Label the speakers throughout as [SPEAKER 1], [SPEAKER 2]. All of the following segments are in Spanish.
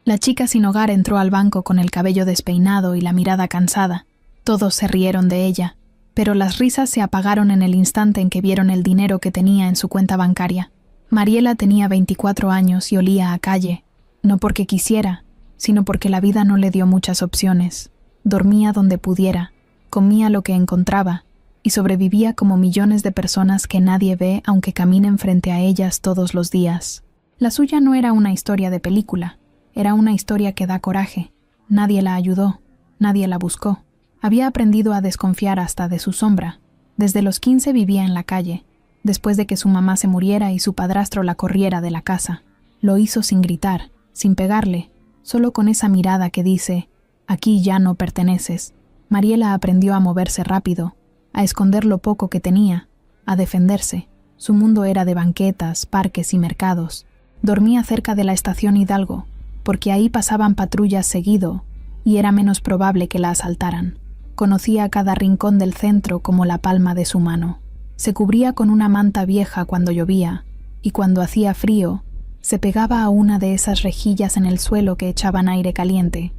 [SPEAKER 1] La chica sin hogar entró al banco con el cabello despeinado y la mirada cansada. Todos se rieron de ella, pero las risas se apagaron en el instante en que vieron el dinero que tenía en su cuenta bancaria. Mariela tenía 24 años y olía a calle, no porque quisiera, sino porque la vida no le dio muchas opciones. Dormía donde pudiera, comía lo que encontraba y sobrevivía como millones de personas que nadie ve aunque caminen frente a ellas todos los días. La suya no era una historia de película, era una historia que da coraje. Nadie la ayudó, nadie la buscó. Había aprendido a desconfiar hasta de su sombra. Desde los 15 vivía en la calle, después de que su mamá se muriera y su padrastro la corriera de la casa. Lo hizo sin gritar, sin pegarle, solo con esa mirada que dice: «Aquí ya no perteneces». Mariela aprendió a moverse rápido, a esconder lo poco que tenía, a defenderse. Su mundo era de banquetas, parques y mercados. Dormía cerca de la estación Hidalgo, porque ahí pasaban patrullas seguido y era menos probable que la asaltaran. Conocía cada rincón del centro como la palma de su mano. Se cubría con una manta vieja cuando llovía, y cuando hacía frío, se pegaba a una de esas rejillas en el suelo que echaban aire caliente.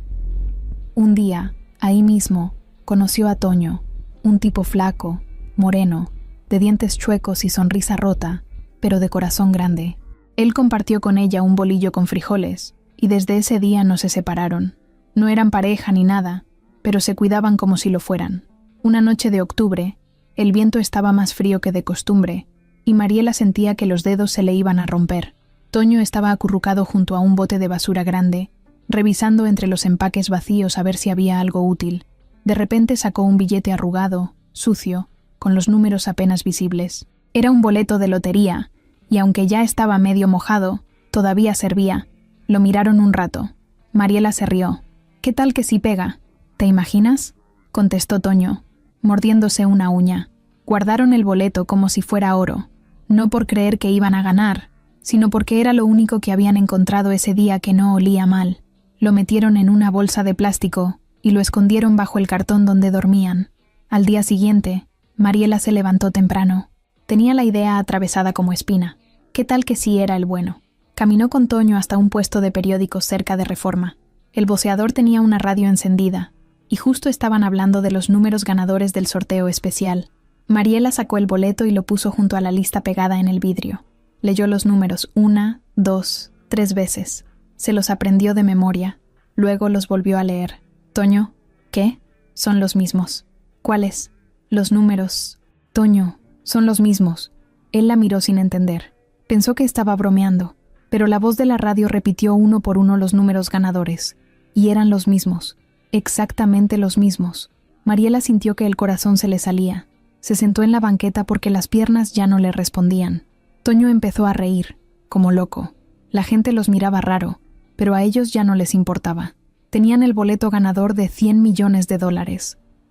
[SPEAKER 1] Un día, ahí mismo, conoció a Toño, un tipo flaco, moreno, de dientes chuecos y sonrisa rota, pero de corazón grande. Él compartió con ella un bolillo con frijoles, y desde ese día no se separaron. No eran pareja ni nada, pero se cuidaban como si lo fueran. Una noche de octubre, el viento estaba más frío que de costumbre, y Mariela sentía que los dedos se le iban a romper. Toño estaba acurrucado junto a un bote de basura grande, revisando entre los empaques vacíos a ver si había algo útil. De repente sacó un billete arrugado, sucio, con los números apenas visibles. Era un boleto de lotería, y aunque ya estaba medio mojado, todavía servía. Lo miraron un rato. Mariela se rió. «¿Qué tal que sí pega? ¿Te imaginas?», contestó Toño, mordiéndose una uña. Guardaron el boleto como si fuera oro, no por creer que iban a ganar, sino porque era lo único que habían encontrado ese día que no olía mal. Lo metieron en una bolsa de plástico y lo escondieron bajo el cartón donde dormían. Al día siguiente, Mariela se levantó temprano. Tenía la idea atravesada como espina. ¿Qué tal que sí era el bueno? Caminó con Toño hasta un puesto de periódicos cerca de Reforma. El voceador tenía una radio encendida, y justo estaban hablando de los números ganadores del sorteo especial. Mariela sacó el boleto y lo puso junto a la lista pegada en el vidrio. Leyó los números 1, 2, 3 veces. Se los aprendió de memoria. Luego los volvió a leer. «Toño, ¿qué? Son los mismos». «¿Cuáles?» «Los números». «Toño, son los mismos». Él la miró sin entender. Pensó que estaba bromeando, pero la voz de la radio repitió uno por uno los números ganadores. Y eran los mismos. Exactamente los mismos. Mariela sintió que el corazón se le salía. Se sentó en la banqueta porque las piernas ya no le respondían. Toño empezó a reír, como loco. La gente los miraba raro, pero a ellos ya no les importaba. Tenían el boleto ganador de $100 millones.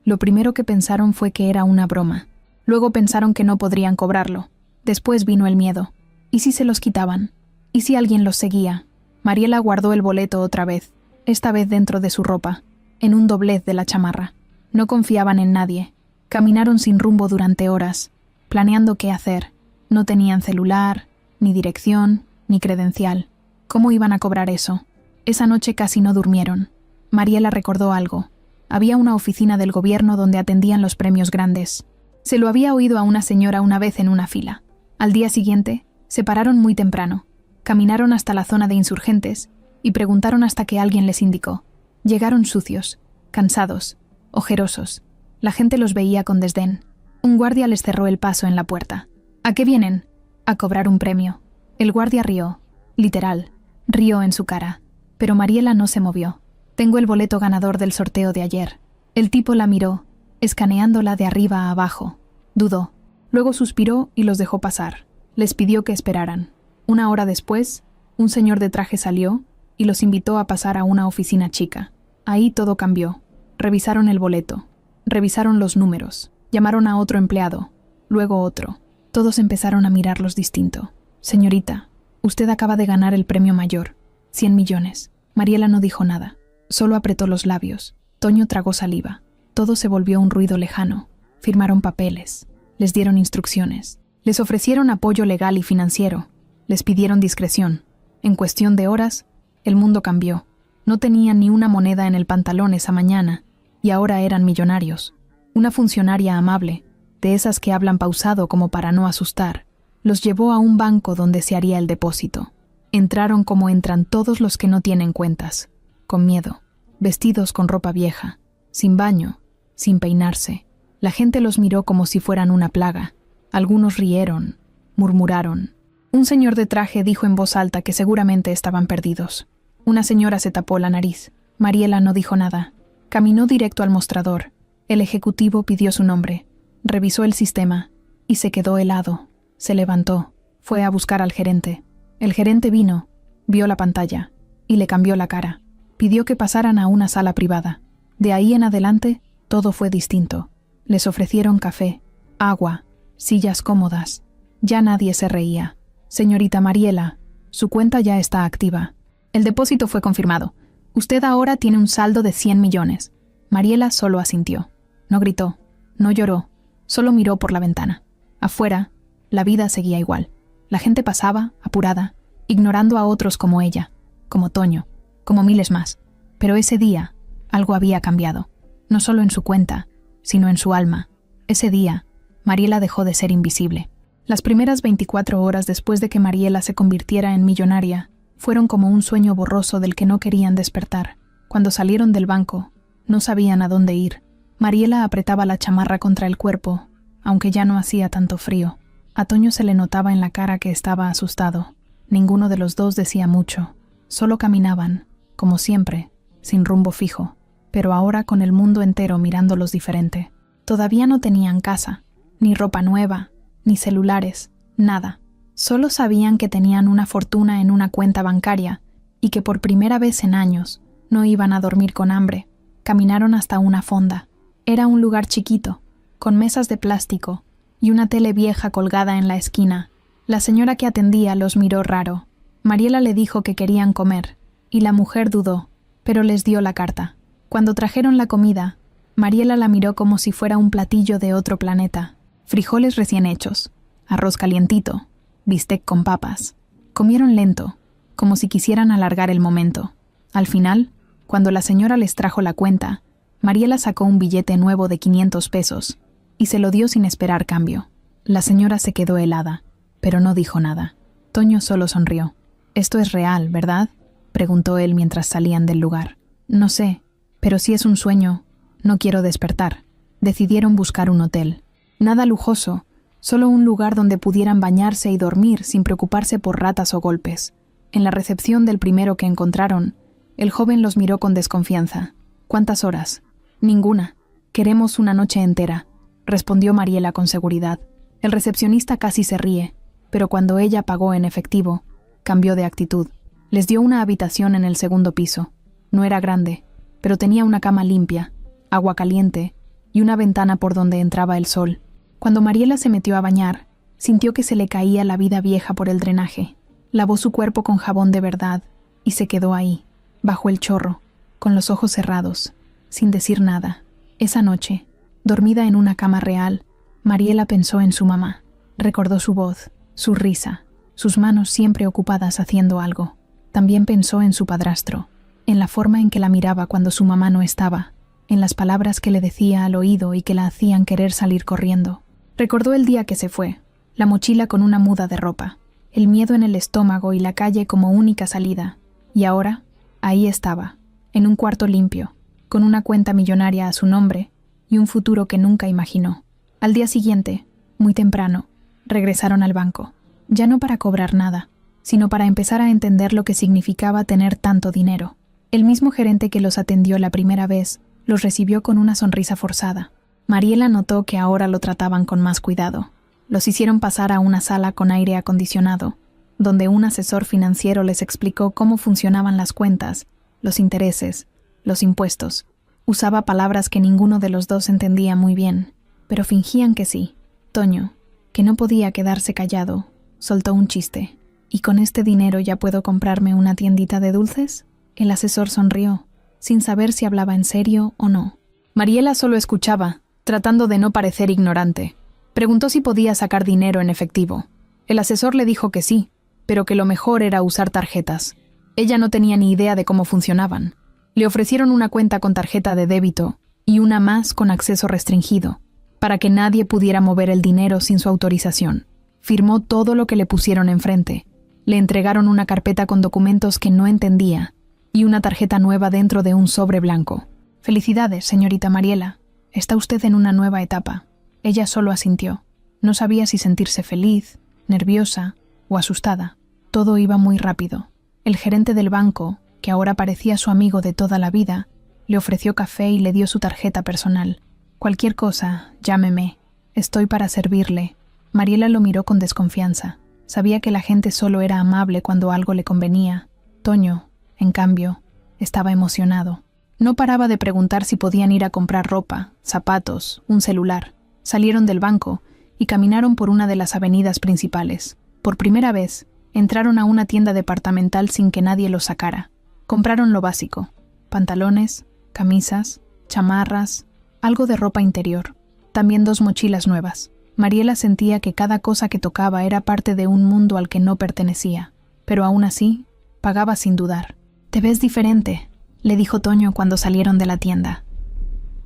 [SPEAKER 1] Lo primero que pensaron fue que era una broma. Luego pensaron que no podrían cobrarlo. Después vino el miedo. ¿Y si se los quitaban? ¿Y si alguien los seguía? Mariela guardó el boleto otra vez, esta vez dentro de su ropa, en un doblez de la chamarra. No confiaban en nadie. Caminaron sin rumbo durante horas, planeando qué hacer. No tenían celular, ni dirección, ni credencial. ¿Cómo iban a cobrar eso? Esa noche casi no durmieron. Mariela recordó algo. Había una oficina del gobierno donde atendían los premios grandes. Se lo había oído a una señora una vez en una fila. Al día siguiente, se pararon muy temprano. Caminaron hasta la zona de insurgentes y preguntaron hasta que alguien les indicó. Llegaron sucios, cansados, ojerosos. La gente los veía con desdén. Un guardia les cerró el paso en la puerta. ¿A qué vienen? A cobrar un premio. El guardia rió, literal, rió en su cara. Pero Mariela no se movió. Tengo el boleto ganador del sorteo de ayer. El tipo la miró, escaneándola de arriba a abajo. Dudó. Luego suspiró y los dejó pasar. Les pidió que esperaran. Una hora después, un señor de traje salió y los invitó a pasar a una oficina chica. Ahí todo cambió. Revisaron el boleto. Revisaron los números. Llamaron a otro empleado. Luego otro. Todos empezaron a mirarlos distinto. Señorita, usted acaba de ganar el premio mayor. 100 millones. Mariela no dijo nada. Solo apretó los labios. Toño tragó saliva. Todo se volvió un ruido lejano. Firmaron papeles. Les dieron instrucciones. Les ofrecieron apoyo legal y financiero. Les pidieron discreción. En cuestión de horas, el mundo cambió. No tenían ni una moneda en el pantalón esa mañana, y ahora eran millonarios. Una funcionaria amable, de esas que hablan pausado como para no asustar, los llevó a un banco donde se haría el depósito. Entraron como entran todos los que no tienen cuentas, con miedo, vestidos con ropa vieja, sin baño, sin peinarse. La gente los miró como si fueran una plaga. Algunos rieron, murmuraron. Un señor de traje dijo en voz alta que seguramente estaban perdidos. Una señora se tapó la nariz. Mariela no dijo nada. Caminó directo al mostrador. El ejecutivo pidió su nombre. Revisó el sistema y se quedó helado. Se levantó. Fue a buscar al gerente. El gerente vino, vio la pantalla y le cambió la cara. Pidió que pasaran a una sala privada. De ahí en adelante, todo fue distinto. Les ofrecieron café, agua, sillas cómodas. Ya nadie se reía. Señorita Mariela, su cuenta ya está activa. El depósito fue confirmado. Usted ahora tiene un saldo de 100 millones. Mariela solo asintió. No gritó, no lloró, solo miró por la ventana. Afuera, la vida seguía igual. La gente pasaba, apurada, ignorando a otros como ella, como Toño, como miles más. Pero ese día, algo había cambiado. No solo en su cuenta, sino en su alma. Ese día, Mariela dejó de ser invisible. Las primeras 24 horas después de que Mariela se convirtiera en millonaria, fueron como un sueño borroso del que no querían despertar. Cuando salieron del banco, no sabían a dónde ir. Mariela apretaba la chamarra contra el cuerpo, aunque ya no hacía tanto frío. A Toño se le notaba en la cara que estaba asustado. Ninguno de los dos decía mucho. Solo caminaban, como siempre, sin rumbo fijo, pero ahora con el mundo entero mirándolos diferente. Todavía no tenían casa, ni ropa nueva, ni celulares, nada. Solo sabían que tenían una fortuna en una cuenta bancaria y que por primera vez en años no iban a dormir con hambre. Caminaron hasta una fonda. Era un lugar chiquito, con mesas de plástico y una tele vieja colgada en la esquina. La señora que atendía los miró raro. Mariela le dijo que querían comer, y la mujer dudó, pero les dio la carta. Cuando trajeron la comida, Mariela la miró como si fuera un platillo de otro planeta. Frijoles recién hechos, arroz calientito, bistec con papas. Comieron lento, como si quisieran alargar el momento. Al final, cuando la señora les trajo la cuenta, Mariela sacó un billete nuevo de 500 pesos y se lo dio sin esperar cambio. La señora se quedó helada, pero no dijo nada. Toño solo sonrió. «Esto es real, ¿verdad?», preguntó él mientras salían del lugar. «No sé, pero si es un sueño, no quiero despertar». Decidieron buscar un hotel. Nada lujoso, solo un lugar donde pudieran bañarse y dormir sin preocuparse por ratas o golpes. En la recepción del primero que encontraron, el joven los miró con desconfianza. «¿Cuántas horas?» «Ninguna. Queremos una noche entera», respondió Mariela con seguridad. El recepcionista casi se ríe, pero cuando ella pagó en efectivo, cambió de actitud. Les dio una habitación en el segundo piso. No era grande, pero tenía una cama limpia, agua caliente y una ventana por donde entraba el sol. Cuando Mariela se metió a bañar, sintió que se le caía la vida vieja por el drenaje. Lavó su cuerpo con jabón de verdad y se quedó ahí, bajo el chorro, con los ojos cerrados, sin decir nada. Esa noche, dormida en una cama real, Mariela pensó en su mamá. Recordó su voz, su risa, sus manos siempre ocupadas haciendo algo. También pensó en su padrastro, en la forma en que la miraba cuando su mamá no estaba, en las palabras que le decía al oído y que la hacían querer salir corriendo. Recordó el día que se fue, la mochila con una muda de ropa, el miedo en el estómago y la calle como única salida. Y ahora, ahí estaba, en un cuarto limpio, con una cuenta millonaria a su nombre y un futuro que nunca imaginó. Al día siguiente, muy temprano, regresaron al banco, ya no para cobrar nada, sino para empezar a entender lo que significaba tener tanto dinero. El mismo gerente que los atendió la primera vez los recibió con una sonrisa forzada. Mariela notó que ahora lo trataban con más cuidado. Los hicieron pasar a una sala con aire acondicionado, donde un asesor financiero les explicó cómo funcionaban las cuentas, los intereses, los impuestos. Usaba palabras que ninguno de los dos entendía muy bien, pero fingían que sí. Toño, que no podía quedarse callado, soltó un chiste. «¿Y con este dinero ya puedo comprarme una tiendita de dulces?». El asesor sonrió, sin saber si hablaba en serio o no. Mariela solo escuchaba, tratando de no parecer ignorante. Preguntó si podía sacar dinero en efectivo. El asesor le dijo que sí, pero que lo mejor era usar tarjetas. Ella no tenía ni idea de cómo funcionaban. Le ofrecieron una cuenta con tarjeta de débito y una más con acceso restringido, para que nadie pudiera mover el dinero sin su autorización. Firmó todo lo que le pusieron enfrente. Le entregaron una carpeta con documentos que no entendía y una tarjeta nueva dentro de un sobre blanco. «Felicidades, señorita Mariela. Está usted en una nueva etapa». Ella solo asintió. No sabía si sentirse feliz, nerviosa o asustada. Todo iba muy rápido. El gerente del banco, que ahora parecía su amigo de toda la vida, le ofreció café y le dio su tarjeta personal. «Cualquier cosa, llámeme. Estoy para servirle». Mariela lo miró con desconfianza. Sabía que la gente solo era amable cuando algo le convenía. Toño, en cambio, estaba emocionado. No paraba de preguntar si podían ir a comprar ropa, zapatos, un celular. Salieron del banco y caminaron por una de las avenidas principales. Por primera vez, entraron a una tienda departamental sin que nadie los sacara. Compraron lo básico: pantalones, camisas, chamarras, algo de ropa interior. También 2 mochilas nuevas. Mariela sentía que cada cosa que tocaba era parte de un mundo al que no pertenecía, pero aún así, pagaba sin dudar. «Te ves diferente», le dijo Toño cuando salieron de la tienda.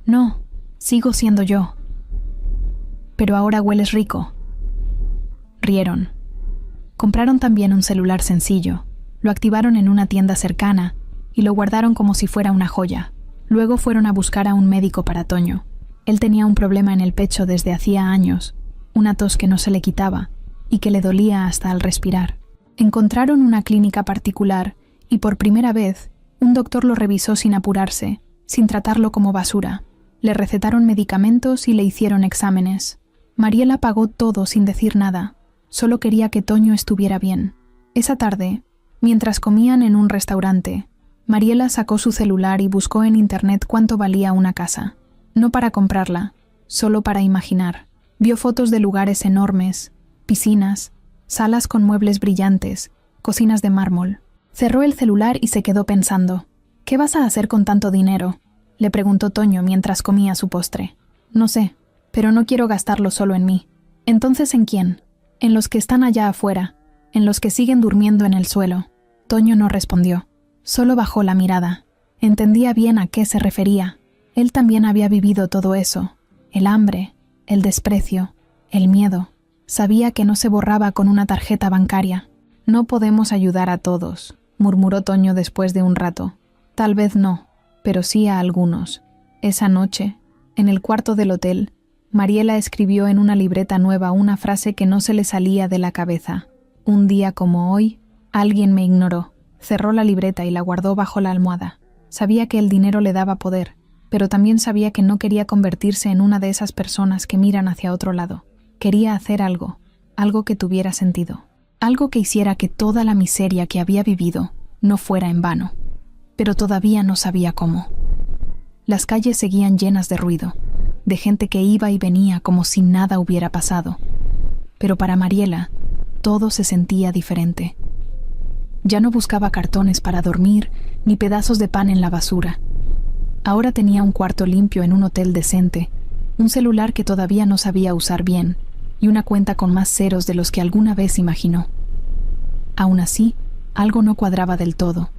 [SPEAKER 1] «No, sigo siendo yo. Pero ahora hueles rico». Rieron. Compraron también un celular sencillo, lo activaron en una tienda cercana y lo guardaron como si fuera una joya. Luego fueron a buscar a un médico para Toño. Él tenía un problema en el pecho desde hacía años, una tos que no se le quitaba y que le dolía hasta al respirar. Encontraron una clínica particular y por primera vez un doctor lo revisó sin apurarse, sin tratarlo como basura. Le recetaron medicamentos y le hicieron exámenes. Mariela pagó todo sin decir nada. Solo quería que Toño estuviera bien. Esa tarde, mientras comían en un restaurante, Mariela sacó su celular y buscó en internet cuánto valía una casa. No para comprarla, solo para imaginar. Vio fotos de lugares enormes, piscinas, salas con muebles brillantes, cocinas de mármol. Cerró el celular y se quedó pensando. «¿Qué vas a hacer con tanto dinero?», le preguntó Toño mientras comía su postre. «No sé, pero no quiero gastarlo solo en mí». «¿Entonces en quién?». «En los que están allá afuera, en los que siguen durmiendo en el suelo». Toño no respondió. Solo bajó la mirada. Entendía bien a qué se refería. Él también había vivido todo eso. El hambre, el desprecio, el miedo. Sabía que no se borraba con una tarjeta bancaria. «No podemos ayudar a todos», murmuró Toño después de un rato. «Tal vez no, pero sí a algunos». Esa noche, en el cuarto del hotel, Mariela escribió en una libreta nueva una frase que no se le salía de la cabeza. «Un día como hoy, alguien me ignoró». Cerró la libreta y la guardó bajo la almohada. Sabía que el dinero le daba poder, pero también sabía que no quería convertirse en una de esas personas que miran hacia otro lado. Quería hacer algo, algo que tuviera sentido. Algo que hiciera que toda la miseria que había vivido no fuera en vano. Pero todavía no sabía cómo. Las calles seguían llenas de ruido, de gente que iba y venía como si nada hubiera pasado. Pero para Mariela, todo se sentía diferente. Ya no buscaba cartones para dormir, ni pedazos de pan en la basura. Ahora tenía un cuarto limpio en un hotel decente, un celular que todavía no sabía usar bien, y una cuenta con más ceros de los que alguna vez imaginó. Aún así, algo no cuadraba del todo.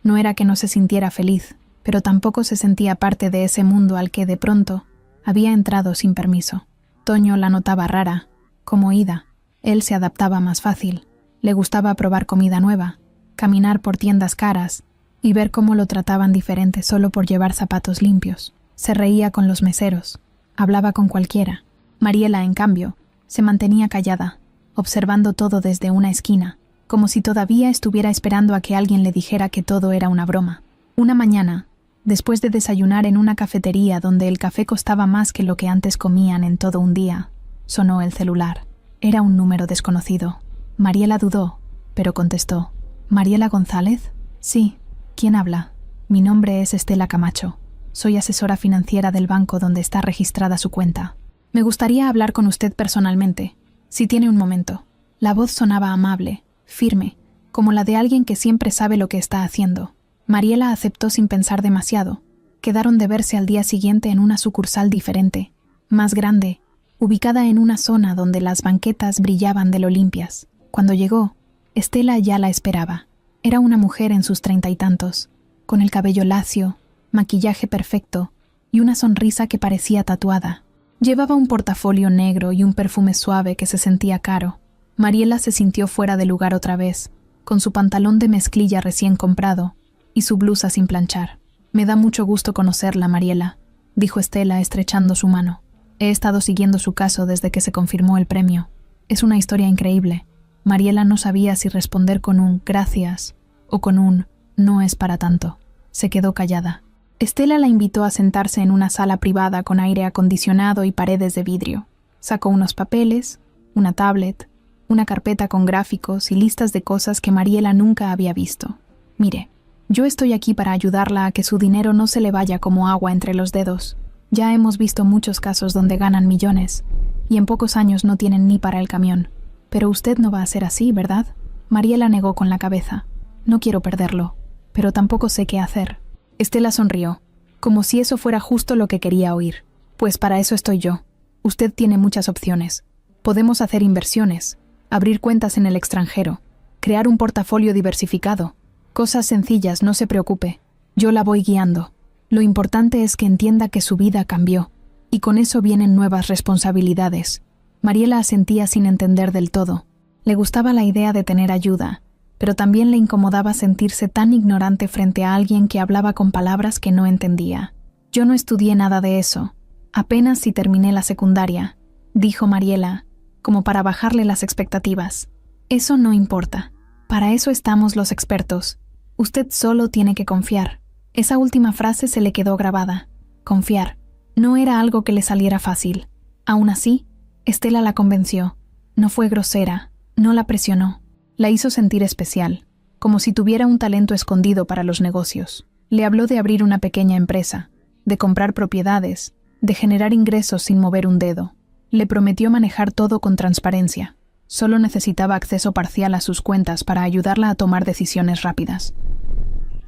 [SPEAKER 1] No era que no se sintiera feliz, pero tampoco se sentía parte de ese mundo al que de pronto había entrado sin permiso. Toño la notaba rara, como ida. Él se adaptaba más fácil. Le gustaba probar comida nueva, caminar por tiendas caras y ver cómo lo trataban diferente solo por llevar zapatos limpios. Se reía con los meseros, hablaba con cualquiera. Mariela, en cambio, se mantenía callada, observando todo desde una esquina, como si todavía estuviera esperando a que alguien le dijera que todo era una broma. Una mañana, después de desayunar en una cafetería donde el café costaba más que lo que antes comían en todo un día, sonó el celular. Era un número desconocido. Mariela dudó, pero contestó. «¿Mariela González?» «Sí. ¿Quién habla?» «Mi nombre es Estela Camacho. Soy asesora financiera del banco donde está registrada su cuenta. Me gustaría hablar con usted personalmente, si tiene un momento». La voz sonaba amable, firme, como la de alguien que siempre sabe lo que está haciendo. Mariela aceptó sin pensar demasiado. Quedaron de verse al día siguiente en una sucursal diferente, más grande, ubicada en una zona donde las banquetas brillaban de lo limpias. Cuando llegó, Estela ya la esperaba. Era una mujer en sus 30 y tantos, con el cabello lacio, maquillaje perfecto y una sonrisa que parecía tatuada. Llevaba un portafolio negro y un perfume suave que se sentía caro. Mariela se sintió fuera de lugar otra vez, con su pantalón de mezclilla recién comprado y su blusa sin planchar. «Me da mucho gusto conocerla, Mariela», dijo Estela estrechando su mano. «He estado siguiendo su caso desde que se confirmó el premio. Es una historia increíble». Mariela no sabía si responder con un «gracias» o con un «no es para tanto». Se quedó callada. Estela la invitó a sentarse en una sala privada con aire acondicionado y paredes de vidrio. Sacó unos papeles, una tablet, una carpeta con gráficos y listas de cosas que Mariela nunca había visto. «Mire, yo estoy aquí para ayudarla a que su dinero no se le vaya como agua entre los dedos. Ya hemos visto muchos casos donde ganan millones y en pocos años no tienen ni para el camión. Pero usted no va a ser así, ¿verdad?». Mariela negó con la cabeza. «No quiero perderlo, pero tampoco sé qué hacer». Estela sonrió, como si eso fuera justo lo que quería oír. «Pues para eso estoy yo. Usted tiene muchas opciones. Podemos hacer inversiones, abrir cuentas en el extranjero, crear un portafolio diversificado. Cosas sencillas, no se preocupe. Yo la voy guiando. Lo importante es que entienda que su vida cambió, y con eso vienen nuevas responsabilidades». Mariela asentía sin entender del todo. Le gustaba la idea de tener ayuda, pero también le incomodaba sentirse tan ignorante frente a alguien que hablaba con palabras que no entendía. «Yo no estudié nada de eso. Apenas si terminé la secundaria», dijo Mariela, como para bajarle las expectativas. «Eso no importa. Para eso estamos los expertos. Usted solo tiene que confiar». Esa última frase se le quedó grabada. Confiar. No era algo que le saliera fácil. Aún así, Estela la convenció. No fue grosera, no la presionó. La hizo sentir especial, como si tuviera un talento escondido para los negocios. Le habló de abrir una pequeña empresa, de comprar propiedades, de generar ingresos sin mover un dedo. Le prometió manejar todo con transparencia. Solo necesitaba acceso parcial a sus cuentas para ayudarla a tomar decisiones rápidas.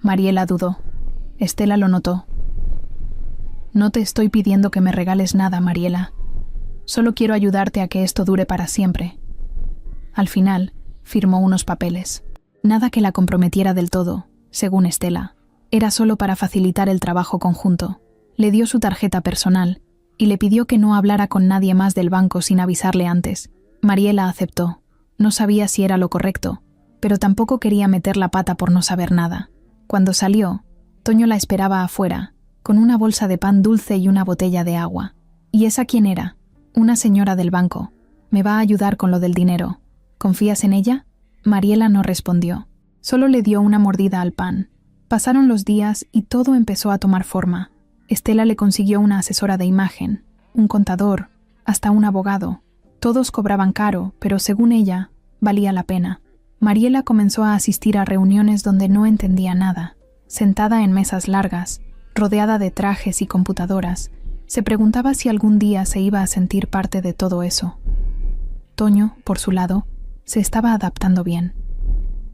[SPEAKER 1] Mariela dudó. Estela lo notó. «No te estoy pidiendo que me regales nada, Mariela. Solo quiero ayudarte a que esto dure para siempre». Al final, firmó unos papeles. Nada que la comprometiera del todo, según Estela. Era solo para facilitar el trabajo conjunto. Le dio su tarjeta personal y le pidió que no hablara con nadie más del banco sin avisarle antes. Mariela aceptó. No sabía si era lo correcto, pero tampoco quería meter la pata por no saber nada. Cuando salió, Toño la esperaba afuera, con una bolsa de pan dulce y una botella de agua. ¿Y esa quién era? «Una señora del banco. Me va a ayudar con lo del dinero. ¿Confías en ella?». Mariela no respondió. Solo le dio una mordida al pan. Pasaron los días y todo empezó a tomar forma. Estela le consiguió una asesora de imagen, un contador, hasta un abogado. Todos cobraban caro, pero según ella, valía la pena. Mariela comenzó a asistir a reuniones donde no entendía nada. Sentada en mesas largas, rodeada de trajes y computadoras, se preguntaba si algún día se iba a sentir parte de todo eso. Toño, por su lado, se estaba adaptando bien.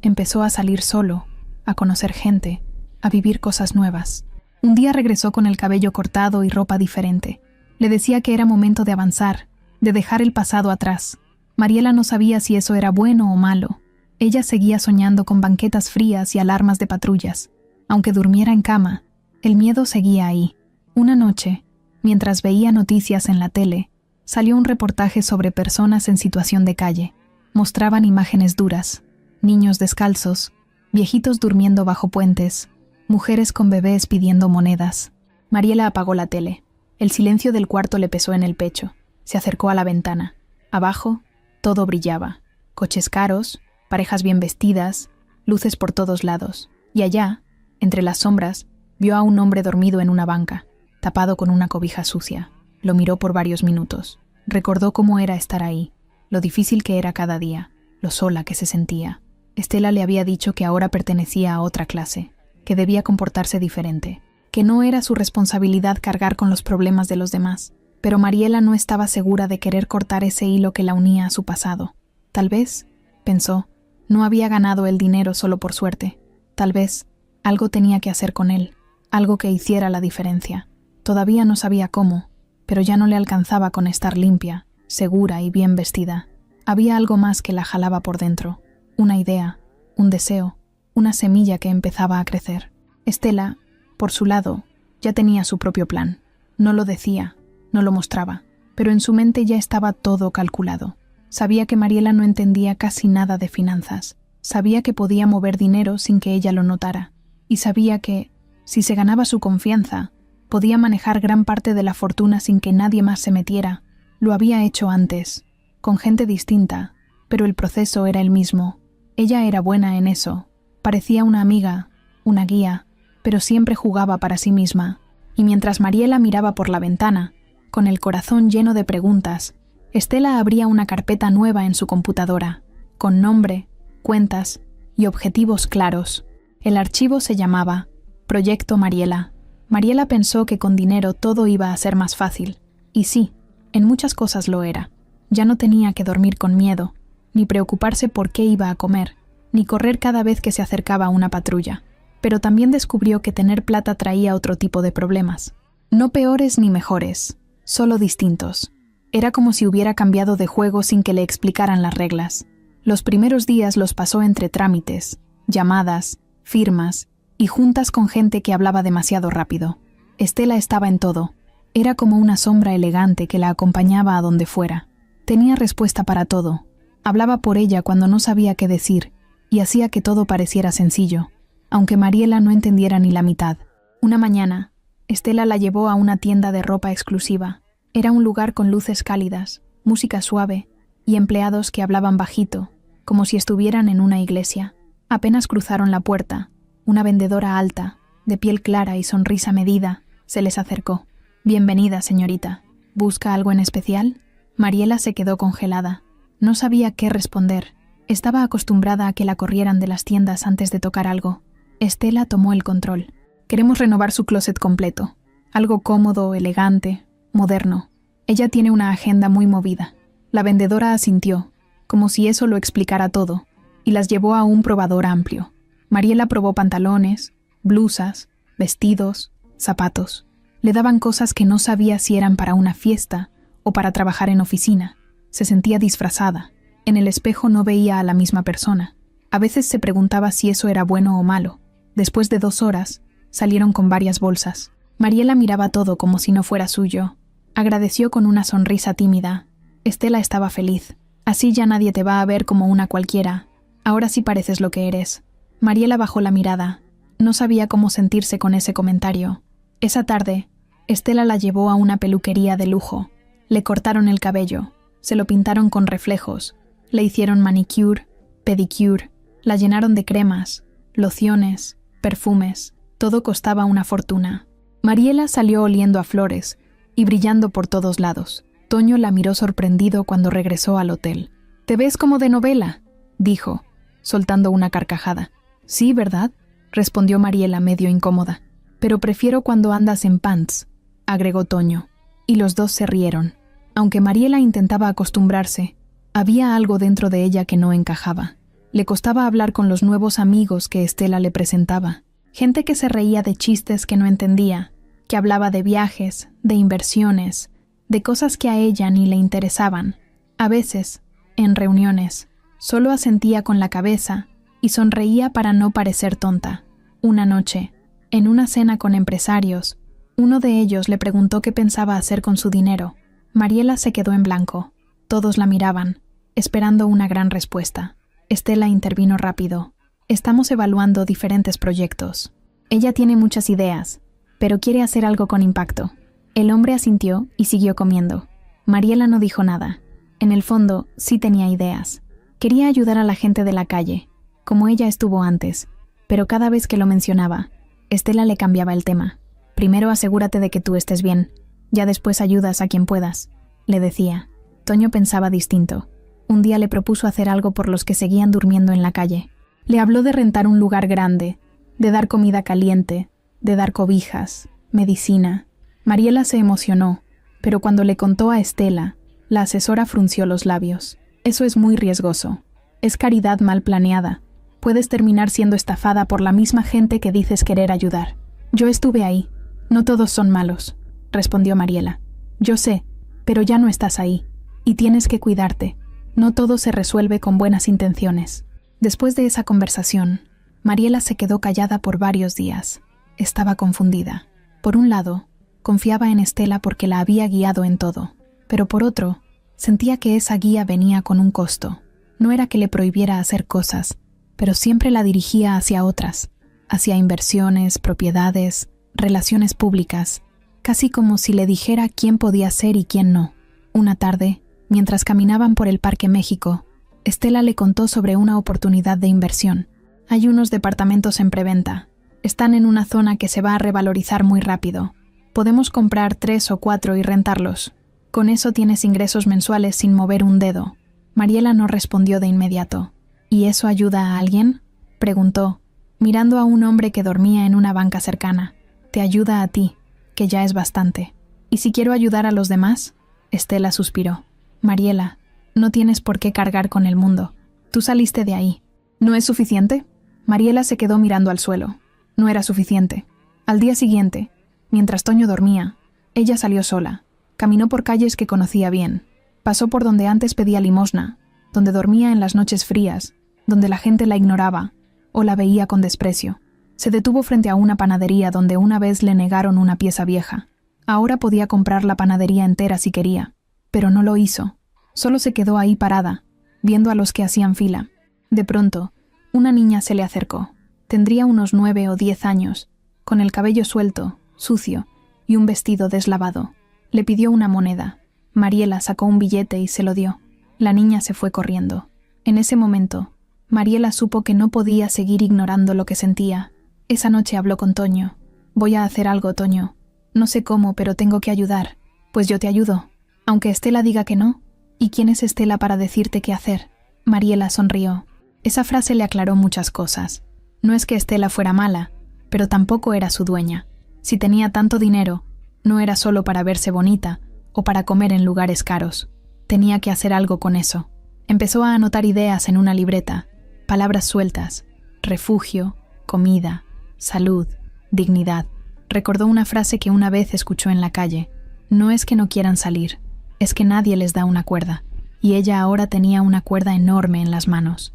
[SPEAKER 1] Empezó a salir solo, a conocer gente, a vivir cosas nuevas. Un día regresó con el cabello cortado y ropa diferente. Le decía que era momento de avanzar, de dejar el pasado atrás. Mariela no sabía si eso era bueno o malo. Ella seguía soñando con banquetas frías y alarmas de patrullas. Aunque durmiera en cama, el miedo seguía ahí. Una noche, mientras veía noticias en la tele, salió un reportaje sobre personas en situación de calle. Mostraban imágenes duras, niños descalzos, viejitos durmiendo bajo puentes, mujeres con bebés pidiendo monedas. Mariela apagó la tele. El silencio del cuarto le pesó en el pecho. Se acercó a la ventana. Abajo, todo brillaba. Coches caros, parejas bien vestidas, luces por todos lados. Y allá, entre las sombras, vio a un hombre dormido en una banca, tapado con una cobija sucia. Lo miró por varios minutos. Recordó cómo era estar ahí, lo difícil que era cada día, lo sola que se sentía. Estela le había dicho que ahora pertenecía a otra clase, que debía comportarse diferente, que no era su responsabilidad cargar con los problemas de los demás. Pero Mariela no estaba segura de querer cortar ese hilo que la unía a su pasado. Tal vez, pensó, no había ganado el dinero solo por suerte. Tal vez, algo tenía que hacer con él, algo que hiciera la diferencia. Todavía no sabía cómo, pero ya no le alcanzaba con estar limpia, segura y bien vestida. Había algo más que la jalaba por dentro, una idea, un deseo, una semilla que empezaba a crecer. Estela, por su lado, ya tenía su propio plan. No lo decía, no lo mostraba, pero en su mente ya estaba todo calculado. Sabía que Mariela no entendía casi nada de finanzas. Sabía que podía mover dinero sin que ella lo notara. Y sabía que, si se ganaba su confianza, podía manejar gran parte de la fortuna sin que nadie más se metiera. Lo había hecho antes, con gente distinta, pero el proceso era el mismo. Ella era buena en eso. Parecía una amiga, una guía, pero siempre jugaba para sí misma. Y mientras Mariela miraba por la ventana, con el corazón lleno de preguntas, Estela abría una carpeta nueva en su computadora, con nombre, cuentas y objetivos claros. El archivo se llamaba Proyecto Mariela. Mariela pensó que con dinero todo iba a ser más fácil. Y sí, en muchas cosas lo era. Ya no tenía que dormir con miedo, ni preocuparse por qué iba a comer, ni correr cada vez que se acercaba una patrulla. Pero también descubrió que tener plata traía otro tipo de problemas. No peores ni mejores, solo distintos. Era como si hubiera cambiado de juego sin que le explicaran las reglas. Los primeros días los pasó entre trámites, llamadas, firmas y juntas con gente que hablaba demasiado rápido. Estela estaba en todo. Era como una sombra elegante que la acompañaba a donde fuera. Tenía respuesta para todo. Hablaba por ella cuando no sabía qué decir y hacía que todo pareciera sencillo, aunque Mariela no entendiera ni la mitad. Una mañana, Estela la llevó a una tienda de ropa exclusiva. Era un lugar con luces cálidas, música suave y empleados que hablaban bajito, como si estuvieran en una iglesia. Apenas cruzaron la puerta, una vendedora alta, de piel clara y sonrisa medida, se les acercó. «Bienvenida, señorita. ¿Busca algo en especial?» Mariela se quedó congelada. No sabía qué responder. Estaba acostumbrada a que la corrieran de las tiendas antes de tocar algo. Estela tomó el control. «Queremos renovar su closet completo. Algo cómodo, elegante, moderno. Ella tiene una agenda muy movida». La vendedora asintió, como si eso lo explicara todo, y las llevó a un probador amplio. Mariela probó pantalones, blusas, vestidos, zapatos. Le daban cosas que no sabía si eran para una fiesta o para trabajar en oficina. Se sentía disfrazada. En el espejo no veía a la misma persona. A veces se preguntaba si eso era bueno o malo. Después de 2 horas, salieron con varias bolsas. Mariela miraba todo como si no fuera suyo. Agradeció con una sonrisa tímida. Estela estaba feliz. «Así ya nadie te va a ver como una cualquiera. Ahora sí pareces lo que eres». Mariela bajó la mirada. No sabía cómo sentirse con ese comentario. Esa tarde, Estela la llevó a una peluquería de lujo. Le cortaron el cabello, se lo pintaron con reflejos, le hicieron manicure, pedicure, la llenaron de cremas, lociones, perfumes. Todo costaba una fortuna. Mariela salió oliendo a flores y brillando por todos lados. Toño la miró sorprendido cuando regresó al hotel. «Te ves como de novela», dijo, soltando una carcajada. «Sí, ¿verdad?», respondió Mariela medio incómoda. «Pero prefiero cuando andas en pants», agregó Toño, y los dos se rieron. Aunque Mariela intentaba acostumbrarse, había algo dentro de ella que no encajaba. Le costaba hablar con los nuevos amigos que Estela le presentaba. Gente que se reía de chistes que no entendía, que hablaba de viajes, de inversiones, de cosas que a ella ni le interesaban. A veces, en reuniones, solo asentía con la cabeza y sonreía para no parecer tonta. Una noche, en una cena con empresarios, uno de ellos le preguntó qué pensaba hacer con su dinero. Mariela se quedó en blanco. Todos la miraban, esperando una gran respuesta. Estela intervino rápido. «Estamos evaluando diferentes proyectos. Ella tiene muchas ideas, pero quiere hacer algo con impacto». El hombre asintió y siguió comiendo. Mariela no dijo nada. En el fondo, sí tenía ideas. Quería ayudar a la gente de la calle, como ella estuvo antes, pero cada vez que lo mencionaba, Estela le cambiaba el tema. «Primero asegúrate de que tú estés bien, ya después ayudas a quien puedas», le decía. Toño pensaba distinto. Un día le propuso hacer algo por los que seguían durmiendo en la calle. Le habló de rentar un lugar grande, de dar comida caliente, de dar cobijas, medicina. Mariela se emocionó, pero cuando le contó a Estela, la asesora frunció los labios. «Eso es muy riesgoso. Es caridad mal planeada. Puedes terminar siendo estafada por la misma gente que dices querer ayudar». «Yo estuve ahí. No todos son malos», respondió Mariela. «Yo sé, pero ya no estás ahí, y tienes que cuidarte. No todo se resuelve con buenas intenciones». Después de esa conversación, Mariela se quedó callada por varios días. Estaba confundida. Por un lado, confiaba en Estela porque la había guiado en todo, pero por otro, sentía que esa guía venía con un costo. No era que le prohibiera hacer cosas, pero siempre la dirigía hacia otras, hacia inversiones, propiedades, relaciones públicas, casi como si le dijera quién podía ser y quién no. Una tarde, mientras caminaban por el Parque México, Estela le contó sobre una oportunidad de inversión. Hay unos departamentos en preventa. Están en una zona que se va a revalorizar muy rápido. Podemos comprar 3 o 4 y rentarlos. Con eso tienes ingresos mensuales sin mover un dedo. Mariela no respondió de inmediato. ¿Y eso ayuda a alguien?, preguntó, mirando a un hombre que dormía en una banca cercana. Te ayuda a ti, que ya es bastante. ¿Y si quiero ayudar a los demás? Estela suspiró. Mariela, no tienes por qué cargar con el mundo. Tú saliste de ahí. ¿No es suficiente? Mariela se quedó mirando al suelo. No era suficiente. Al día siguiente, mientras Toño dormía, ella salió sola. Caminó por calles que conocía bien. Pasó por donde antes pedía limosna, donde dormía en las noches frías, donde la gente la ignoraba o la veía con desprecio. Se detuvo frente a una panadería donde una vez le negaron una pieza vieja. Ahora podía comprar la panadería entera si quería, pero no lo hizo. Solo se quedó ahí parada, viendo a los que hacían fila. De pronto, una niña se le acercó. Tendría unos 9 o 10 años, con el cabello suelto, sucio, y un vestido deslavado. Le pidió una moneda. Mariela sacó un billete y se lo dio. La niña se fue corriendo. En ese momento, Mariela supo que no podía seguir ignorando lo que sentía. Esa noche habló con Toño. Voy a hacer algo, Toño. No sé cómo, pero tengo que ayudar. Pues yo te ayudo. Aunque Estela diga que no. ¿Y quién es Estela para decirte qué hacer? Mariela sonrió. Esa frase le aclaró muchas cosas. No es que Estela fuera mala, pero tampoco era su dueña. Si tenía tanto dinero, no era solo para verse bonita o para comer en lugares caros. Tenía que hacer algo con eso. Empezó a anotar ideas en una libreta, palabras sueltas: refugio, comida, salud, dignidad. Recordó una frase que una vez escuchó en la calle: no es que no quieran salir, es que nadie les da una cuerda. Y ella ahora tenía una cuerda enorme en las manos.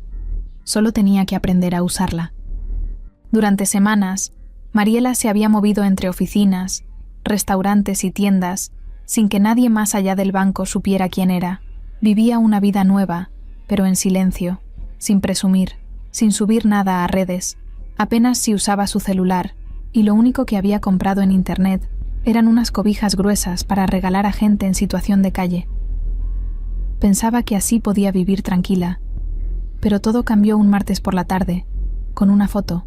[SPEAKER 1] Solo tenía que aprender a usarla. Durante semanas, Mariela se había movido entre oficinas, restaurantes y tiendas, sin que nadie más allá del banco supiera quién era. Vivía una vida nueva, pero en silencio, sin presumir, sin subir nada a redes. Apenas si usaba su celular, y lo único que había comprado en internet eran unas cobijas gruesas para regalar a gente en situación de calle. Pensaba que así podía vivir tranquila, pero todo cambió un martes por la tarde, con una foto.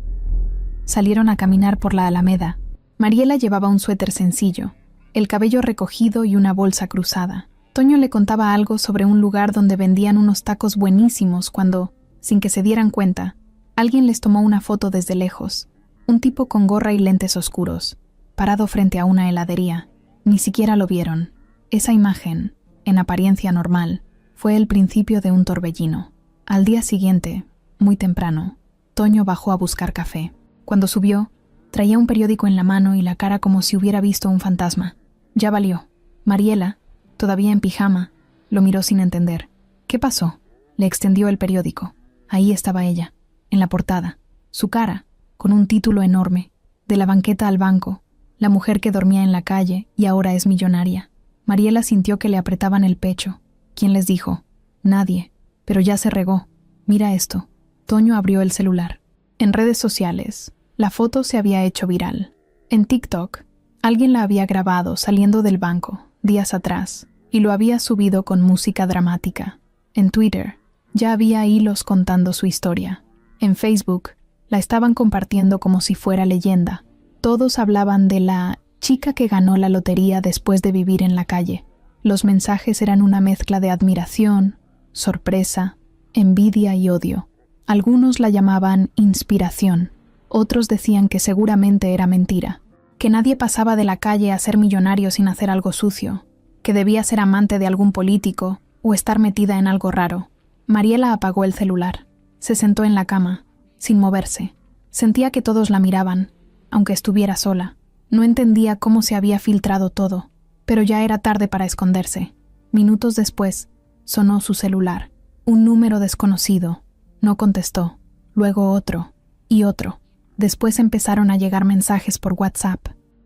[SPEAKER 1] Salieron a caminar por la Alameda. Mariela llevaba un suéter sencillo, el cabello recogido y una bolsa cruzada. Toño le contaba algo sobre un lugar donde vendían unos tacos buenísimos cuando, sin que se dieran cuenta, alguien les tomó una foto desde lejos. Un tipo con gorra y lentes oscuros, parado frente a una heladería. Ni siquiera lo vieron. Esa imagen, en apariencia normal, fue el principio de un torbellino. Al día siguiente, muy temprano, Toño bajó a buscar café. Cuando subió, traía un periódico en la mano y la cara como si hubiera visto un fantasma. Ya valió. Mariela, todavía en pijama, lo miró sin entender. ¿Qué pasó? Le extendió el periódico. Ahí estaba ella, en la portada. Su cara, con un título enorme: de la banqueta al banco, la mujer que dormía en la calle y ahora es millonaria. Mariela sintió que le apretaban el pecho. ¿Quién les dijo? Nadie. Pero ya se regó. Mira esto. Toño abrió el celular. En redes sociales, la foto se había hecho viral. En TikTok, alguien la había grabado saliendo del banco, días atrás, y lo había subido con música dramática. En Twitter, ya había hilos contando su historia. En Facebook, la estaban compartiendo como si fuera leyenda. Todos hablaban de la chica que ganó la lotería después de vivir en la calle. Los mensajes eran una mezcla de admiración, sorpresa, envidia y odio. Algunos la llamaban inspiración. Otros decían que seguramente era mentira, que nadie pasaba de la calle a ser millonario sin hacer algo sucio, que debía ser amante de algún político o estar metida en algo raro. Mariela apagó el celular. Se sentó en la cama, sin moverse. Sentía que todos la miraban, aunque estuviera sola. No entendía cómo se había filtrado todo, pero ya era tarde para esconderse. Minutos después, sonó su celular. Un número desconocido. No contestó. Luego otro. y otro. Después empezaron a llegar mensajes por WhatsApp,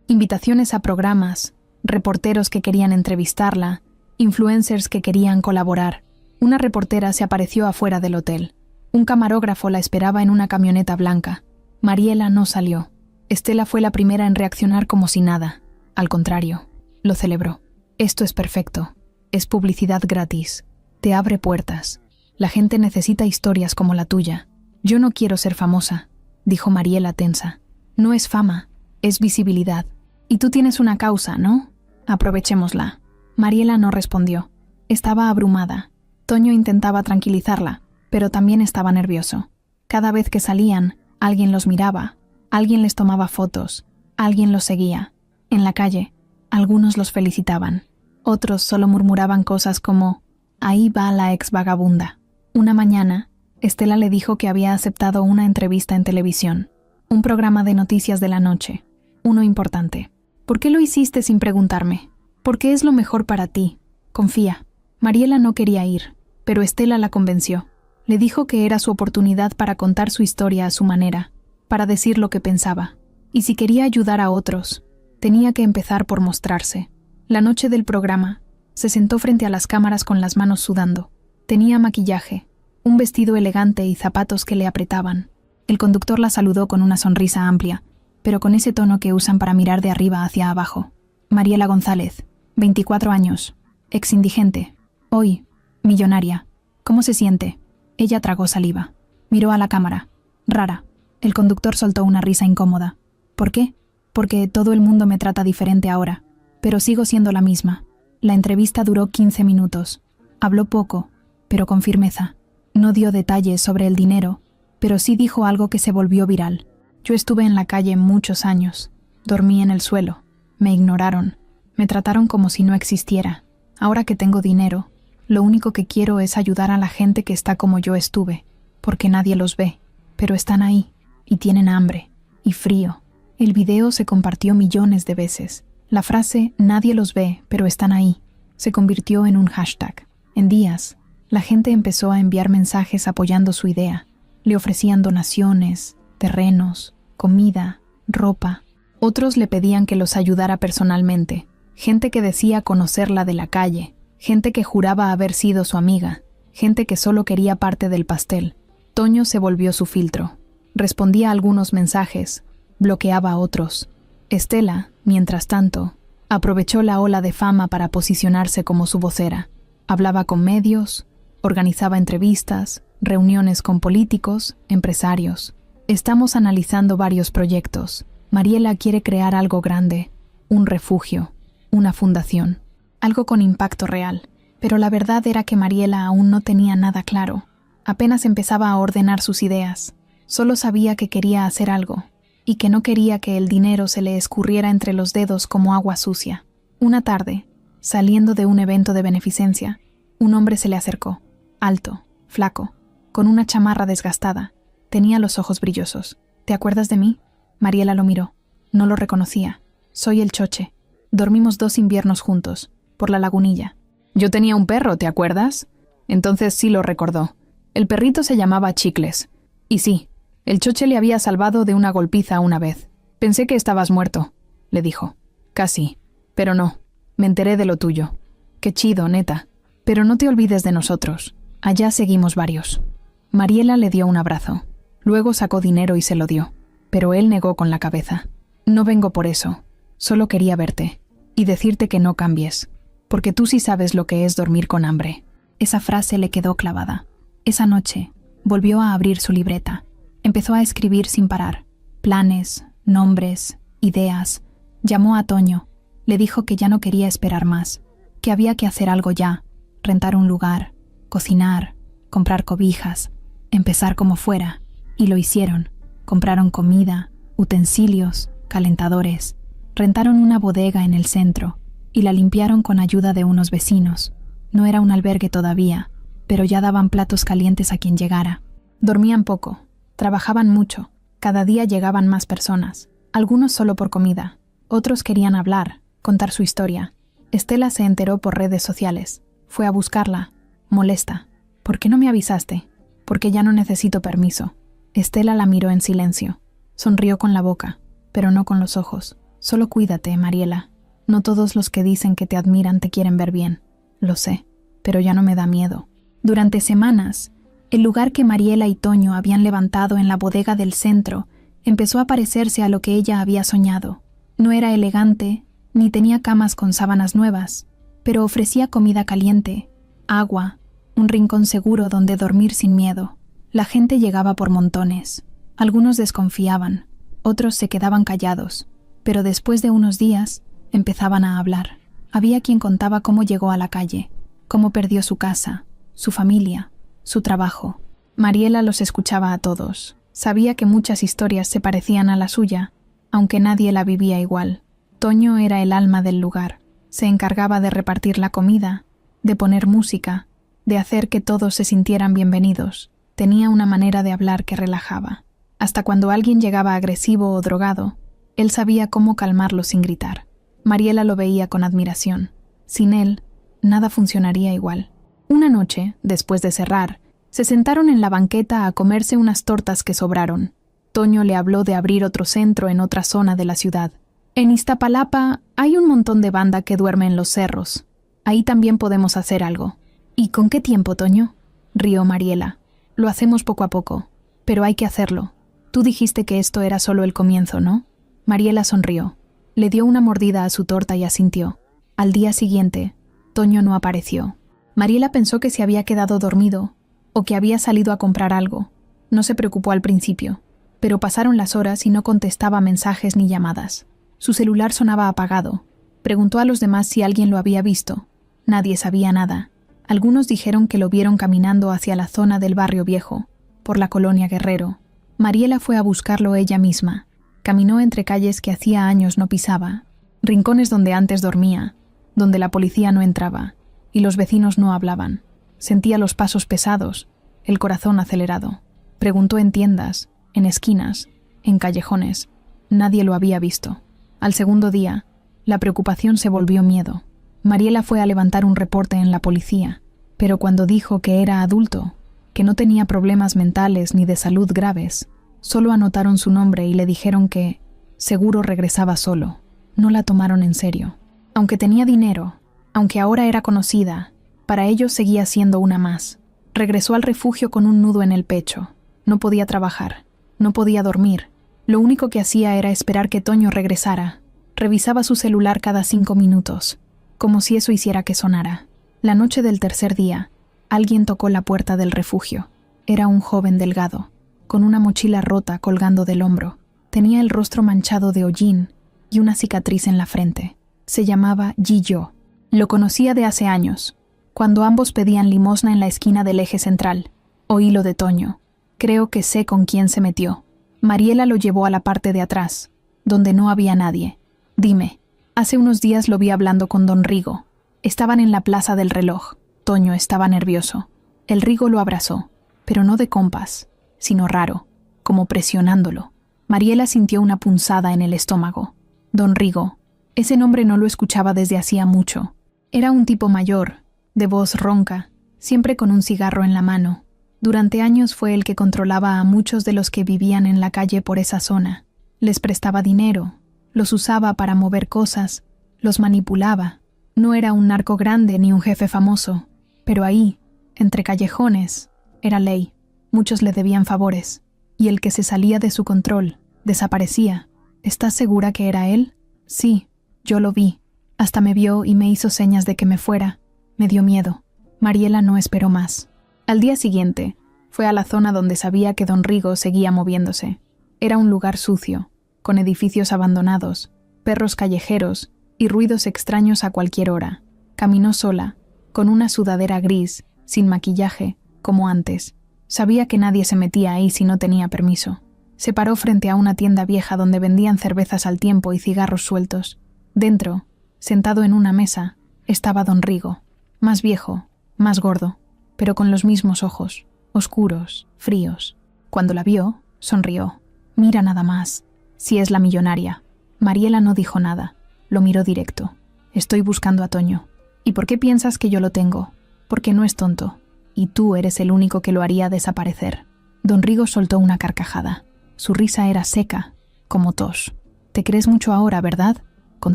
[SPEAKER 1] invitaciones a programas, reporteros que querían entrevistarla, influencers que querían colaborar. Una reportera se apareció afuera del hotel. Un camarógrafo la esperaba en una camioneta blanca. Mariela no salió. Estela fue la primera en reaccionar como si nada. Al contrario, lo celebró. Esto es perfecto. Es publicidad gratis. Te abre puertas. La gente necesita historias como la tuya. Yo no quiero ser famosa, dijo Mariela tensa. No es fama, es visibilidad. Y tú tienes una causa, ¿no? Aprovechémosla. Mariela no respondió. Estaba abrumada. Toño intentaba tranquilizarla, pero también estaba nervioso. Cada vez que salían, alguien los miraba, alguien les tomaba fotos, alguien los seguía. En la calle, algunos los felicitaban. Otros solo murmuraban cosas como «Ahí va la ex vagabunda». Una mañana, Estela le dijo que había aceptado una entrevista en televisión, un programa de noticias de la noche, uno importante. «¿Por qué lo hiciste sin preguntarme? Porque es lo mejor para ti. Confía». Mariela no quería ir, pero Estela la convenció. Le dijo que era su oportunidad para contar su historia a su manera, para decir lo que pensaba. Y si quería ayudar a otros, tenía que empezar por mostrarse. La noche del programa, se sentó frente a las cámaras con las manos sudando. Tenía maquillaje, un vestido elegante y zapatos que le apretaban. El conductor la saludó con una sonrisa amplia, pero con ese tono que usan para mirar de arriba hacia abajo. Mariela González, 24 años, exindigente, hoy, millonaria. ¿Cómo se siente? Ella tragó saliva. Miró a la cámara. Rara. El conductor soltó una risa incómoda. ¿Por qué? Porque todo el mundo me trata diferente ahora, pero sigo siendo la misma. La entrevista duró 15 minutos. Habló poco, pero con firmeza. No dio detalles sobre el dinero, pero sí dijo algo que se volvió viral. Yo estuve en la calle muchos años. Dormí en el suelo. Me ignoraron. Me trataron como si no existiera. Ahora que tengo dinero, lo único que quiero es ayudar a la gente que está como yo estuve, porque nadie los ve, pero están ahí, y tienen hambre, y frío. El video se compartió millones de veces. La frase «nadie los ve, pero están ahí» se convirtió en un hashtag. En días, la gente empezó a enviar mensajes apoyando su idea. Le ofrecían donaciones, terrenos, comida, ropa. Otros le pedían que los ayudara personalmente. Gente que decía conocerla de la calle. Gente que juraba haber sido su amiga. Gente que solo quería parte del pastel. Toño se volvió su filtro. Respondía a algunos mensajes, bloqueaba a otros. Estela, mientras tanto, aprovechó la ola de fama para posicionarse como su vocera. Hablaba con medios, organizaba entrevistas, reuniones con políticos, empresarios. Estamos analizando varios proyectos. Mariela quiere crear algo grande, un refugio, una fundación, algo con impacto real. Pero la verdad era que Mariela aún no tenía nada claro. Apenas empezaba a ordenar sus ideas. Solo sabía que quería hacer algo, y que no quería que el dinero se le escurriera entre los dedos como agua sucia. Una tarde, saliendo de un evento de beneficencia, un hombre se le acercó, alto, flaco, con una chamarra desgastada. Tenía los ojos brillosos. ¿Te acuerdas de mí? Mariela lo miró. No lo reconocía. Soy el Choche. Dormimos 2 inviernos juntos, por la lagunilla. Yo tenía un perro, ¿te acuerdas? Entonces sí lo recordó. El perrito se llamaba Chicles. Y sí, el Choche le había salvado de una golpiza una vez. Pensé que estabas muerto, le dijo. Casi, pero no. Me enteré de lo tuyo. Qué chido, neta. Pero no te olvides de nosotros. Allá seguimos varios. Mariela le dio un abrazo. Luego sacó dinero y se lo dio. Pero él negó con la cabeza. No vengo por eso. Solo quería verte. Y decirte que no cambies. Porque tú sí sabes lo que es dormir con hambre. Esa frase le quedó clavada. Esa noche, volvió a abrir su libreta. Empezó a escribir sin parar. Planes, nombres, ideas. Llamó a Toño. Le dijo que ya no quería esperar más. Que había que hacer algo ya. Rentar un lugar, cocinar, comprar cobijas, empezar como fuera. Y lo hicieron. Compraron comida, utensilios, calentadores. Rentaron una bodega en el centro y la limpiaron con ayuda de unos vecinos. No era un albergue todavía, pero ya daban platos calientes a quien llegara. Dormían poco, trabajaban mucho. Cada día llegaban más personas, algunos solo por comida. Otros querían hablar, contar su historia. Estela se enteró por redes sociales. Fue a buscarla, molesta. ¿Por qué no me avisaste? Porque ya no necesito permiso. Estela la miró en silencio. Sonrió con la boca, pero no con los ojos. Solo cuídate, Mariela. No todos los que dicen que te admiran te quieren ver bien. Lo sé, pero ya no me da miedo. Durante semanas, el lugar que Mariela y Toño habían levantado en la bodega del centro empezó a parecerse a lo que ella había soñado. No era elegante, ni tenía camas con sábanas nuevas, pero ofrecía comida caliente, agua, un rincón seguro donde dormir sin miedo. La gente llegaba por montones. Algunos desconfiaban, otros se quedaban callados, pero después de unos días empezaban a hablar. Había quien contaba cómo llegó a la calle, cómo perdió su casa, su familia, su trabajo. Mariela los escuchaba a todos. Sabía que muchas historias se parecían a la suya, aunque nadie la vivía igual. Toño era el alma del lugar. Se encargaba de repartir la comida, de poner música, de hacer que todos se sintieran bienvenidos. Tenía una manera de hablar que relajaba. Hasta cuando alguien llegaba agresivo o drogado, él sabía cómo calmarlo sin gritar. Mariela lo veía con admiración. Sin él, nada funcionaría igual. Una noche, después de cerrar, se sentaron en la banqueta a comerse unas tortas que sobraron. Toño le habló de abrir otro centro en otra zona de la ciudad. En Iztapalapa hay un montón de banda que duerme en los cerros. Ahí también podemos hacer algo. ¿Y con qué tiempo, Toño?, rió Mariela. Lo hacemos poco a poco, pero hay que hacerlo. Tú dijiste que esto era solo el comienzo, ¿no? Mariela sonrió. Le dio una mordida a su torta y asintió. Al día siguiente, Toño no apareció. Mariela pensó que se había quedado dormido o que había salido a comprar algo. No se preocupó al principio, pero pasaron las horas y no contestaba mensajes ni llamadas. Su celular sonaba apagado. Preguntó a los demás si alguien lo había visto. Nadie sabía nada. Algunos dijeron que lo vieron caminando hacia la zona del Barrio Viejo, por la colonia Guerrero. Mariela fue a buscarlo ella misma. Caminó entre calles que hacía años no pisaba, rincones donde antes dormía, donde la policía no entraba, y los vecinos no hablaban. Sentía los pasos pesados, el corazón acelerado. Preguntó en tiendas, en esquinas, en callejones. Nadie lo había visto. Al segundo día, la preocupación se volvió miedo. Mariela fue a levantar un reporte en la policía, pero cuando dijo que era adulto, que no tenía problemas mentales ni de salud graves, solo anotaron su nombre y le dijeron que seguro regresaba solo. No la tomaron en serio. Aunque tenía dinero, aunque ahora era conocida, para ellos seguía siendo una más. Regresó al refugio con un nudo en el pecho. No podía trabajar, no podía dormir. Lo único que hacía era esperar que Toño regresara. Revisaba su celular cada 5 minutos, como si eso hiciera que sonara. La noche del tercer día, alguien tocó la puerta del refugio. Era un joven delgado, con una mochila rota colgando del hombro. Tenía el rostro manchado de hollín y una cicatriz en la frente. Se llamaba Gillo. Lo conocía de hace años, cuando ambos pedían limosna en la esquina del eje central. Oí lo de Toño. Creo que sé con quién se metió. Mariela lo llevó a la parte de atrás, donde no había nadie. Dime, hace unos días lo vi hablando con don Rigo. Estaban en la Plaza del Reloj. Toño estaba nervioso. El Rigo lo abrazó, pero no de compas, sino raro, como presionándolo. Mariela sintió una punzada en el estómago. Don Rigo. Ese nombre no lo escuchaba desde hacía mucho. Era un tipo mayor, de voz ronca, siempre con un cigarro en la mano. Durante años fue el que controlaba a muchos de los que vivían en la calle por esa zona. Les prestaba dinero, los usaba para mover cosas, los manipulaba. No era un narco grande ni un jefe famoso, pero ahí, entre callejones, era ley. Muchos le debían favores, y el que se salía de su control, desaparecía. ¿Estás segura que era él? Sí, yo lo vi. Hasta me vio y me hizo señas de que me fuera. Me dio miedo. Mariela no esperó más. Al día siguiente, fue a la zona donde sabía que don Rigo seguía moviéndose. Era un lugar sucio, con edificios abandonados, perros callejeros y ruidos extraños a cualquier hora. Caminó sola, con una sudadera gris, sin maquillaje, como antes. Sabía que nadie se metía ahí si no tenía permiso. Se paró frente a una tienda vieja donde vendían cervezas al tiempo y cigarros sueltos. Dentro, sentado en una mesa, estaba don Rigo, más viejo, más gordo, pero con los mismos ojos, oscuros, fríos. Cuando la vio, sonrió. Mira nada más, si es la millonaria. Mariela no dijo nada, lo miró directo. Estoy buscando a Toño. ¿Y por qué piensas que yo lo tengo? Porque no es tonto, y tú eres el único que lo haría desaparecer. Don Rigo soltó una carcajada. Su risa era seca, como tos. Te crees mucho ahora, ¿verdad? Con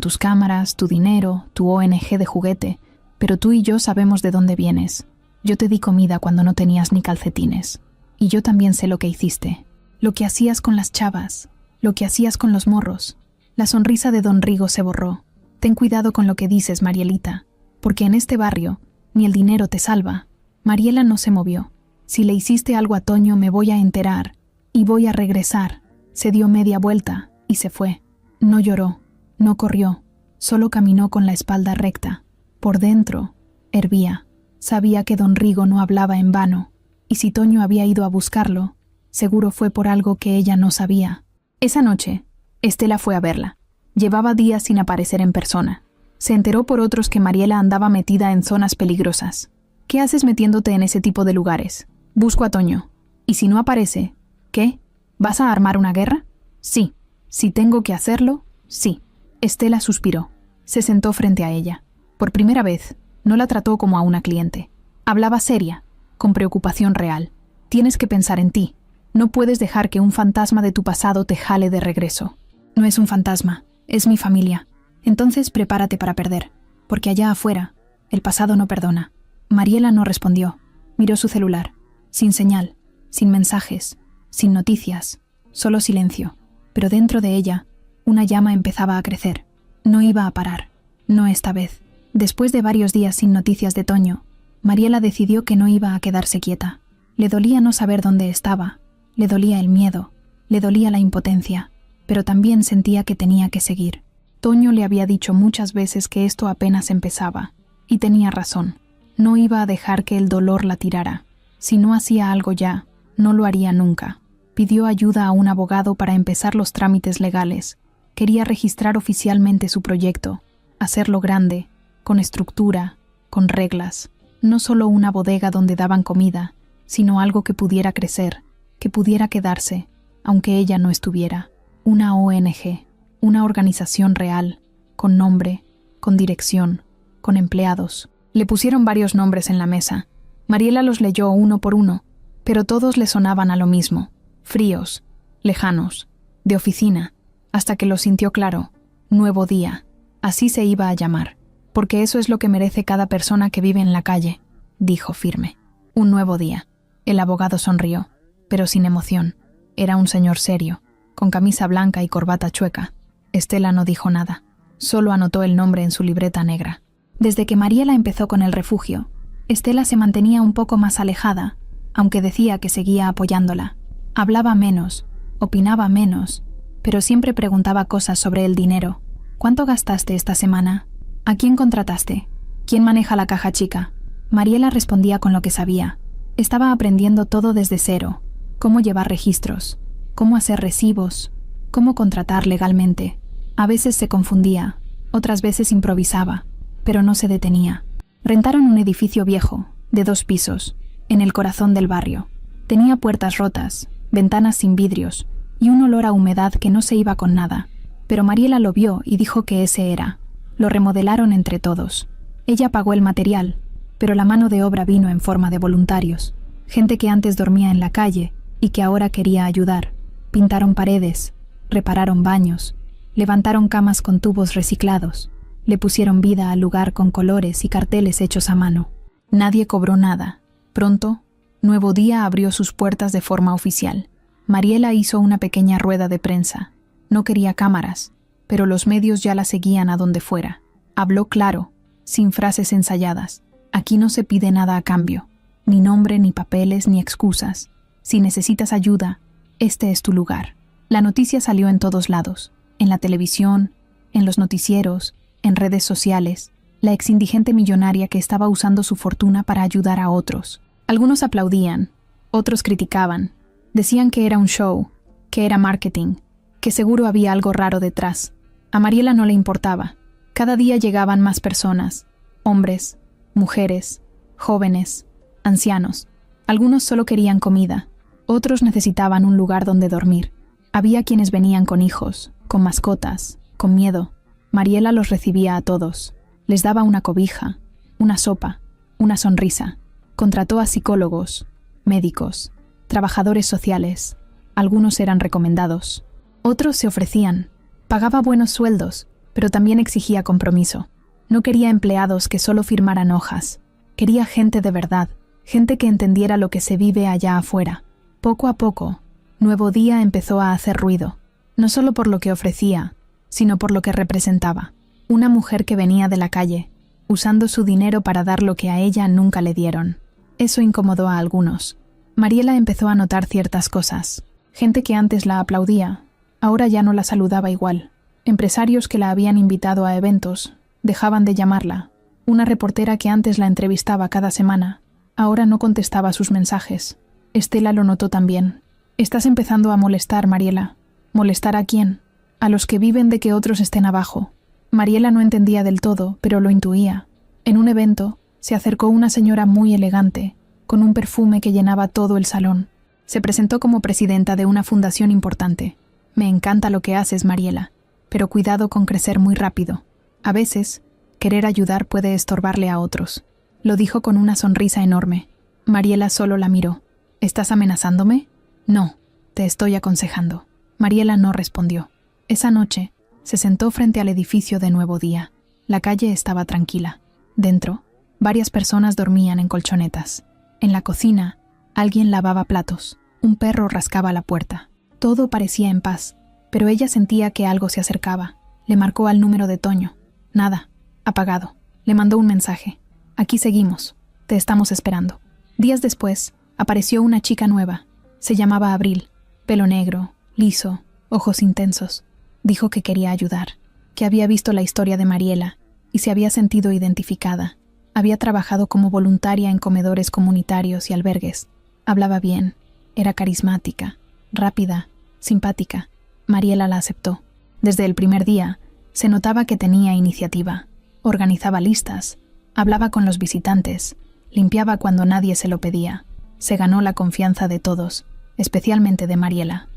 [SPEAKER 1] tus cámaras, tu dinero, tu ONG de juguete, pero tú y yo sabemos de dónde vienes. Yo te di comida cuando no tenías ni calcetines. Y yo también sé lo que hiciste. Lo que hacías con las chavas, lo que hacías con los morros. La sonrisa de Don Rigo se borró. Ten cuidado con lo que dices, Marielita, porque en este barrio ni el dinero te salva. Mariela no se movió. Si le hiciste algo a Toño me voy a enterar y voy a regresar. Se dio media vuelta y se fue. No lloró, no corrió, solo caminó con la espalda recta. Por dentro, hervía. Sabía que Don Rigo no hablaba en vano, y si Toño había ido a buscarlo, seguro fue por algo que ella no sabía. Esa noche, Estela fue a verla. Llevaba días sin aparecer en persona. Se enteró por otros que Mariela andaba metida en zonas peligrosas. ¿Qué haces metiéndote en ese tipo de lugares? Busco a Toño. Y si no aparece, ¿qué? ¿Vas a armar una guerra? Sí. Si tengo que hacerlo, sí. Estela suspiró. Se sentó frente a ella. Por primera vez, no la trató como a una cliente. Hablaba seria, con preocupación real. Tienes que pensar en ti. No puedes dejar que un fantasma de tu pasado te jale de regreso. No es un fantasma, es mi familia. Entonces prepárate para perder, porque allá afuera, el pasado no perdona. Mariela no respondió. Miró su celular. Sin señal, sin mensajes, sin noticias, solo silencio. Pero dentro de ella, una llama empezaba a crecer. No iba a parar. No esta vez. Después de varios días sin noticias de Toño, Mariela decidió que no iba a quedarse quieta. Le dolía no saber dónde estaba, le dolía el miedo, le dolía la impotencia, pero también sentía que tenía que seguir. Toño le había dicho muchas veces que esto apenas empezaba, y tenía razón. No iba a dejar que el dolor la tirara. Si no hacía algo ya, no lo haría nunca. Pidió ayuda a un abogado para empezar los trámites legales. Quería registrar oficialmente su proyecto, hacerlo grande, con estructura, con reglas. No solo una bodega donde daban comida, sino algo que pudiera crecer, que pudiera quedarse, aunque ella no estuviera. Una ONG, una organización real, con nombre, con dirección, con empleados. Le pusieron varios nombres en la mesa. Mariela los leyó uno por uno, pero todos le sonaban a lo mismo, fríos, lejanos, de oficina, hasta que lo sintió claro. Nuevo Día. Así se iba a llamar. Porque eso es lo que merece cada persona que vive en la calle, dijo firme. Un nuevo día. El abogado sonrió, pero sin emoción. Era un señor serio, con camisa blanca y corbata chueca. Estela no dijo nada, solo anotó el nombre en su libreta negra. Desde que Mariela empezó con el refugio, Estela se mantenía un poco más alejada, aunque decía que seguía apoyándola. Hablaba menos, opinaba menos, pero siempre preguntaba cosas sobre el dinero. ¿Cuánto gastaste esta semana? ¿A quién contrataste? ¿Quién maneja la caja chica? Mariela respondía con lo que sabía. Estaba aprendiendo todo desde cero. Cómo llevar registros, cómo hacer recibos, cómo contratar legalmente. A veces se confundía, otras veces improvisaba, pero no se detenía. Rentaron un edificio viejo, de 2 pisos, en el corazón del barrio. Tenía puertas rotas, ventanas sin vidrios y un olor a humedad que no se iba con nada. Pero Mariela lo vio y dijo que ese era. Lo remodelaron entre todos. Ella pagó el material, pero la mano de obra vino en forma de voluntarios. Gente que antes dormía en la calle y que ahora quería ayudar. Pintaron paredes, repararon baños, levantaron camas con tubos reciclados, le pusieron vida al lugar con colores y carteles hechos a mano. Nadie cobró nada. Pronto, Nuevo Día abrió sus puertas de forma oficial. Mariela hizo una pequeña rueda de prensa. No quería cámaras, pero los medios ya la seguían a donde fuera. Habló claro, sin frases ensayadas. Aquí no se pide nada a cambio, ni nombre, ni papeles, ni excusas. Si necesitas ayuda, este es tu lugar. La noticia salió en todos lados, en la televisión, en los noticieros, en redes sociales. La exindigente millonaria que estaba usando su fortuna para ayudar a otros. Algunos aplaudían, otros criticaban. Decían que era un show, que era marketing, que seguro había algo raro detrás. A Mariela no le importaba. Cada día llegaban más personas, hombres, mujeres, jóvenes, ancianos. Algunos solo querían comida, otros necesitaban un lugar donde dormir. Había quienes venían con hijos, con mascotas, con miedo. Mariela los recibía a todos. Les daba una cobija, una sopa, una sonrisa. Contrató a psicólogos, médicos, trabajadores sociales. Algunos eran recomendados. Otros se ofrecían. Pagaba buenos sueldos, pero también exigía compromiso. No quería empleados que solo firmaran hojas. Quería gente de verdad, gente que entendiera lo que se vive allá afuera. Poco a poco, Nuevo Día empezó a hacer ruido, no solo por lo que ofrecía, sino por lo que representaba. Una mujer que venía de la calle, usando su dinero para dar lo que a ella nunca le dieron. Eso incomodó a algunos. Mariela empezó a notar ciertas cosas. Gente que antes la aplaudía, ahora ya no la saludaba igual. Empresarios que la habían invitado a eventos, dejaban de llamarla. Una reportera que antes la entrevistaba cada semana, ahora no contestaba sus mensajes. Estela lo notó también. «Estás empezando a molestar, Mariela». ¿Molestar a quién? A los que viven de que otros estén abajo. Mariela no entendía del todo, pero lo intuía. En un evento, se acercó una señora muy elegante, con un perfume que llenaba todo el salón. Se presentó como presidenta de una fundación importante. «Me encanta lo que haces, Mariela, pero cuidado con crecer muy rápido. A veces, querer ayudar puede estorbarle a otros». Lo dijo con una sonrisa enorme. Mariela solo la miró. «¿Estás amenazándome?» «No, te estoy aconsejando». Mariela no respondió. Esa noche, se sentó frente al edificio de Nuevo Día. La calle estaba tranquila. Dentro, varias personas dormían en colchonetas. En la cocina, alguien lavaba platos. Un perro rascaba la puerta. Todo parecía en paz, pero ella sentía que algo se acercaba. Le marcó al número de Toño. Nada, apagado. Le mandó un mensaje. «Aquí seguimos. Te estamos esperando». Días después, apareció una chica nueva. Se llamaba Abril. Pelo negro, liso, ojos intensos. Dijo que quería ayudar, que había visto la historia de Mariela y se había sentido identificada. Había trabajado como voluntaria en comedores comunitarios y albergues. Hablaba bien, era carismática, rápida, simpática. Mariela la aceptó. Desde el primer día, se notaba que tenía iniciativa. Organizaba listas, hablaba con los visitantes, limpiaba cuando nadie se lo pedía. Se ganó la confianza de todos, especialmente de Mariela.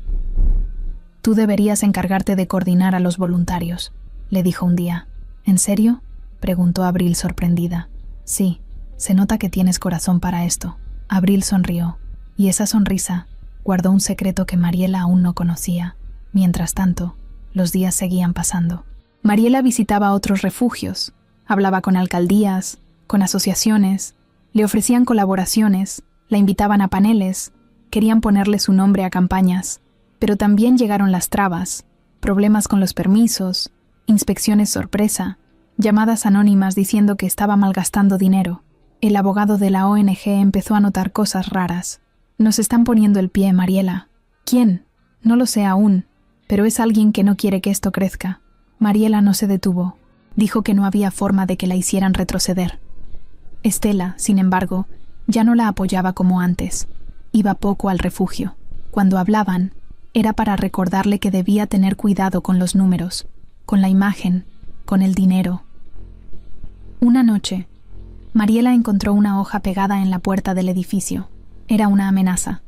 [SPEAKER 1] «Tú deberías encargarte de coordinar a los voluntarios», le dijo un día. «¿En serio?», preguntó Abril sorprendida. «Sí, se nota que tienes corazón para esto». Abril sonrió, y esa sonrisa guardó un secreto que Mariela aún no conocía. Mientras tanto, los días seguían pasando. Mariela visitaba otros refugios, hablaba con alcaldías, con asociaciones, le ofrecían colaboraciones, la invitaban a paneles, querían ponerle su nombre a campañas, pero también llegaron las trabas, problemas con los permisos, inspecciones sorpresa, llamadas anónimas diciendo que estaba malgastando dinero. El abogado de la ONG empezó a notar cosas raras. «Nos están poniendo el pie, Mariela». «¿Quién?». «No lo sé aún, pero es alguien que no quiere que esto crezca». Mariela no se detuvo. Dijo que no había forma de que la hicieran retroceder. Estela, sin embargo, ya no la apoyaba como antes. Iba poco al refugio. Cuando hablaban, era para recordarle que debía tener cuidado con los números, con la imagen, con el dinero. Una noche, Mariela encontró una hoja pegada en la puerta del edificio. Era una amenaza.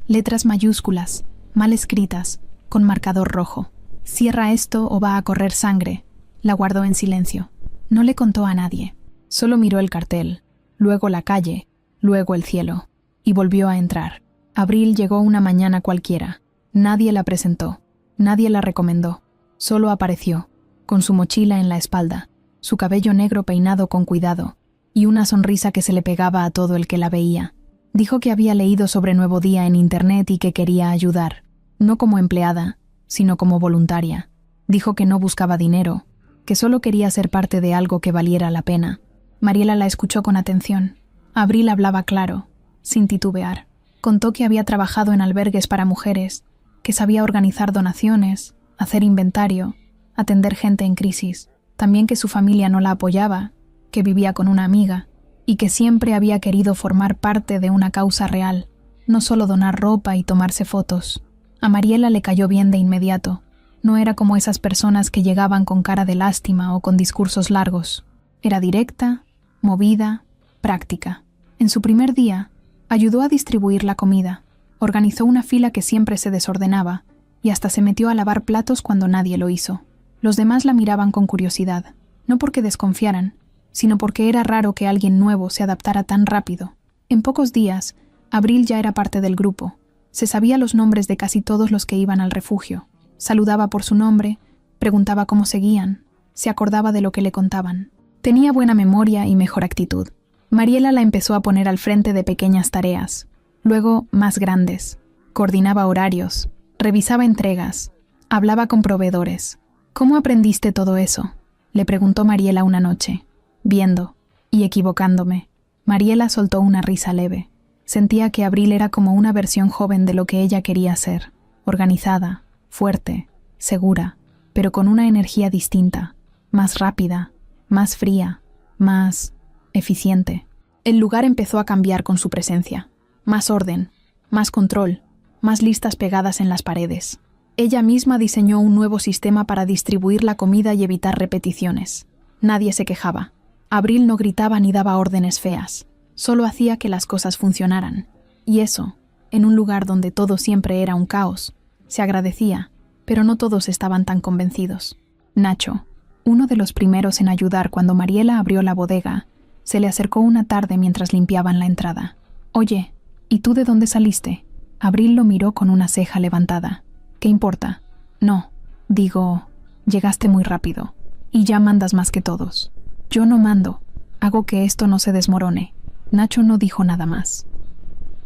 [SPEAKER 1] Letras mayúsculas, mal escritas, con marcador rojo. «Cierra esto o va a correr sangre». La guardó en silencio. No le contó a nadie. Solo miró el cartel, luego la calle, luego el cielo, y volvió a entrar. Abril llegó una mañana cualquiera. Nadie la presentó, nadie la recomendó. Solo apareció, con su mochila en la espalda, su cabello negro peinado con cuidado, y una sonrisa que se le pegaba a todo el que la veía. Dijo que había leído sobre Nuevo Día en internet y que quería ayudar, no como empleada, sino como voluntaria. Dijo que no buscaba dinero, que solo quería ser parte de algo que valiera la pena. Mariela la escuchó con atención. Abril hablaba claro, sin titubear. Contó que había trabajado en albergues para mujeres, que sabía organizar donaciones, hacer inventario, atender gente en crisis. También que su familia no la apoyaba, que vivía con una amiga, y que siempre había querido formar parte de una causa real, no solo donar ropa y tomarse fotos. A Mariela le cayó bien de inmediato. No era como esas personas que llegaban con cara de lástima o con discursos largos. Era directa, movida, práctica. En su primer día, ayudó a distribuir la comida, organizó una fila que siempre se desordenaba y hasta se metió a lavar platos cuando nadie lo hizo. Los demás la miraban con curiosidad, no porque desconfiaran, sino porque era raro que alguien nuevo se adaptara tan rápido. En pocos días, Abril ya era parte del grupo. Se sabía los nombres de casi todos los que iban al refugio. Saludaba por su nombre, preguntaba cómo seguían, se acordaba de lo que le contaban. Tenía buena memoria y mejor actitud. Mariela la empezó a poner al frente de pequeñas tareas, luego más grandes. Coordinaba horarios, revisaba entregas, hablaba con proveedores. ¿Cómo aprendiste todo eso?, le preguntó Mariela una noche. Viendo, y equivocándome. Mariela soltó una risa leve. Sentía que Abril era como una versión joven de lo que ella quería ser, organizada, fuerte, segura, pero con una energía distinta, más rápida, más fría, más eficiente. El lugar empezó a cambiar con su presencia. Más orden, más control, más listas pegadas en las paredes. Ella misma diseñó un nuevo sistema para distribuir la comida y evitar repeticiones. Nadie se quejaba. Abril no gritaba ni daba órdenes feas. Solo hacía que las cosas funcionaran. Y eso, en un lugar donde todo siempre era un caos, se agradecía, pero no todos estaban tan convencidos. Nacho, uno de los primeros en ayudar cuando Mariela abrió la bodega, se le acercó una tarde mientras limpiaban la entrada. «Oye, ¿y tú de dónde saliste?». Abril lo miró con una ceja levantada. «¿Qué importa?». «No, digo, llegaste muy rápido, y ya mandas más que todos». «Yo no mando, hago que esto no se desmorone». Nacho no dijo nada más,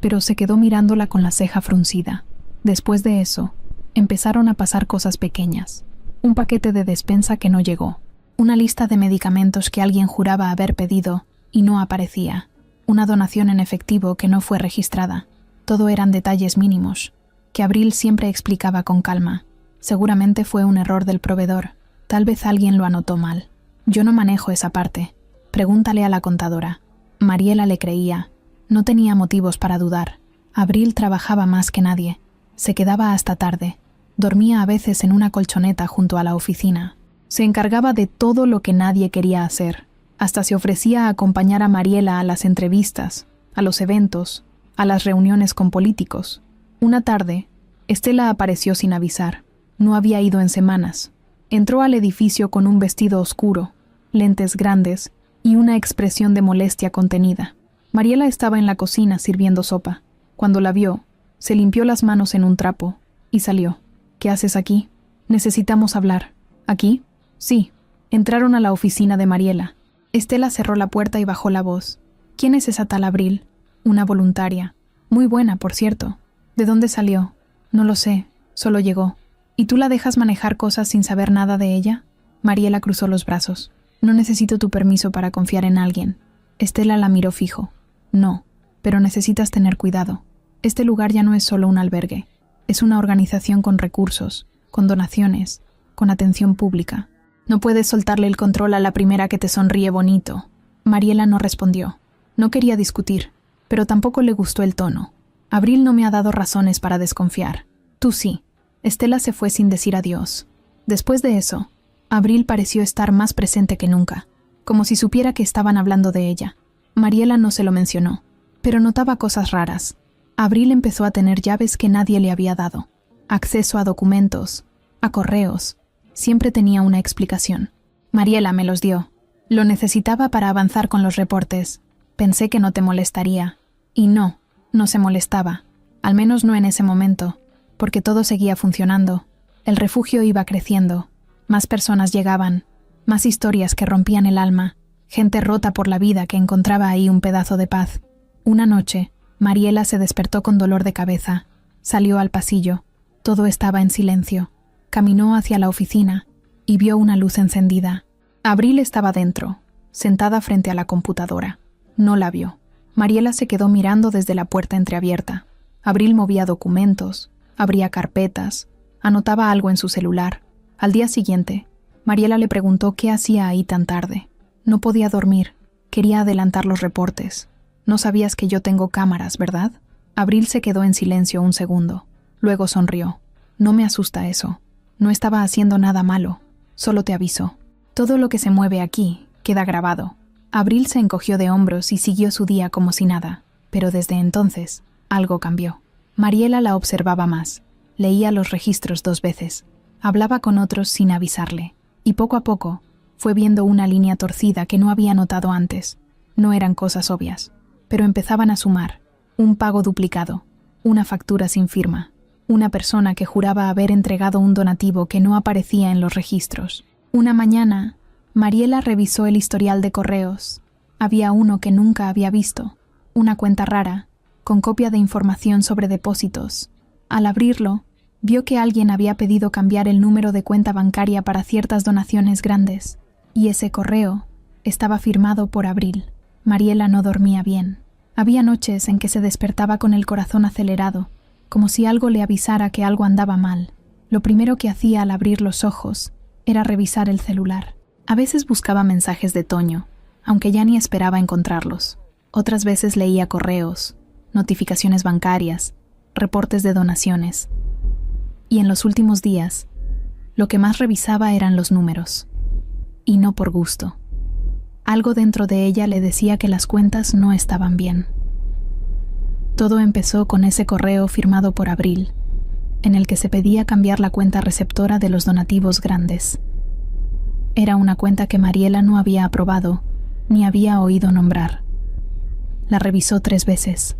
[SPEAKER 1] pero se quedó mirándola con la ceja fruncida. Después de eso, empezaron a pasar cosas pequeñas. Un paquete de despensa que no llegó. Una lista de medicamentos que alguien juraba haber pedido y no aparecía. Una donación en efectivo que no fue registrada. Todo eran detalles mínimos, que Abril siempre explicaba con calma. Seguramente fue un error del proveedor. Tal vez alguien lo anotó mal. Yo no manejo esa parte. Pregúntale a la contadora. Mariela le creía. No tenía motivos para dudar. Abril trabajaba más que nadie. Se quedaba hasta tarde. Dormía a veces en una colchoneta junto a la oficina. Se encargaba de todo lo que nadie quería hacer. Hasta se ofrecía a acompañar a Mariela a las entrevistas, a los eventos, a las reuniones con políticos. Una tarde, Estela apareció sin avisar. No había ido en semanas. Entró al edificio con un vestido oscuro, lentes grandes y una expresión de molestia contenida. Mariela estaba en la cocina sirviendo sopa. Cuando la vio, se limpió las manos en un trapo y salió. «¿Qué haces aquí?». «Necesitamos hablar». «¿Aquí?». «Sí». Entraron a la oficina de Mariela. Estela cerró la puerta y bajó la voz. «¿Quién es esa tal Abril?». «Una voluntaria. Muy buena, por cierto». «¿De dónde salió?». «No lo sé. Solo llegó». «¿Y tú la dejas manejar cosas sin saber nada de ella?». Mariela cruzó los brazos. «No necesito tu permiso para confiar en alguien». Estela la miró fijo. «No, pero necesitas tener cuidado. Este lugar ya no es solo un albergue. Es una organización con recursos, con donaciones, con atención pública. No puedes soltarle el control a la primera que te sonríe bonito». Mariela no respondió. No quería discutir, pero tampoco le gustó el tono. «Abril no me ha dado razones para desconfiar. Tú sí». Estela se fue sin decir adiós. Después de eso, Abril pareció estar más presente que nunca, como si supiera que estaban hablando de ella. Mariela no se lo mencionó, pero notaba cosas raras. Abril empezó a tener llaves que nadie le había dado, acceso a documentos, a correos. Siempre tenía una explicación. «Mariela me los dio. Lo necesitaba para avanzar con los reportes. Pensé que no te molestaría». Y no se molestaba, al menos no en ese momento, porque todo seguía funcionando. El refugio iba creciendo. Más personas llegaban, más historias que rompían el alma, gente rota por la vida que encontraba ahí un pedazo de paz. Una noche, Mariela se despertó con dolor de cabeza. Salió al pasillo. Todo estaba en silencio. Caminó hacia la oficina y vio una luz encendida. Abril estaba dentro, sentada frente a la computadora. No la vio. Mariela se quedó mirando desde la puerta entreabierta. Abril movía documentos, abría carpetas, anotaba algo en su celular. Al día siguiente, Mariela le preguntó qué hacía ahí tan tarde. «No podía dormir. Quería adelantar los reportes. No sabías que yo tengo cámaras, ¿verdad?». Abril se quedó en silencio un segundo. Luego sonrió. «No me asusta eso. No estaba haciendo nada malo. Solo te aviso. Todo lo que se mueve aquí queda grabado». Abril se encogió de hombros y siguió su día como si nada. Pero desde entonces, algo cambió. Mariela la observaba más. Leía los registros 2 veces. Hablaba con otros sin avisarle. Y poco a poco, fue viendo una línea torcida que no había notado antes. No eran cosas obvias, pero empezaban a sumar. Un pago duplicado, una factura sin firma, una persona que juraba haber entregado un donativo que no aparecía en los registros. Una mañana, Mariela revisó el historial de correos. Había uno que nunca había visto, una cuenta rara, con copia de información sobre depósitos. Al abrirlo, vio que alguien había pedido cambiar el número de cuenta bancaria para ciertas donaciones grandes, y ese correo estaba firmado por Abril. Mariela no dormía bien. Había noches en que se despertaba con el corazón acelerado, como si algo le avisara que algo andaba mal. Lo primero que hacía al abrir los ojos era revisar el celular. A veces buscaba mensajes de Toño, aunque ya ni esperaba encontrarlos. Otras veces leía correos, notificaciones bancarias, reportes de donaciones. Y en los últimos días, lo que más revisaba eran los números. Y no por gusto. Algo dentro de ella le decía que las cuentas no estaban bien. Todo empezó con ese correo firmado por Abril, en el que se pedía cambiar la cuenta receptora de los donativos grandes. Era una cuenta que Mariela no había aprobado, ni había oído nombrar. La revisó 3 veces.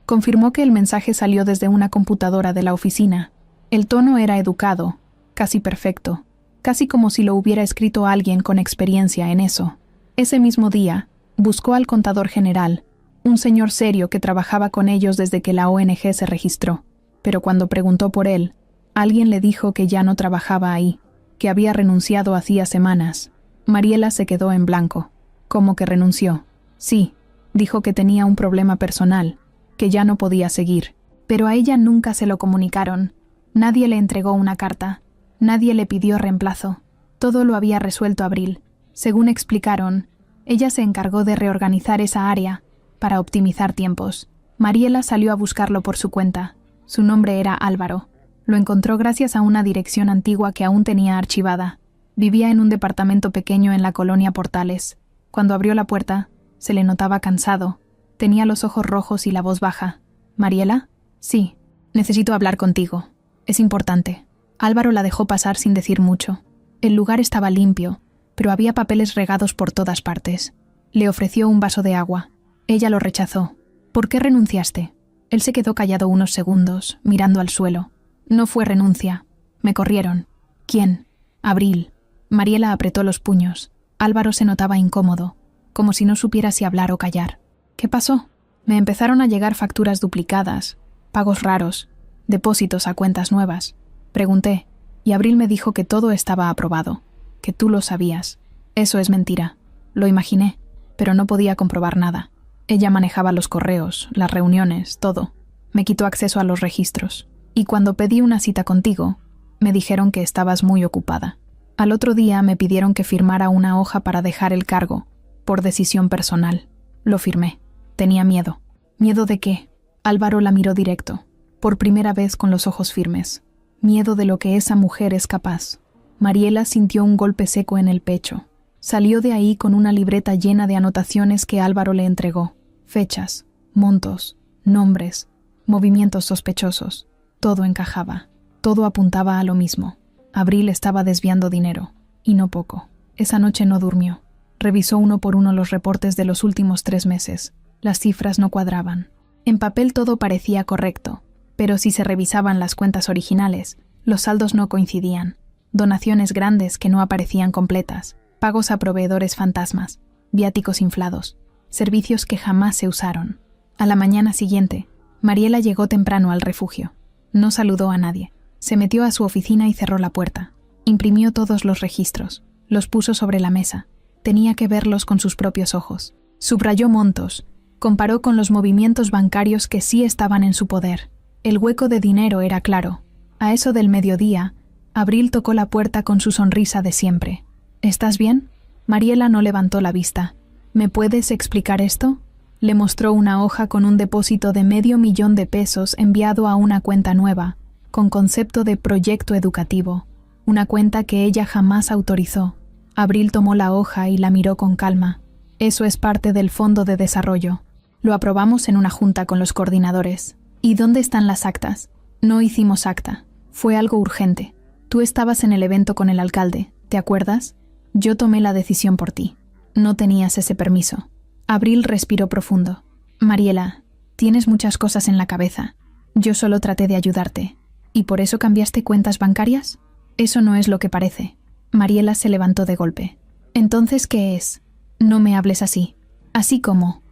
[SPEAKER 1] Confirmó que el mensaje salió desde una computadora de la oficina. El tono era educado, casi perfecto, casi como si lo hubiera escrito alguien con experiencia en eso. Ese mismo día, buscó al contador general, un señor serio que trabajaba con ellos desde que la ONG se registró. Pero cuando preguntó por él, alguien le dijo que ya no trabajaba ahí, que había renunciado hacía semanas. Mariela se quedó en blanco. ¿Cómo que renunció? Sí, dijo que tenía un problema personal, que ya no podía seguir. Pero a ella nunca se lo comunicaron. Nadie le entregó una carta. Nadie le pidió reemplazo. Todo lo había resuelto Abril. Según explicaron, ella se encargó de reorganizar esa área para optimizar tiempos. Mariela salió a buscarlo por su cuenta. Su nombre era Álvaro. Lo encontró gracias a una dirección antigua que aún tenía archivada. Vivía en un departamento pequeño en la colonia Portales. Cuando abrió la puerta, se le notaba cansado. Tenía los ojos rojos y la voz baja. ¿Mariela? Sí. Necesito hablar contigo. Es importante. Álvaro la dejó pasar sin decir mucho. El lugar estaba limpio, pero había papeles regados por todas partes. Le ofreció un vaso de agua. Ella lo rechazó. ¿Por qué renunciaste? Él se quedó callado unos segundos, mirando al suelo. No fue renuncia. Me corrieron. ¿Quién? Abril. Mariela apretó los puños. Álvaro se notaba incómodo, como si no supiera si hablar o callar. ¿Qué pasó? Me empezaron a llegar facturas duplicadas, pagos raros, depósitos a cuentas nuevas. Pregunté, y Abril me dijo que todo estaba aprobado, que tú lo sabías. Eso es mentira. Lo imaginé, pero no podía comprobar nada. Ella manejaba los correos, las reuniones, todo. Me quitó acceso a los registros. Y cuando pedí una cita contigo, me dijeron que estabas muy ocupada. Al otro día me pidieron que firmara una hoja para dejar el cargo, por decisión personal. Lo firmé. Tenía miedo. ¿Miedo de qué? Álvaro la miró directo, por primera vez con los ojos firmes. Miedo de lo que esa mujer es capaz. Mariela sintió un golpe seco en el pecho. Salió de ahí con una libreta llena de anotaciones que Álvaro le entregó. Fechas, montos, nombres, movimientos sospechosos. Todo encajaba. Todo apuntaba a lo mismo. Abril estaba desviando dinero, y no poco. Esa noche no durmió. Revisó uno por uno los reportes de los últimos 3 meses. Las cifras no cuadraban. En papel todo parecía correcto, pero si se revisaban las cuentas originales, los saldos no coincidían. Donaciones grandes que no aparecían completas, pagos a proveedores fantasmas, viáticos inflados, servicios que jamás se usaron. A la mañana siguiente, Mariela llegó temprano al refugio. No saludó a nadie. Se metió a su oficina y cerró la puerta. Imprimió todos los registros. Los puso sobre la mesa. Tenía que verlos con sus propios ojos. Subrayó montos. Comparó con los movimientos bancarios que sí estaban en su poder. El hueco de dinero era claro. A eso del mediodía, Abril tocó la puerta con su sonrisa de siempre. ¿Estás bien? Mariela no levantó la vista. ¿Me puedes explicar esto? Le mostró una hoja con un depósito de $500,000 enviado a una cuenta nueva, con concepto de proyecto educativo, una cuenta que ella jamás autorizó. Abril tomó la hoja y la miró con calma. Eso es parte del Fondo de Desarrollo. Lo aprobamos en una junta con los coordinadores. ¿Y dónde están las actas? No hicimos acta. Fue algo urgente. Tú estabas en el evento con el alcalde, ¿te acuerdas? Yo tomé la decisión por ti. No tenías ese permiso. Abril respiró profundo. Mariela, Tienes muchas cosas en la cabeza. Yo solo traté de ayudarte. ¿Y por eso cambiaste cuentas bancarias? Eso no es lo que parece. Mariela se levantó de golpe. ¿Entonces qué es? No me hables así. Así como